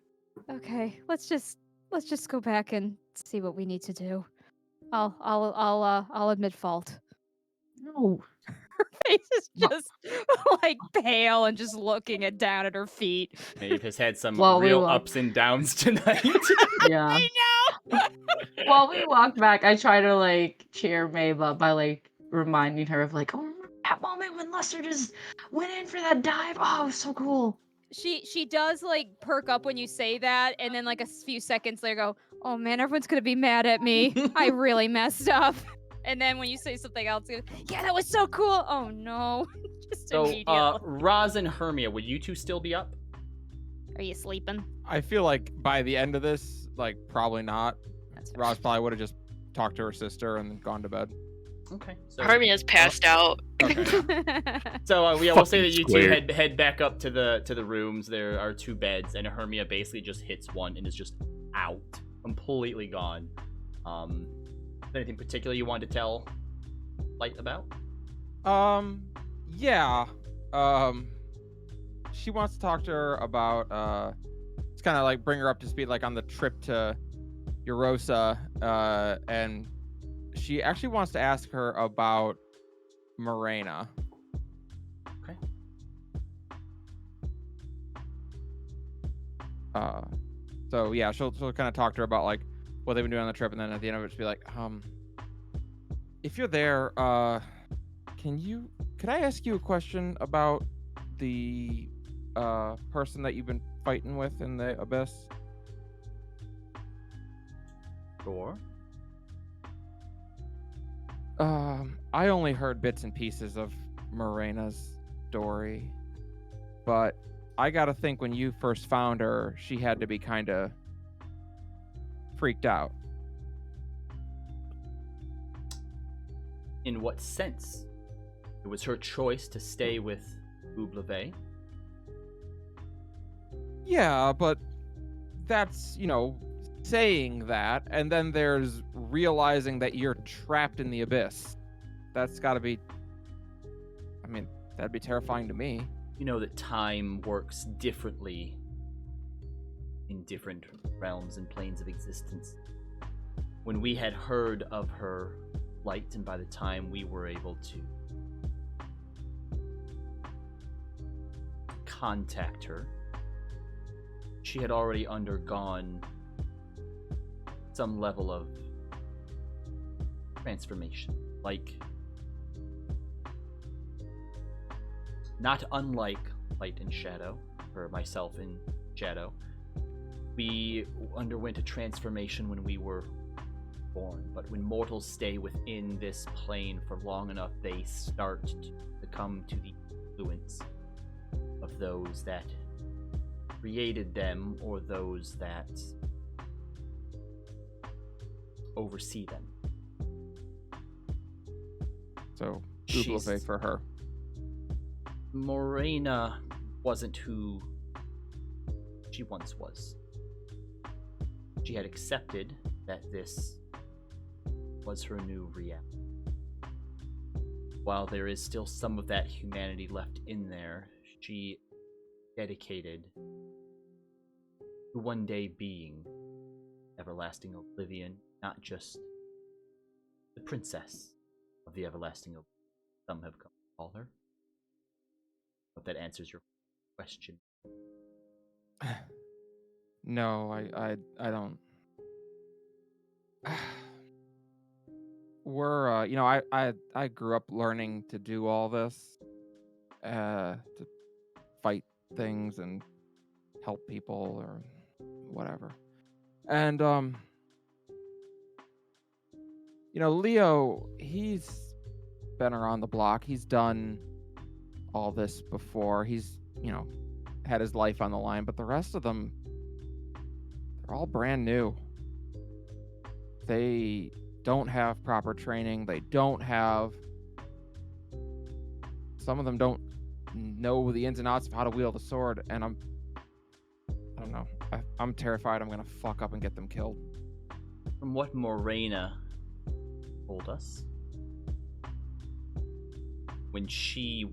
Okay, let's just go back and see what we need to do. I'll admit fault. no. Her face is just like pale and just looking down at her feet. Maeve has had some Well, we real will. ups and downs tonight. Yeah. I know. While we walk back, I try to like cheer Maeve up by like reminding her of like, oh, remember that moment when Lester just went in for that dive? Oh, it was so cool. She does like perk up when you say that, and then like a few seconds later go, "Oh man, everyone's gonna be mad at me. I really messed up." And then when you say something else, yeah, that was so cool. Oh no, just So, immediately. Roz and Hermia, would you two still be up? Are you sleeping? I feel like by the end of this, like probably not. That's fair. Roz probably would have just talked to her sister and then gone to bed. Okay. So, Hermia's passed out. Okay. we'll say that you two Fucking head back up to the rooms. There are 2 beds, and Hermia basically just hits one and is just out, completely gone. Anything particular you wanted to tell Light about? Yeah. She wants to talk to her about it's kind of like bring her up to speed, like on the trip to Yrrosa, and she actually wants to ask her about Morena. Okay. So yeah, she'll kind of talk to her about like what they've been doing on the trip, and then at the end of it, she'll be like, if you're there, could I ask you a question about the person that you've been fighting with in the abyss? Sure. I only heard bits and pieces of Morena's story, but I gotta think when you first found her, she had to be kind of freaked out. In what sense? It was her choice to stay with Oublive. Yeah, but that's, saying that, and then there's realizing that you're trapped in the abyss. That's gotta be, that'd be terrifying to me. You know that time works differently in different realms and planes of existence. When we had heard of her plight, and by the time we were able to contact her, she had already undergone some level of transformation, like not unlike Light and Shadow, or myself in Shadow. We underwent a transformation when we were born, but when mortals stay within this plane for long enough, they start to succumb to the influence of those that created them, or those that oversee them. So, She's- Oublive for her. Morena wasn't who she once was. She had accepted that this was her new reality. While there is still some of that humanity left in there, she dedicated to one day being everlasting oblivion, not just the princess of the everlasting oblivion, some have come to call her. Hope that answers your question. No, I don't. We're I grew up learning to do all this, to fight things and help people or whatever. And Leo, he's been around the block. He's done all this before. He's, had his life on the line, but the rest of them, they're all brand new. They don't have proper training. Some of them don't know the ins and outs of how to wield a sword, and I'm I don't know. I'm terrified I'm gonna fuck up and get them killed. From what Morena told us, when she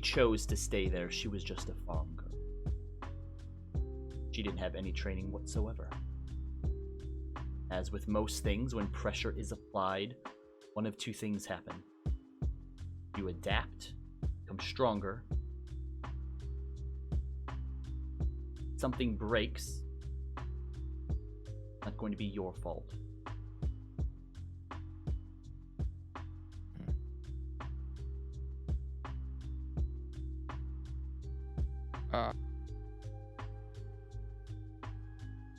chose to stay there, she was just a farm girl. She didn't have any training whatsoever. As with most things, when pressure is applied, one of two things happen. You adapt, become stronger. Something breaks. Not going to be your fault.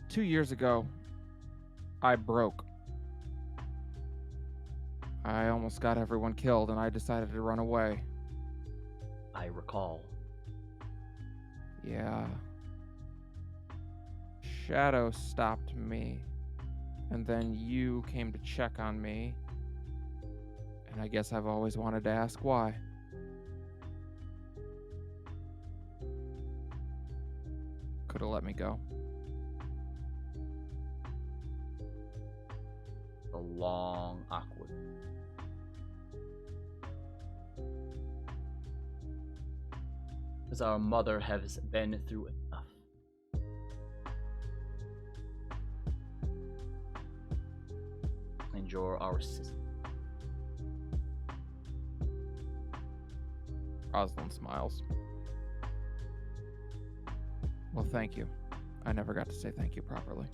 2 years ago, I broke. I almost got everyone killed, and I decided to run away. I recall. Yeah. Shadow stopped me, and then you came to check on me, and I guess I've always wanted to ask why. Could have let me go. A long, awkward. Because our mother has been through enough. And you're our sister. Rosalind smiles. Well, thank you. I never got to say thank you properly.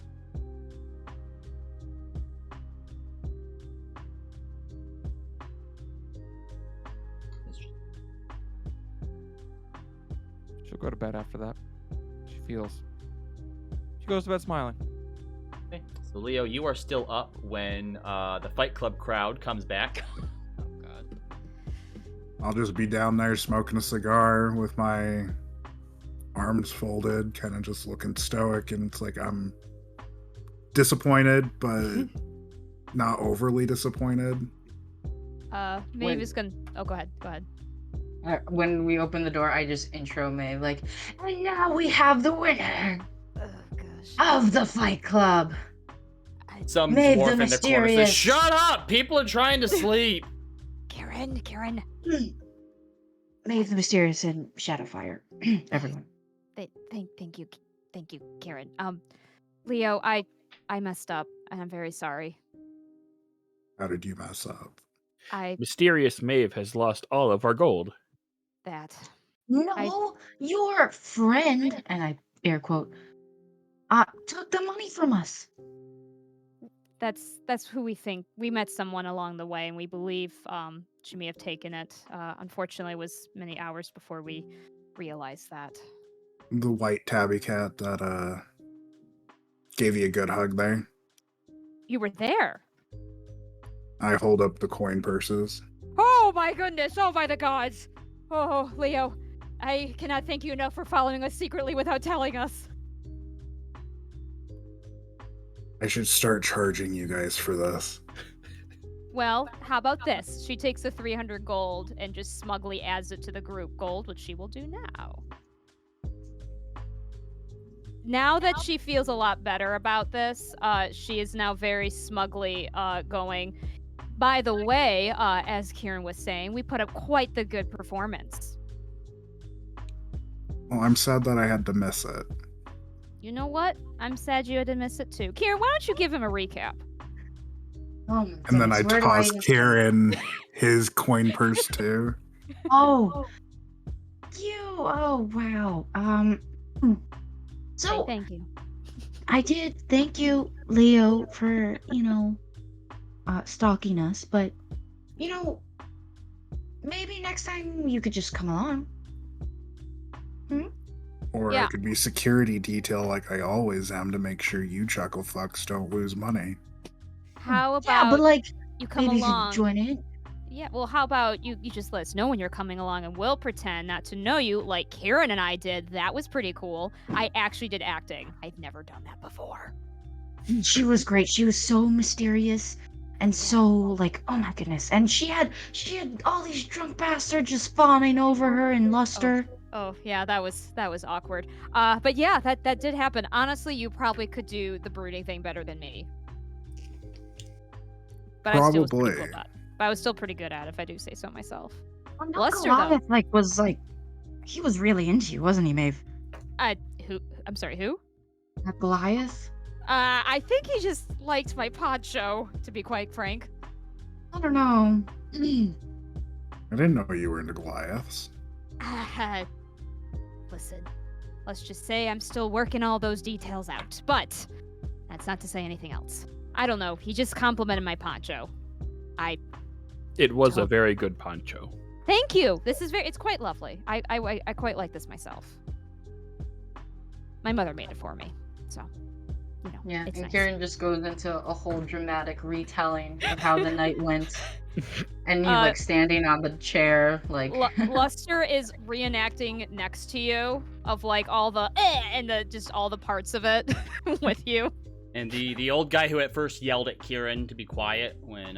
She'll go to bed after that. She goes to bed smiling. Okay. So Leo, you are still up when the Fight Club crowd comes back. Oh god. I'll just be down there smoking a cigar with my arms folded, kind of just looking stoic, and it's like I'm disappointed, but not overly disappointed. Maeve is gonna... Oh, go ahead. When we open the door, I just intro Maeve, like, and now we have the winner Oh, gosh. of the Fight Club. Some Maeve the dwarf in the corner says, mysterious. "Shut up! People are trying to sleep." Karen. Maeve the Mysterious and Shadowfire. Everyone. Thank you, Karen. Leo, I messed up, and I'm very sorry. How did you mess up? Mysterious Maeve has lost all of our gold. No, your friend, and I air quote, took the money from us. That's who we think. We met someone along the way, and we believe she may have taken it. Unfortunately, it was many hours before we realized that. The white tabby cat that gave you a good hug there. You were there. I hold up the coin purses. Oh my goodness! Oh by the gods! Oh, Leo, I cannot thank you enough for following us secretly without telling us. I should start charging you guys for this. Well, how about this? She takes the 300 gold and just smugly adds it to the group gold, which she will do now. Now that she feels a lot better about this, she is now very smugly going, by the way, as Kieran was saying, we put up quite the good performance. Well, I'm sad that I had to miss it. You know what? I'm sad you had to miss it too. Kieran, why don't you give him a recap? Oh my And then I goodness, where do I tossed even Kieran his coin purse too. Oh, oh wow. So Thank you. I did thank you, Leo, for stalking us, but maybe next time you could just come along. Or Yeah. I could be security detail like I always am to make sure you chuckle fucks don't lose money. How about Yeah, but like you come maybe you along? could join in. Yeah, well, how about you just let us know when you're coming along and we'll pretend not to know you like Karen and I did. That was pretty cool. I actually did acting. I've never done that before. She was great. She was so mysterious and so like, oh my goodness. And she had all these drunk bastards just fawning over her and lust her. Oh yeah, that was awkward. But yeah, that did happen. Honestly, you probably could do the brooding thing better than me. But I still was pretty Probably. good at. But I was still pretty good at it, if I do say so myself. Well, no, Lester, though. Goliath, was he was really into you, wasn't he, Maeve? Who? I'm sorry, who? That Goliath? I think he just liked my poncho, to be quite frank. I don't know. I didn't know you were into Goliaths. Listen, let's just say I'm still working all those details out, but that's not to say anything else. I don't know, he just complimented my poncho. It was a very good poncho. Thank you! It's quite lovely. I quite like this myself. My mother made it for me, so, you know, Yeah, it's and nice. Kieran just goes into a whole dramatic retelling of how the night went. And you standing on the chair, like Luster is reenacting next to you of all the and just all the parts of it with you. And the old guy who at first yelled at Kieran to be quiet when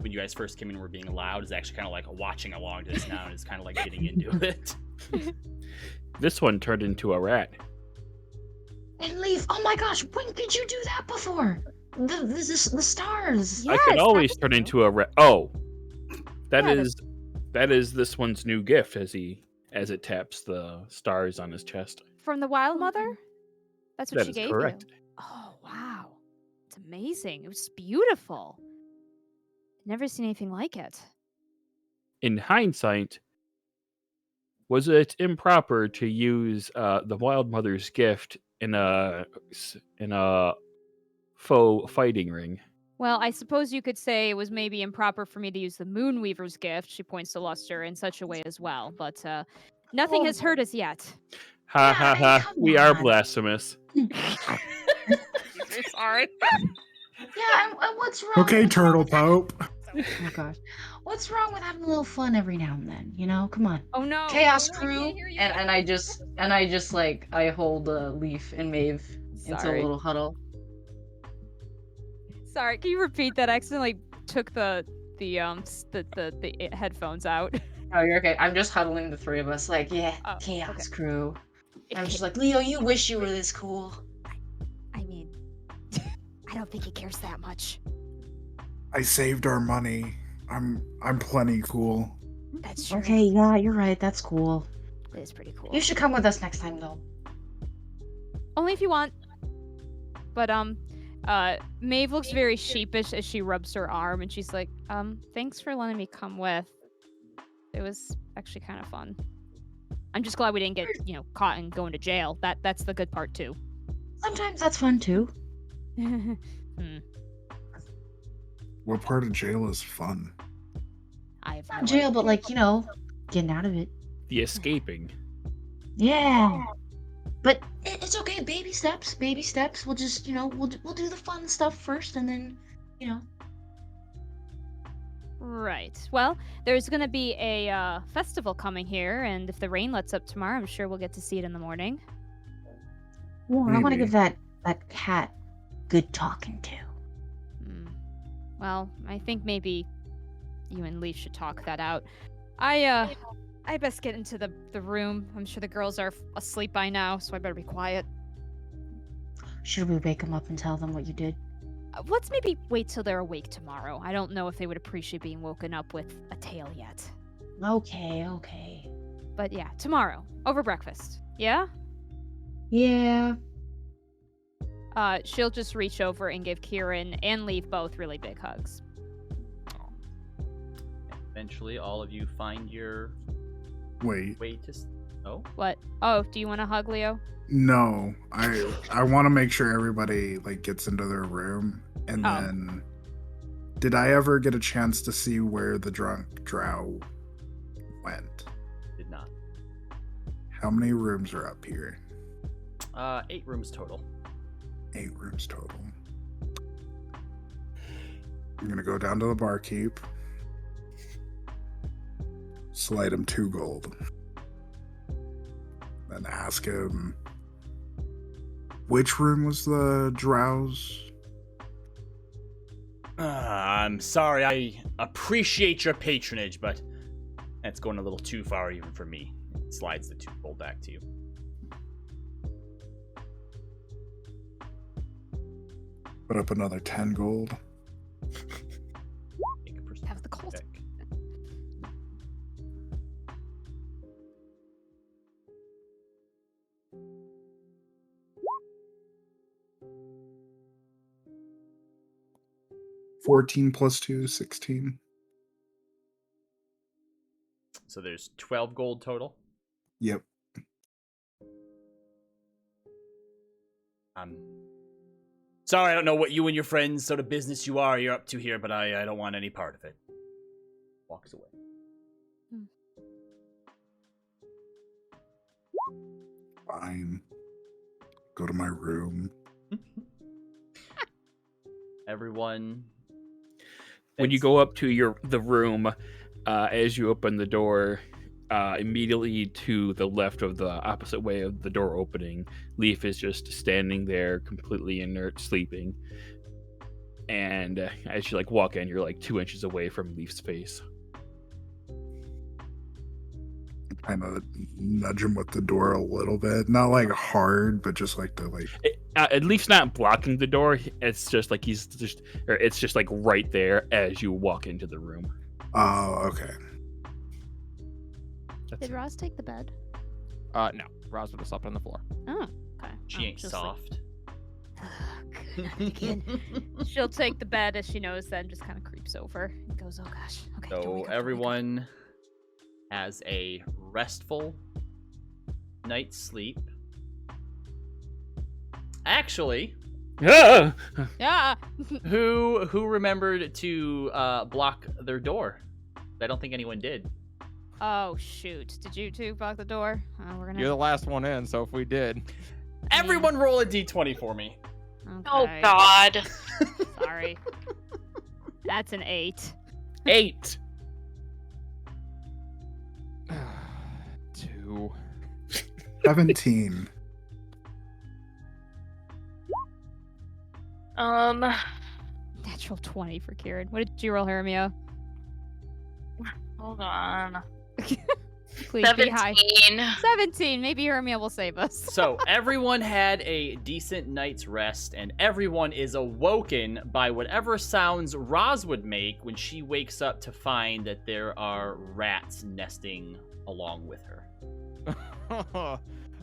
you guys first came in and were being loud is actually kind of watching along to this now and is kind of getting into it. This one turned into a rat. And leave. Oh my gosh, when did you do that before? The stars. I could always turn into a rat. Oh, that Yeah, is this one's new gift as it taps the stars on his chest. From the Wild Mother? That's what That she is gave correct. you. Oh wow. It's amazing. It was beautiful. Never seen anything like it. In hindsight, was it improper to use the Wild Mother's gift in a faux fighting ring? Well, I suppose you could say it was maybe improper for me to use the Moonweaver's gift, she points to Luster, in such a way as well, but nothing has hurt us yet. Ha ha ha, come we are on. blasphemous. Sorry. Yeah, and what's wrong? Okay, with- Turtle Pope. Oh my gosh, what's wrong with having a little fun every now and then? You know, come on. Oh no. Chaos Oh, no, I Crew, can't hear you. and I just I hold Leaf and Maeve into a Sorry. little huddle. Sorry, can you repeat that? I accidentally took the headphones out. Oh, you're okay. I'm just huddling the three of us, yeah, Oh, Chaos okay. Crew. I'm just Leo, you wish you were this cool. I mean, I don't think he cares that much. I saved our money. I'm plenty cool. That's true. Okay, yeah, you're right. That's cool. It is pretty cool. You should come with us next time, though. Only if you want. But Maeve looks very sheepish as she rubs her arm, and she's like, thanks for letting me come with. It was actually kind of fun. I'm just glad we didn't get, caught and going to jail. That's the good part too. Sometimes that's fun too. What part of jail is fun? I have no Not jail, idea. but getting out of it. The escaping. Yeah. But it's okay. Baby steps. Baby steps. We'll just, we'll do the fun stuff first, and then, Right. Well, there's going to be a festival coming here, and if the rain lets up tomorrow, I'm sure we'll get to see it in the morning. Well, I want to Maybe. give that cat good talking to. Well, I think maybe you and Leaf should talk that out. I best get into the room. I'm sure the girls are asleep by now, so I better be quiet. Should we wake them up and tell them what you did? Let's maybe wait till they're awake tomorrow. I don't know if they would appreciate being woken up with a tale yet. Okay. But yeah, tomorrow, over breakfast. Yeah? Yeah. She'll just reach over and give Kieran and Leaf both really big hugs. Eventually, all of you find your Wait, way to. Oh, What? Oh, do you want to hug Leo? no. I want to make sure everybody gets into their room, and Oh. then. Did I ever get a chance to see where the drunk drow went? did not. How many rooms are up here? 8 rooms total. 8 rooms total. I'm gonna go down to the barkeep. Slide him 2 gold. Then ask him, which room was the drow's? I'm sorry. I appreciate your patronage, but that's going a little too far even for me. slides the 2 gold back to you. Put up another 10 gold. Make a perception Have the gold. check. $14 plus 2, 16. So there's 12 gold total. Yep. Sorry, I don't know what you and your friends sort of business you're up to here, but I don't want any part of it. Walks away. Fine. Go to my room. Everyone. When you go up to the room, as you open the door, immediately to the left of the opposite way of the door opening, Leaf is just standing there, completely inert, sleeping. And as you walk in, you're 2 inches away from Leaf's face. Kind of nudge him with the door a little bit, not hard, but just Leaf's not blocking the door. It's just it's just right there as you walk into the room. Oh, okay. Did Roz take the bed? No. Roz would have slept on the floor. Oh, okay. She ain't she'll soft. Sleep. She'll take the bed as she knows, then just kind of creeps over and goes, "Oh gosh." Okay. don't So wake up, don't wake up." everyone has a restful night's sleep. Actually, Ah! Yeah. who remembered to block their door? I don't think anyone did. Oh shoot! Did you two block the door? We're gonna. You're the last one in, so if we did. Everyone roll a d20 for me. Oh Okay. God. Sorry. That's an 8. 8. 2. 17. Natural 20 for Kieran. What did you roll, Hermio? Hold on. Please be high. 17. 17. Maybe Hermia will save us. So everyone had a decent night's rest, and everyone is awoken by whatever sounds Roz would make when she wakes up to find that there are rats nesting along with her.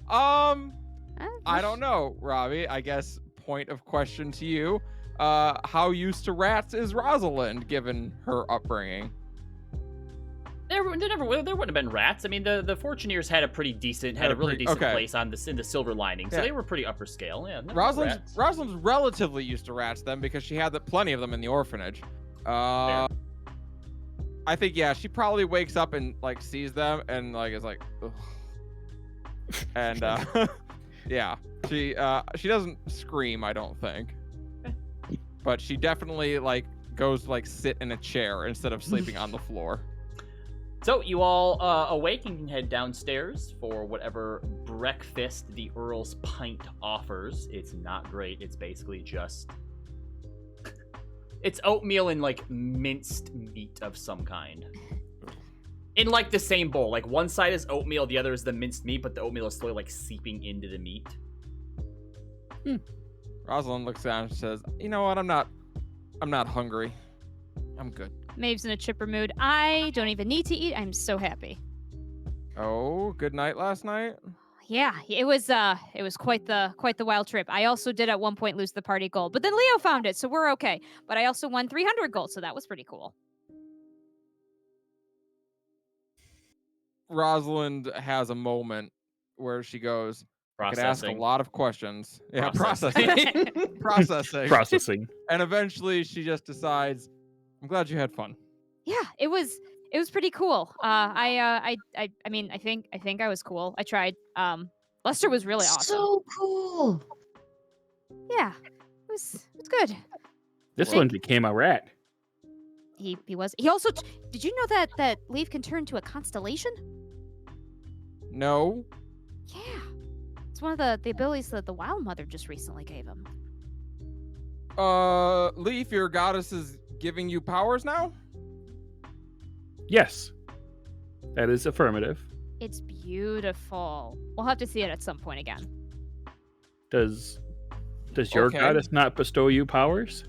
I don't know, Robbie. I guess point of question to you. How used to rats is Rosalind, given her upbringing? There wouldn't have been rats. I mean, the Fortuneers had a really decent place in the Silver Lining, so they were pretty upper scale. Yeah, Rosalind's relatively used to rats then, because she had plenty of them in the orphanage. I think she probably wakes up and sees them and is like, ugh. And yeah, she doesn't scream, I don't think, but she definitely goes sit in a chair instead of sleeping on the floor. So you all awake and can head downstairs for whatever breakfast the Earl's Pint offers. It's not great. It's basically just it's oatmeal and minced meat of some kind. In the same bowl. One side is oatmeal, the other is the minced meat, but the oatmeal is slowly seeping into the meat. Rosalind looks down and says, "You know what? I'm not hungry. I'm good." Maeve's in a chipper mood. I don't even need to eat. I'm so happy. Oh, good night last night? Yeah, it was quite the wild trip. I also did at one point lose the party gold, but then Leo found it, so we're okay. But I also won 300 gold, so that was pretty cool. Rosalind has a moment where she goes, "I could ask a Processing. lot of questions." Yeah, Processing. Processing. And eventually she just decides, "I'm glad you had fun." Yeah, it was pretty cool. I mean, I think I was cool. I tried. Lester was really awesome. So cool. Yeah, it was good. This one became a rat. He was. He also. Did you know that Leaf can turn into a constellation? No. Yeah, it's one of the abilities that the Wild Mother just recently gave him. Leaf, your goddess is giving you powers now? Yes. That is affirmative. It's beautiful. We'll have to see it at some point again. Does your Okay. goddess not bestow you powers?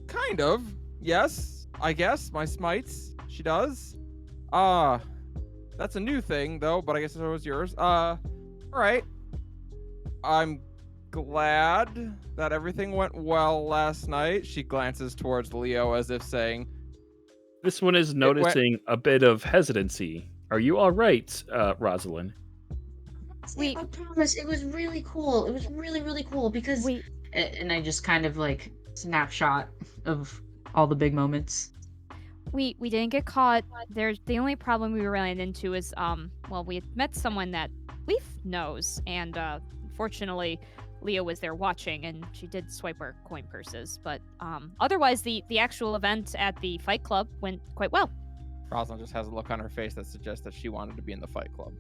Kind of. Yes, I guess my smites. She does. That's a new thing though, but I guess so was yours. All right. I'm glad that everything went well last night. She glances towards Leo as if saying, This one is noticing a bit of hesitancy. Are you all right, Rosalind? I promise, it was really cool. It was really, really cool because. And I just kind of like snapshot of all the big moments. We didn't get caught. There's the only problem we ran into is we had met someone that Leaf knows, and fortunately Leo was there watching, and she did swipe our coin purses. But otherwise, the actual event at the Fight Club went quite well. Rosalind just has a look on her face that suggests that she wanted to be in the Fight Club.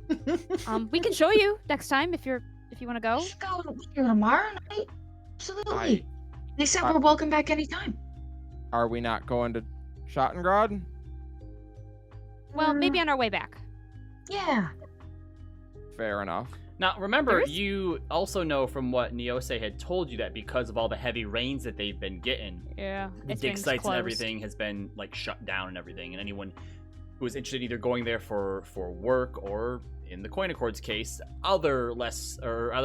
We can show you next time if you want to go. We should go tomorrow night. Absolutely. They said we're welcome back anytime. Are we not going to Schottengrad? Well, maybe on our way back. Yeah. Fair enough. Now, remember, you also know from what Neose had told you that because of all the heavy rains that they've been getting, Yeah, the dig sites and everything has been like shut down and everything. And anyone who was interested either going there for work or, in the Coin Accord's case, other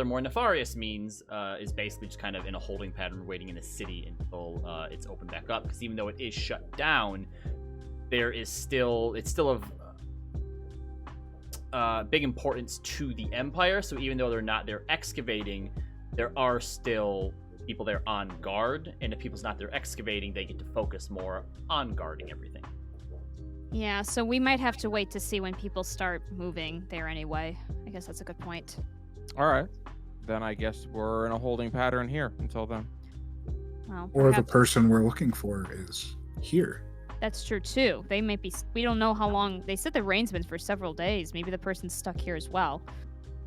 more nefarious means is basically just kind of in a holding pattern, waiting in the city until it's opened back up. Because even though it is shut down, it's still of big importance to the Empire. So even though they're not there excavating, there are still people there on guard. And if people's not there excavating, they get to focus more on guarding everything. Yeah, so we might have to wait to see when people start moving there anyway. I guess that's a good point. All right. Then I guess we're in a holding pattern here until then. Well, Or the perhaps person we're looking for is here. that's true too. They might be. We don't know how long. They said the rain's been for several days. Maybe the person's stuck here as well.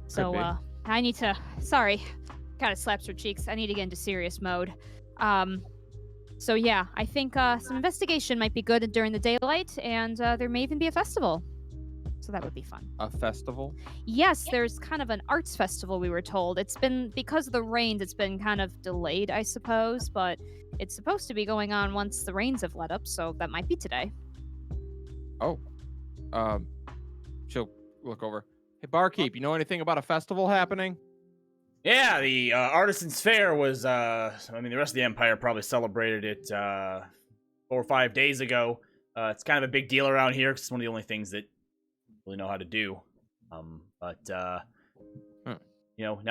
So be. I need to. Sorry, kind of slaps her cheeks. I need to get into serious mode. So yeah, I think some investigation might be good during the daylight, and there may even be a festival. So that would be fun. A festival? Yes, there's kind of an arts festival, we were told. It's been, because of the rains, it's been kind of delayed, I suppose, but it's supposed to be going on once the rains have let up, so that might be today. Oh. She'll look over. Hey, barkeep, you know anything about a festival happening? Yeah, the Artisans' Fair was, the rest of the Empire probably celebrated it 4 or 5 days ago. It's kind of a big deal around here because it's one of the only things that really know how to do. Now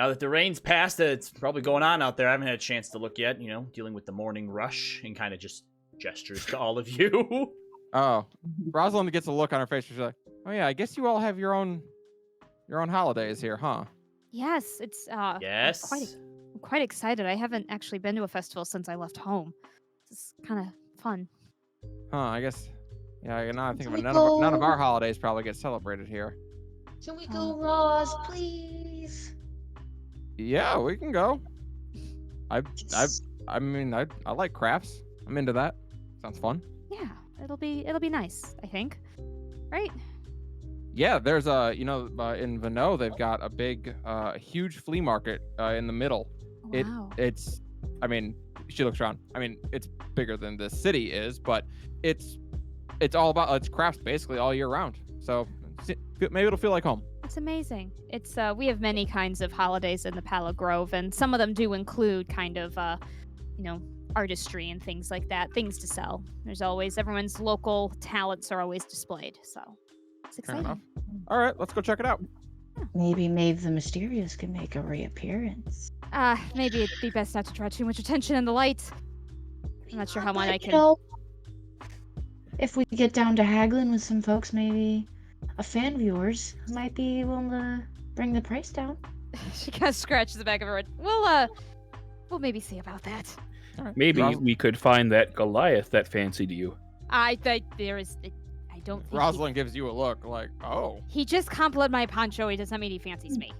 that the rain's passed, it's probably going on out there. I haven't had a chance to look yet, dealing with the morning rush and kind of just gestures to all of you. Oh. Rosalind gets a look on her face. She's like, oh yeah, I guess you all have your own holidays here, huh? Yes, it's Yes. I'm quite excited. I haven't actually been to a festival since I left home. It's kind of fun. Huh, I guess. Yeah, now I think of it. Can we None of go? our holidays probably get celebrated here. Can we go, Roz, please? Yeah, we can go. I like crafts. I'm into that. Sounds fun. Yeah, it'll be nice, I think. Right? Yeah, there's in Vano they've got a big, huge flea market in the middle. Wow. It's she looks around. It's bigger than the city is, but it's all about it's crafts basically all year round. So maybe it'll feel like home. It's amazing. It's we have many kinds of holidays in the Palo Grove, and some of them do include kind of artistry and things like that, things to sell. There's always everyone's local talents are always displayed, so it's Fair exciting. enough. All right, let's go check it out. Maybe Maeve the Mysterious can make a reappearance. Maybe it'd be best not to draw too much attention in the light. I'm not sure how much I But, can. If we get down to haggling with some folks, maybe a fan viewers might be willing to bring the price down. She kind of scratches the back of her head. We'll maybe see about that. All right. Maybe Ros- we could find that Goliath that fancied you. I don't think Rosalind gives you a look like, oh. he just complimented my poncho. He doesn't mean he fancies me.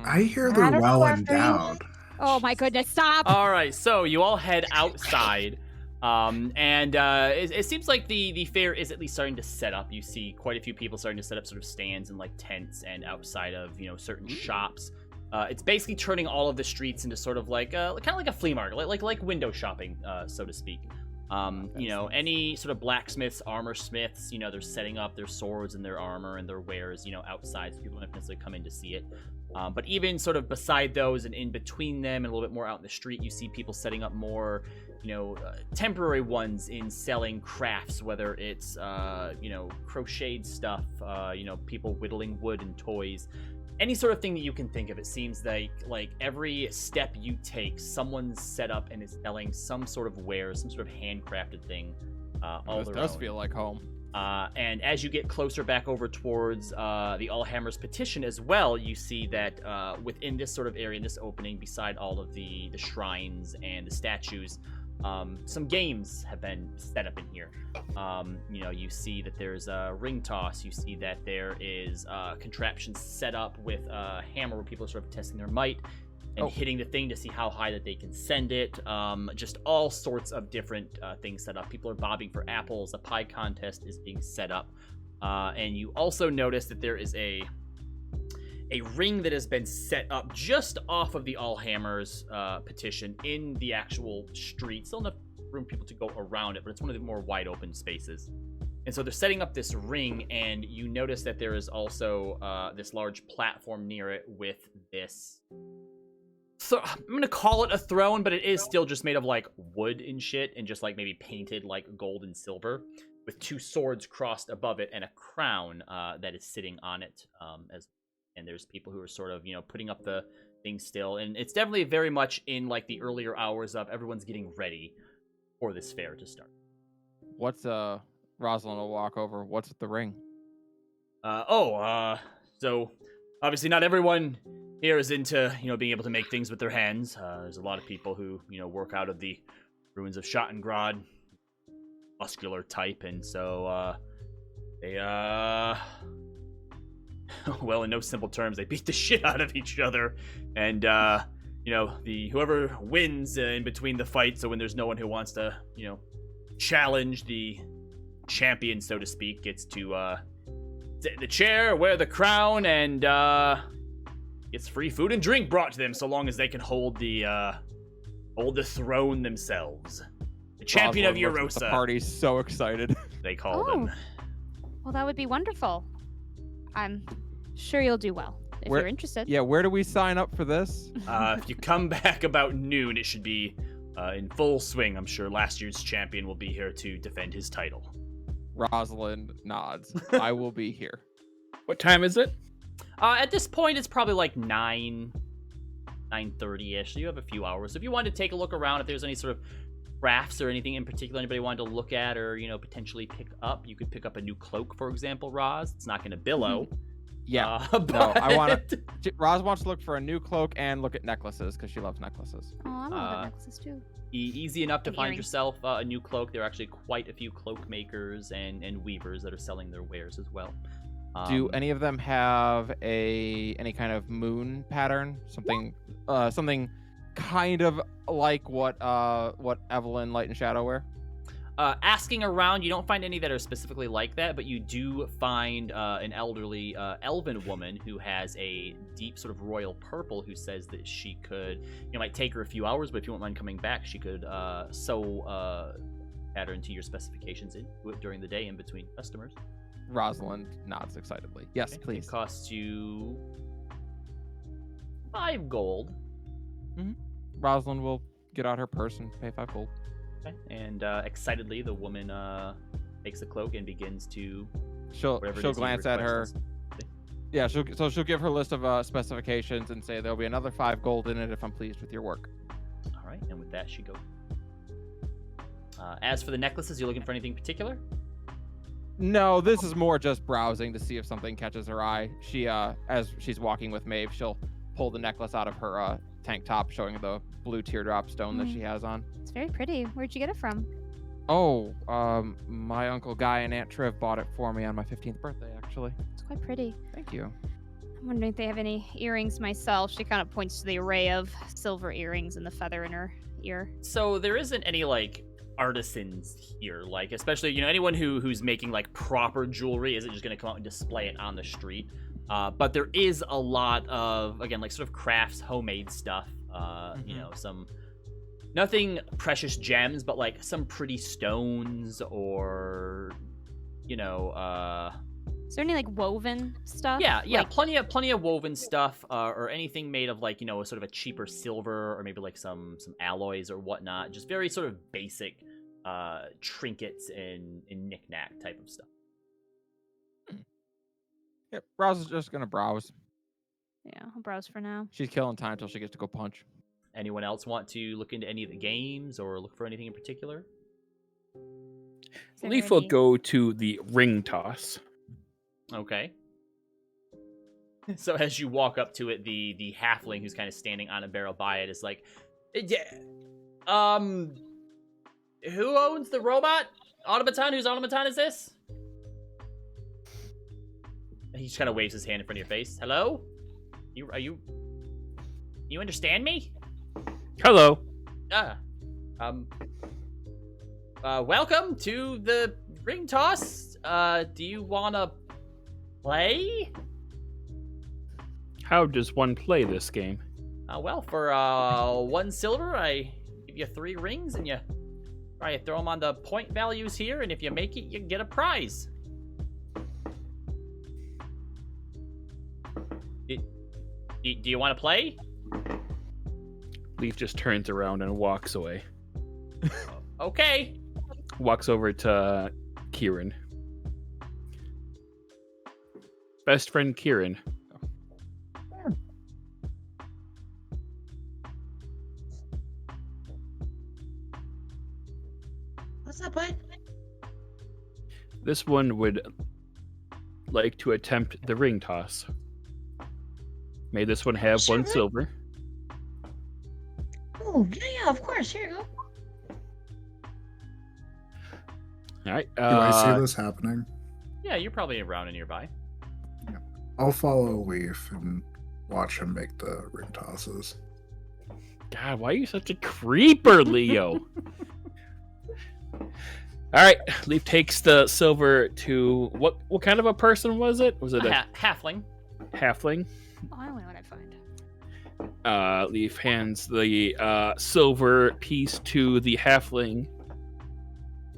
I hear I they're don't know well after you- endowed. Oh my goodness! Stop. All right, so you all head outside. It seems like the fair is at least starting to set up. You see quite a few people starting to set up sort of stands and like tents and outside of certain shops. It's basically turning all of the streets into sort of like kind of like a flea market, like window shopping, so to speak. Any sort of blacksmiths, armor smiths, they're setting up their swords and their armor and their wares, outside, so people don't necessarily come in to see it. But even sort of beside those and in between them and a little bit more out in the street, you see people setting up more, temporary ones in selling crafts, whether it's, crocheted stuff, people whittling wood and toys. Any sort of thing that you can think of. It seems like every step you take, someone's set up and is selling some sort of wares, some sort of handcrafted thing. All This does feel like home. And as you get closer back over towards the Allhammer's petition as well, you see that within this sort of area, in this opening, beside all of the shrines and the statues, some games have been set up in here. You see that there's a ring toss. You see that there is contraptions set up with a hammer where people are sort of testing their might and hitting the thing to see how high that they can send it. Just all sorts of different things set up. People are bobbing for apples. A pie contest is being set up. And you also notice that there is a ring that has been set up just off of the Allhammer's petition in the actual street. Still enough room for people to go around it, but it's one of the more wide open spaces. And so they're setting up this ring, and you notice that there is also this large platform near it with this. So I'm going to call it a throne, but it is still just made of like wood and shit and just like maybe painted like gold and silver with two swords crossed above it and a crown that is sitting on it and there's people who are sort of, putting up the thing still. And it's definitely very much in, like, the earlier hours of everyone's getting ready for this fair to start. What's, Rosalind will walk over. What's at the ring? So, obviously not everyone here is into, being able to make things with their hands. There's a lot of people who, work out of the ruins of Schottengrad, muscular type, and so, they, well, in no simple terms, they beat the shit out of each other, and whoever wins in between the fights. So when there's no one who wants to, challenge the champion, so to speak, gets to sit in the chair, wear the crown, and gets free food and drink brought to them, so long as they can hold the throne themselves. The champion of Yrrosa. The party's so excited. They call them. Well, that would be wonderful. I'm sure you'll do well if you're interested. Yeah, where do we sign up for this? If you come back about noon, it should be in full swing. I'm sure last year's champion will be here to defend his title. Rosalind nods. I will be here. What time is it? At this point, it's probably like 9:30-ish. So you have a few hours. If you wanted to take a look around, if there's any sort of crafts or anything in particular anybody wanted to look at or, potentially pick up, you could pick up a new cloak, for example, Roz. It's not going to billow. Yeah. But... No, I want to... Roz wants to look for a new cloak and look at necklaces because she loves necklaces. Oh, I love necklaces too. Easy enough to find yourself a new cloak. There are actually quite a few cloak makers and weavers that are selling their wares as well. Do any of them have any kind of moon pattern? Something kind of like what Evelyn Light and Shadow wear? Asking around, you don't find any that are specifically like that, but you do find an elderly elven woman who has a deep sort of royal purple who says that she could, it might take her a few hours, but if you won't mind coming back, she could sew pattern to your specifications into it during the day in between customers. Rosalind nods excitedly. Yes, Okay. please. It costs you 5 gold. Mm-hmm. Rosalind will get out her purse and pay 5 gold. Okay. And excitedly, the woman takes the cloak and begins to. She'll glance at her. Yeah, she'll give her list of specifications and say there'll be another 5 gold in it if I'm pleased with your work. All right, and with that, she goes. As for the necklaces, you looking for anything particular? No, this is more just browsing to see if something catches her eye. She, as she's walking with Maeve, she'll pull the necklace out of her tank top, showing the blue teardrop stone that she has on. It's very pretty. Where'd you get it from? Oh, my Uncle Guy and Aunt Triv bought it for me on my 15th birthday, actually. It's quite pretty. Thank you. I'm wondering if they have any earrings myself. She kind of points to the array of silver earrings and the feather in her ear. So there isn't any, like, artisans here, like especially anyone who's making like proper jewelry isn't just going to come out and display it on the street. But there is a lot of, again, like sort of crafts, homemade stuff. Some nothing precious gems, but like some pretty stones or Is there any like woven stuff? Yeah, Like, plenty of woven stuff, or anything made of like sort of a cheaper silver, or maybe like some alloys or whatnot. Just very sort of basic trinkets and knick-knack type of stuff. Yep, Browse is just gonna browse. yeah, I'll browse for now. She's killing time until she gets to go punch. Anyone else want to look into any of the games or look for anything in particular? Is there Leaf will any- go to the ring toss. Okay. So as you walk up to it, the halfling who's kind of standing on a barrel by it is like, yeah, who owns the robot? Automaton? Whose automaton is this? He just kind of waves his hand in front of your face. Hello? You understand me? Hello. Welcome to the ring toss. Do you wanna play? How does one play this game? Well, for 1 silver, I give you 3 rings, and you throw them on the point values here, and if you make it, you get a prize. Do you want to play? Leaf just turns around and walks away. Okay. Walks over to Kieran. Best friend Kieran. What's up, bud? This one would like to attempt the ring toss. May this one have Sure 1 would. silver. Oh, yeah, of course. Here you go. All right. Do I see this happening? Yeah, you're probably around and nearby. I'll follow Leaf and watch him make the ring tosses. God, why are you such a creeper, Leo? All right, Leaf takes the silver to what kind of a person was it? Was it a Halfling. halfling? Oh, I only want to find. Leaf hands the silver piece to the halfling.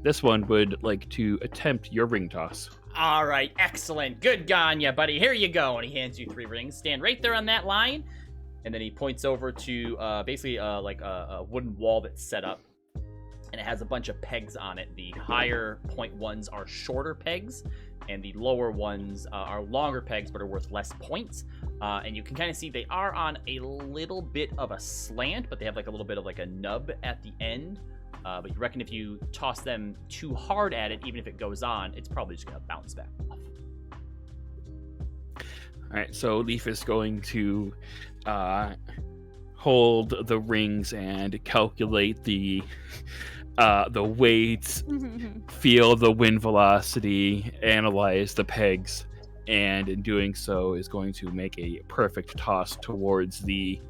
This one would like to attempt your ring toss. All right, excellent. Good gone, ya, buddy. Here you go. And he hands you 3 rings. Stand right there on that line. And then he points over to basically like a wooden wall that's set up. And it has a bunch of pegs on it. The higher point ones are shorter pegs, and the lower ones are longer pegs but are worth less points. And you can kind of see they are on a little bit of a slant, but they have like a little bit of like a nub at the end. But you reckon if you toss them too hard at it, even if it goes on, it's probably just going to bounce back off. All right, so Leaf is going to hold the rings and calculate the weights, feel the wind velocity, analyze the pegs, and in doing so is going to make a perfect toss towards the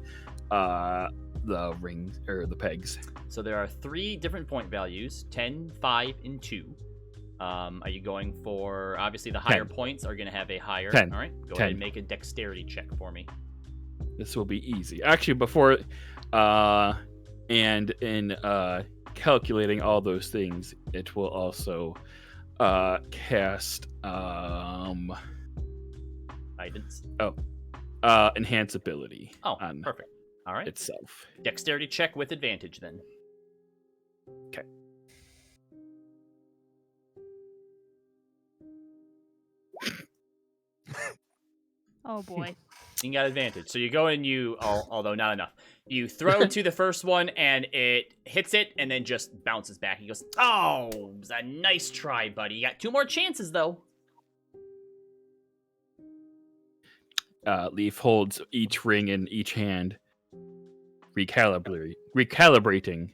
rings or the pegs. So there are 3 different point values, 10, 5, and 2. Are you going for, obviously the higher 10. points are going to have a higher. 10. All right, go 10. ahead and make a dexterity check for me. This will be easy. Actually, before and in calculating all those things, it will also cast Guidance. enhance ability on Perfect. All right. itself. Dexterity check with advantage then. Okay. Oh boy. You got advantage. So you go and although not enough, you throw to the first one and it hits it and then just bounces back. He goes, "Oh, it was a nice try, buddy. You got 2 more chances though." Leaf holds each ring in each hand, recalibrating,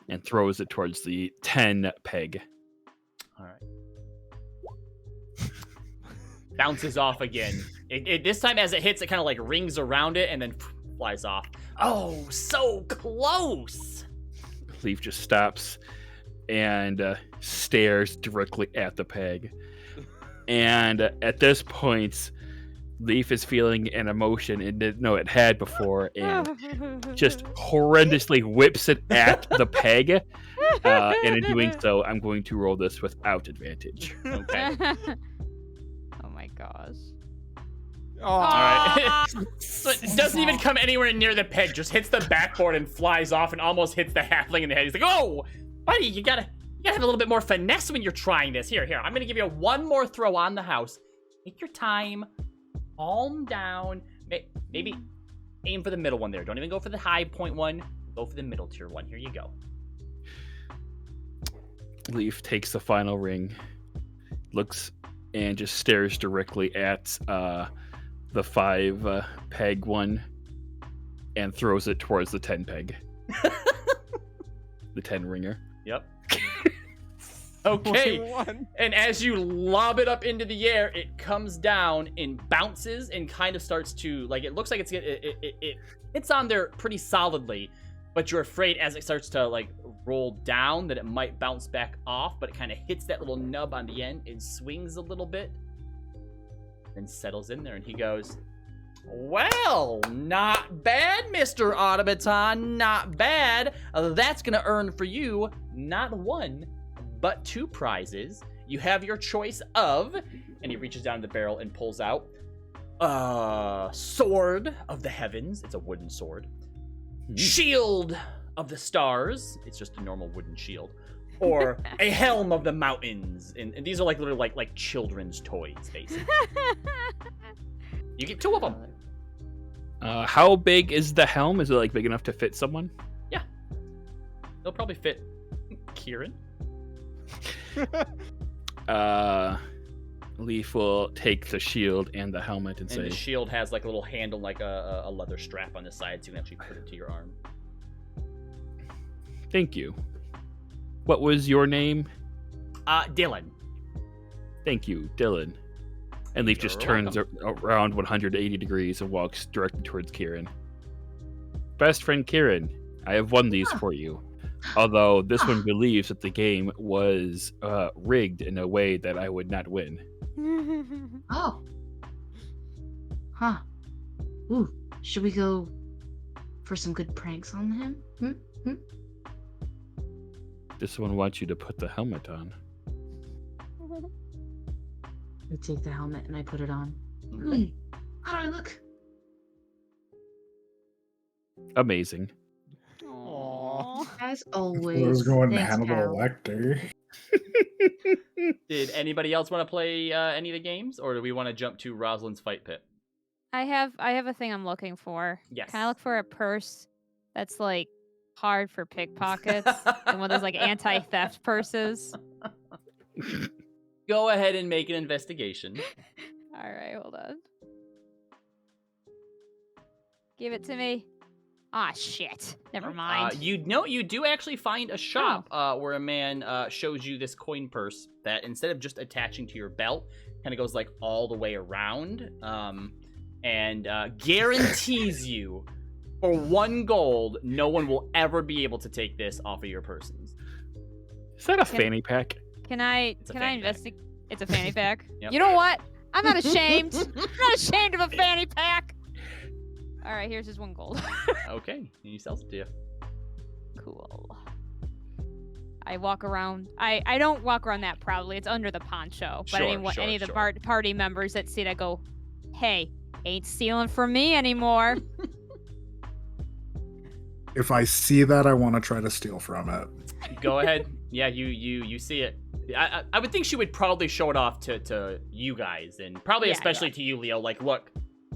and throws it towards the 10 peg. All right. Bounces off again. It this time as it hits, it kind of like rings around it and then flies off. Oh, so close. Leaf just stops and stares directly at the peg. And at this point, Leaf is feeling an emotion it didn't know it had before, and just horrendously whips it at the peg. And in doing so, I'm going to roll this without advantage. Okay. Oh my gosh. All right. So it doesn't even come anywhere near the peg. Just hits the backboard and flies off, and almost hits the halfling in the head. He's like, "Oh, buddy, you gotta have a little bit more finesse when you're trying this. Here. I'm gonna give you one more throw on the house. Take your time, calm down. Maybe aim for the middle one there. Don't even go for the high point one. Go for the middle tier one. Here you go." Leaf takes the final ring, looks and just stares directly at the 5 peg one, and throws it towards the 10 peg. The 10 ringer. Yep. Okay. 21. And as you lob it up into the air, it comes down and bounces and kind of starts to, like, it looks like it hits on there pretty solidly, but you're afraid as it starts to, like, roll down that it might bounce back off, but it kind of hits that little nub on the end and swings a little bit, then settles in there, and he goes, "Well, not bad, Mr. Automaton, not bad. That's gonna earn for you not 1, but 2 prizes. You have your choice of," and he reaches down the barrel and pulls out Sword of the Heavens. It's a wooden sword. Shield of the Stars. It's just a normal wooden shield. Or a Helm of the Mountains. And these are like literally like children's toys, basically. You get 2 of them. How big is the helm? Is it like big enough to fit someone? Yeah. They'll probably fit Kieran. Leaf will take the shield and the helmet and And say, the shield has like a little handle, like a leather strap on the side, so you can actually put it to your arm. "Thank you. What was your name?" Dylan. "Thank you, Dylan." And Leaf just You're turns around 180 degrees and walks directly towards Kieran. "Best friend Kieran, I have won these for you. Although this one believes that the game was rigged in a way that I would not win." Oh. Huh. Ooh, should we go for some good pranks on him? This one wants you to put the helmet on. I take the helmet and I put it on. Okay. How do I look? Amazing. Aww. As I always. was going thanks, Hannibal pal. Lecter. Did anybody else want to play any of the games, or do we want to jump to Rosalind's fight pit? I have a thing I'm looking for. Yes. Can I look for a purse that's like hard for pickpockets? And one of those like anti-theft purses. Go ahead and make an investigation. All right, hold on. Give it to me. Ah, shit. Never mind. You do actually find a shop where a man shows you this coin purse that instead of just attaching to your belt, kind of goes like all the way around, and guarantees you for 1 gold, no one will ever be able to take this off of your persons. Is that a fanny pack? Can I It's a can I fanny pack. investigate? It's a fanny pack. Yep. You know what? I'm not ashamed. I'm not ashamed of a fanny pack. All right, here's his 1 gold. Okay, and he sells it to you. Cool. I walk around. I don't walk around that proudly. It's under the poncho. But Sure, any of the sure. party members that see it, I go, "Hey, ain't stealing from me anymore." If I see that, I want to try to steal from it. Go ahead. Yeah, you see it. I would think she would probably show it off to you guys, and probably Yeah, especially to you, Leo. Like, look,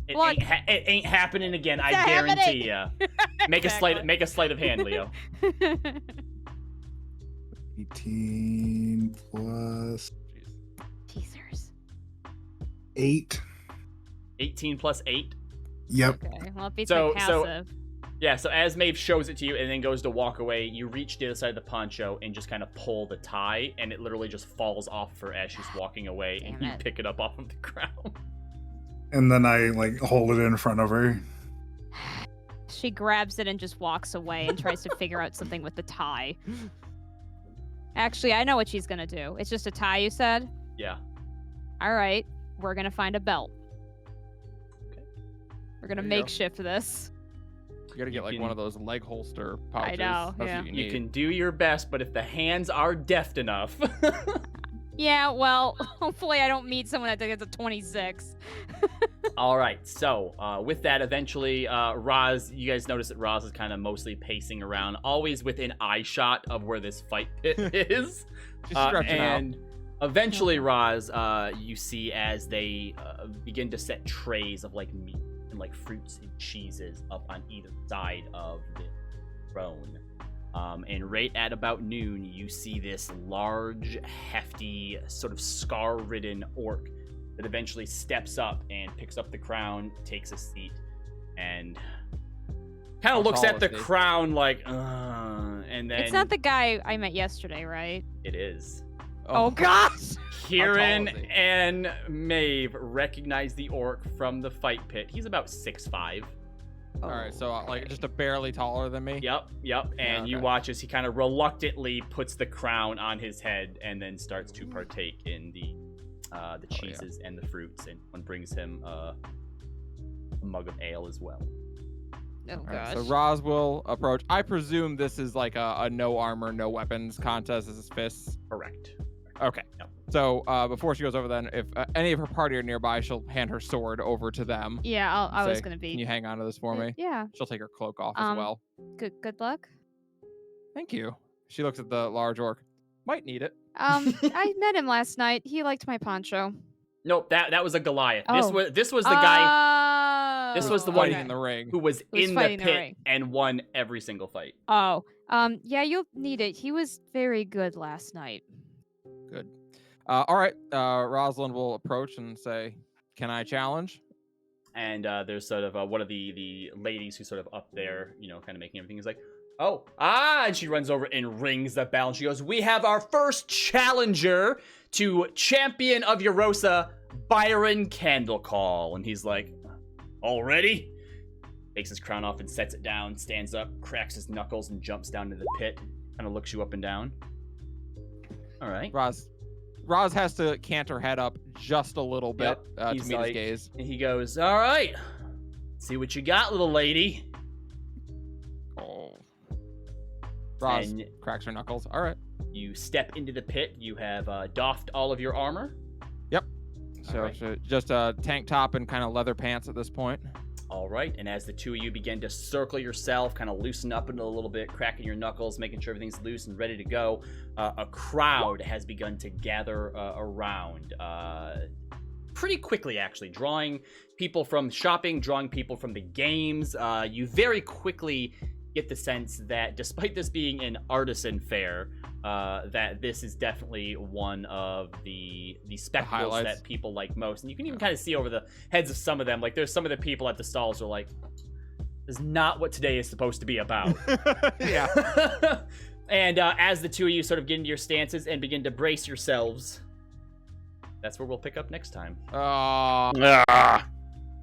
it Look. it ain't happening again. I It's guarantee happening. you. Make a sleight of hand, Leo. 18 plus Teasers. 8. 18 plus 8. Yep. Okay, well, it beats So- my so- passive. Yeah, so as Maeve shows it to you and then goes to walk away, you reach the other side of the poncho and just kind of pull the tie, and it literally just falls off of her as she's walking away, and Damn you it. pick it up off of the ground. And then I like hold it in front of her. She grabs it and just walks away and tries to figure out something with the tie. Actually, I know what she's gonna do. It's just a tie, you said? Yeah. All right, we're gonna find a belt. Okay. We're gonna There you go. makeshift this. You gotta get like can- one of those leg holster pouches. know, That's yeah. what you You need. can do your best, but if the hands are deft enough. Yeah, well, hopefully I don't meet someone that gets a 26. All right. So with that, eventually, Roz, you guys notice that Roz is kind of mostly pacing around, always within eye shot of where this fight pit is. She's stretching and eventually, Roz, you see as they begin to set trays of like meat and like fruits and cheeses up on either side of the throne. And right at about noon, you see this large, hefty, sort of scar-ridden orc that eventually steps up and picks up the crown, takes a seat, and kind How of looks tall at the is he? crown like, and then It's not the guy I met yesterday, right? it is. Oh, gosh! Kieran is he? and Maeve recognize the orc from the fight pit. He's about 6'5". All right, so like just a barely taller than me. Yep. Yeah, And you okay. watch as he kind of reluctantly puts the crown on his head and then starts to partake in the cheeses and the fruits, and one brings him a mug of ale as well. Oh, All gosh. right, so Roz will approach. I presume this is like a no armor, no weapons contest. This is fists. Correct. Okay. Yep. So before she goes over, then if any of her party are nearby, she'll hand her sword over to them. Yeah, I was Say, gonna be. Can you hang on to this for me? Yeah, She'll take her cloak off as well. good luck. Thank you. She looks at the large orc. Might need it. I met him last night. He liked my poncho. Nope, that was a Goliath. Oh. This was the guy This was the one fighting in the ring. who was was in the fighting the pit ring. and won every single fight. Oh, yeah, you'll need it. He was very good last night. Good. All right. Rosalind will approach and say, "Can I challenge?" And there's sort of one of the ladies who's sort of up there, kind of making everything. Is like, oh, and she runs over and rings the bell. And she goes, "We have our first challenger to champion of Yrrosa, Byron Candlecall." And he's like, "Already?" Takes his crown off and sets it down, stands up, cracks his knuckles, and jumps down to the pit. Kind of looks you up and down. All right. Roz has to cant her head up just a little bit to He's meet like- his gaze. And he goes, "All right, see what you got, little lady." Oh. Roz And cracks her knuckles. All right. you step into the pit. You have doffed all of your armor. So, right. so just a tank top and kind of leather pants at this point. All right, and as the two of you begin to circle yourself, kind of loosen up a little bit, cracking your knuckles, making sure everything's loose and ready to go, a crowd has begun to gather around pretty quickly, actually, drawing people from shopping, drawing people from the games. You very quickly get the sense that despite this being an artisan fair, that this is definitely one of the spectacles highlights. that people like most. And you can even kind of see over the heads of some of them, like there's some of the people at the stalls who are like, this is not what today is supposed to be about. Yeah. And as the two of you sort of get into your stances and begin to brace yourselves, that's where we'll pick up next time. Uh, Ah,